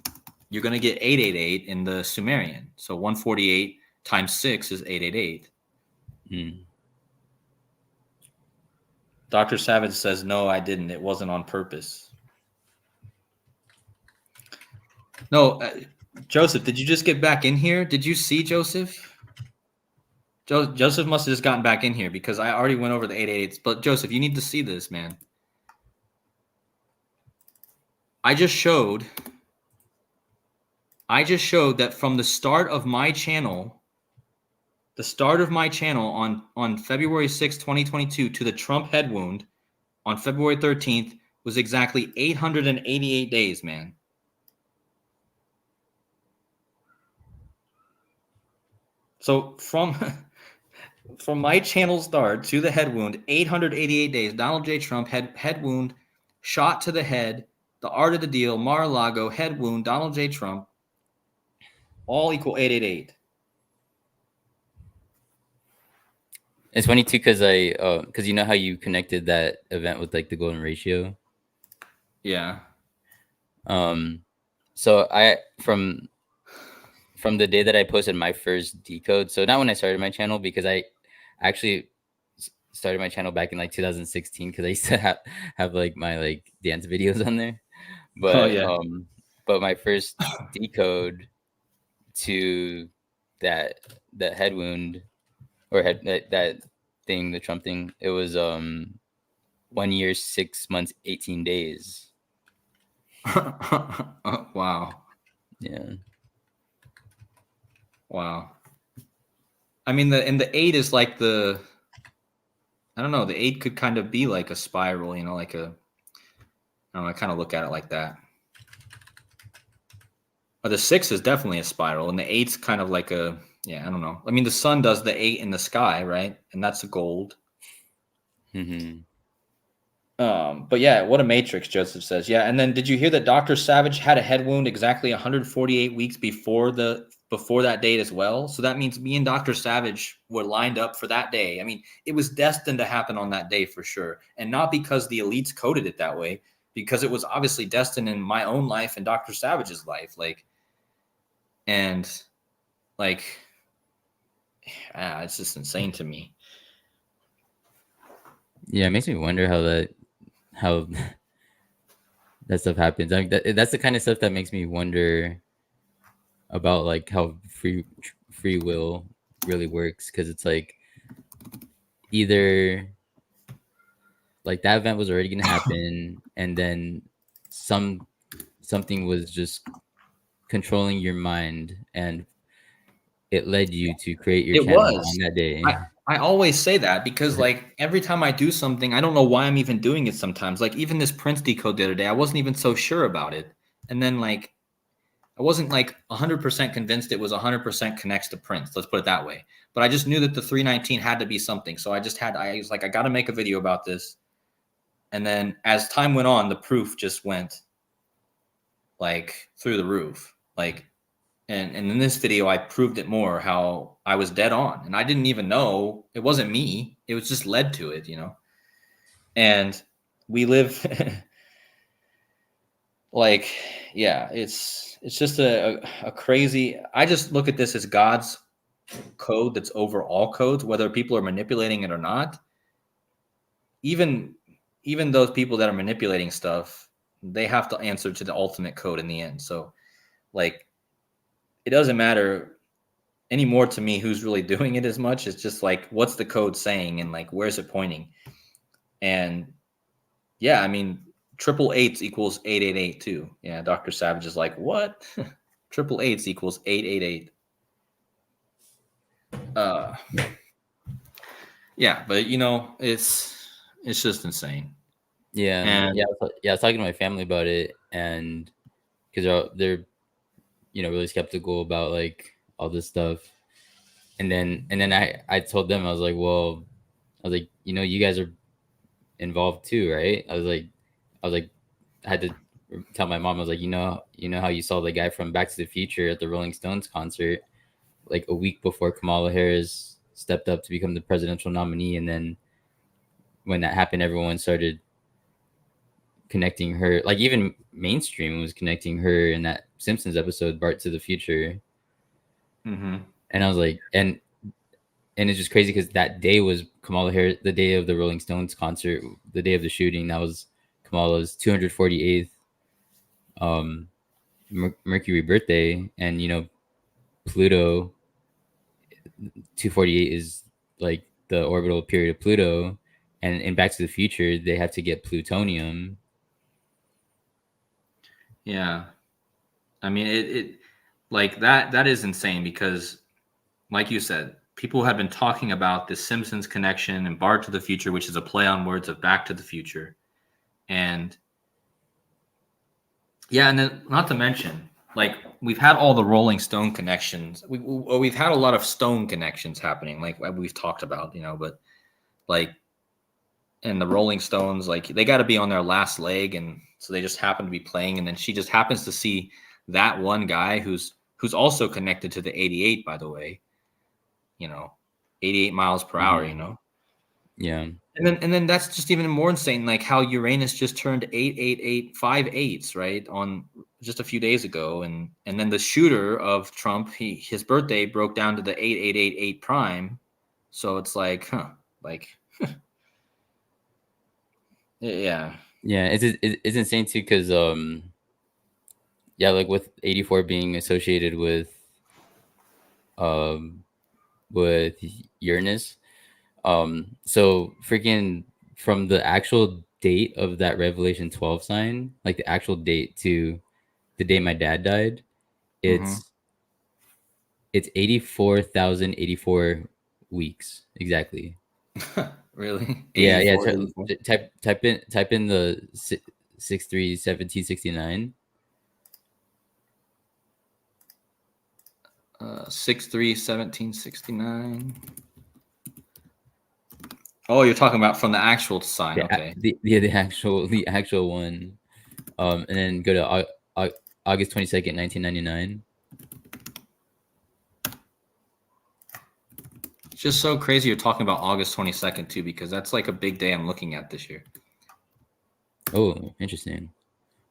you're going to get 888 in the Sumerian. So 148 times 6 is 888. Dr. Savage says, no, I didn't. It wasn't on purpose. No, Joseph, did you just get back in here? Did you see Joseph? Joseph must have just gotten back in here because I already went over the 888s. But Joseph, you need to see this, man. I just showed that from the start of my channel on February 6, 2022 to the Trump head wound on February 13th was exactly 888 days, man. So from my channel start to the head wound, 888 days. Donald J. Trump head wound, shot to the head, the art of the deal, Mar-a-Lago, head wound, Donald J. Trump, all equal 888. It's funny too because you know how you connected that event with like the golden ratio. Yeah. So I from the day that I posted my first decode. So not when I started my channel, because I actually started my channel back in like 2016 because I used to have like my like dance videos on there. But but my first decode to that head wound or that thing, the Trump thing, it was 1 year, 6 months, 18 days. Wow. Yeah. Wow. I mean, the 8 is like I don't know, the 8 could kind of be like a spiral, you know, like I don't know, I kind of look at it like that. But the 6 is definitely a spiral, and the 8's kind of like I don't know. I mean, the sun does the 8 in the sky, right? And that's the gold. Mm-hmm. But yeah, what a matrix, Joseph says. Yeah, and then did you hear that Dr. Savage had a head wound exactly 148 weeks before that date as well? So that means me and Dr. Savage were lined up for that day. I mean, it was destined to happen on that day for sure. And not because the elites coded it that way, because it was obviously destined in my own life and Dr. Savage's life. It's just insane to me. Yeah, it makes me wonder how that stuff happens. I mean, that's the kind of stuff that makes me wonder about like how free will really works, because it's like either like that event was already gonna happen and then something was just controlling your mind and it led you to create your channel on that day. I always say that because like every time I do something, I don't know why I'm even doing it sometimes. Like even this Prince decode the other day, I wasn't even so sure about it. And then like I wasn't like 100% convinced it was 100% connects to Prince. Let's put it that way. But I just knew that the 319 had to be something. So I was like, I got to make a video about this. And then as time went on, the proof just went like through the roof. Like, and in this video, I proved it more how I was dead on. And I didn't even know it wasn't me. It was just led to it, you know? And we live like, yeah, it's just a crazy, I just look at this as God's code that's over all codes, whether people are manipulating it or not. Even those people that are manipulating stuff, they have to answer to the ultimate code in the end. So like, it doesn't matter anymore to me who's really doing it as much. It's just like, what's the code saying and like, where's it pointing? And yeah, I mean, triple eights equals 888 too. Yeah, Dr. Savage is like, what? Triple eights equals 888. Yeah, but you know, it's just insane. Yeah, And yeah. I was talking to my family about it, and because they're really skeptical about like all this stuff, and then I told them, I was like, well, you guys are involved too, right? I was like, I had to tell my mom, I was like, how you saw the guy from Back to the Future at the Rolling Stones concert, like a week before Kamala Harris stepped up to become the presidential nominee, and then when that happened, everyone started connecting her, like even mainstream was connecting her in that Simpsons episode, Bart to the Future. mm-hmm. And I was like, and it's just crazy because that day was Kamala Harris, the day of the Rolling Stones concert, the day of the shooting. That was Kamala's 248th Mercury birthday, and Pluto 248 is like the orbital period of Pluto, and in Back to the Future they had to get plutonium. Yeah, I mean, it like that is insane because, like you said, people have been talking about the Simpsons connection and Bart to the Future, which is a play on words of Back to the Future, and yeah, and then not to mention, like we've had all the Rolling Stone connections. We've had a lot of Stone connections happening, like we've talked about, but like, and the Rolling Stones, like they got to be on their last leg, and so they just happen to be playing, and then she just happens to see that one guy who's also connected to the 88, by the way, 88 miles per hour, Yeah. And then that's just even more insane, like how Uranus just turned 88858, right, on just a few days ago, and then the shooter of Trump, his birthday broke down to the 8888 prime, so it's like, like, yeah, It's insane too because yeah, like with 84 being associated um with Uranus, so freaking from the actual date of that Revelation 12 sign, like the actual date to the day my dad died, mm-hmm. it's 84,084 weeks exactly. Really, Yeah, 84, 84? type in the 631769. 6/3/1769. Oh, you're talking about from the actual sign. Okay. The actual one, and then go to August 22nd, 1999. It's just so crazy you're talking about August 22nd too, because that's like a big day I'm looking at this year. Oh, interesting.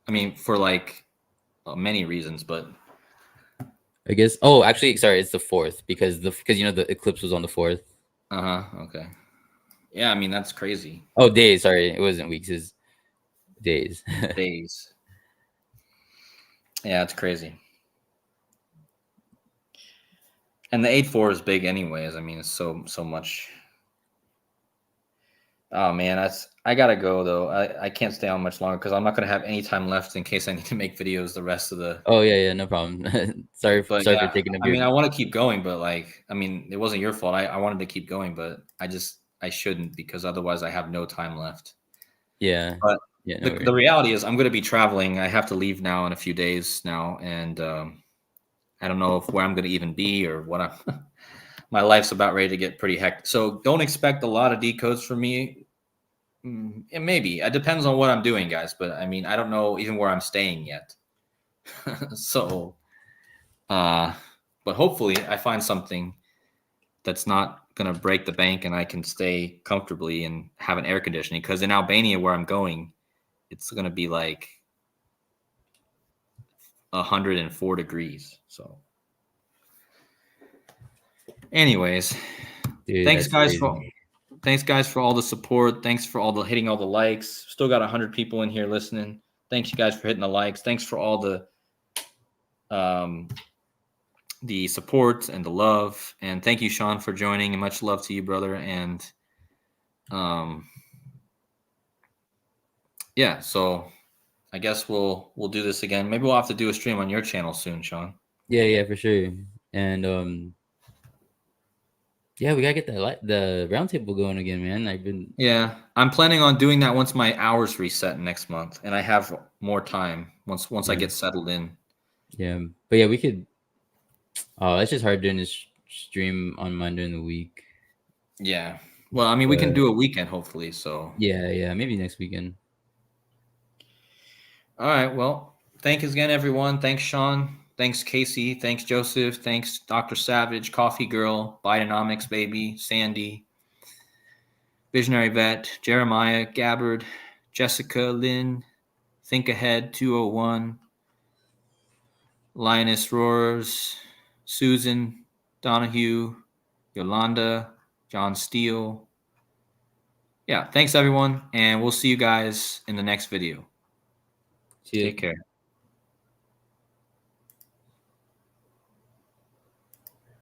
I mean, for like many reasons, but I guess. Oh, actually, sorry, it's the 4th because the eclipse was on the 4th. Okay. Yeah, I mean that's crazy. Oh, days. Sorry, it wasn't weeks. It's days. Days. Yeah, it's crazy. And the 8/4 is big anyways. I mean, it's so much. Oh man, I gotta go though. I can't stay on much longer because I'm not gonna have any time left in case I need to make videos the rest of the. Oh yeah, no problem. sorry But for yeah, taking up I your. mean, I want to keep going, but like, I mean, it wasn't your fault. I wanted to keep going, but I shouldn't because otherwise I have no time left. Yeah. But Yeah. No the reality is I'm going to be traveling. I have to leave now in a few days now, and I don't know where I'm going to even be or what I'm. My life's about ready to get pretty hectic. So don't expect a lot of decodes from me. It maybe it depends on what I'm doing, guys. But I mean, I don't know even where I'm staying yet. So, but hopefully I find something that's not going to break the bank and I can stay comfortably and have an air conditioning. Because in Albania, where I'm going, it's going to be like 104 degrees. So, anyways, Dude, thanks that's guys crazy. for all the support. Thanks for all the hitting all the likes. Still got 100 people in here listening. Thanks you guys for hitting the likes. Thanks for all the the support and the love. And thank you, Sean, for joining. And much love to you, brother. And yeah, so I guess we'll do this again. Maybe we'll have to do a stream on your channel soon, Sean. Yeah, for sure. And yeah, we gotta get the roundtable going again, man. Yeah, I'm planning on doing that once my hours reset next month, and I have more time once I get settled in. Yeah, but yeah, we could. Oh, it's just hard doing this stream on Monday in the week. Yeah. Well, I mean, we can do a weekend, hopefully. So yeah, maybe next weekend. All right. Well, thanks again, everyone. Thanks, Sean. Thanks, Casey. Thanks, Joseph. Thanks, Dr. Savage, Coffee Girl, Bidenomics Baby, Sandy, Visionary Vet, Jeremiah, Gabbard, Jessica, Lynn, Think Ahead 201, Linus Roars, Susan, Donahue, Yolanda, John Steele. Yeah, thanks, everyone. And we'll see you guys in the next video. See ya. Take care.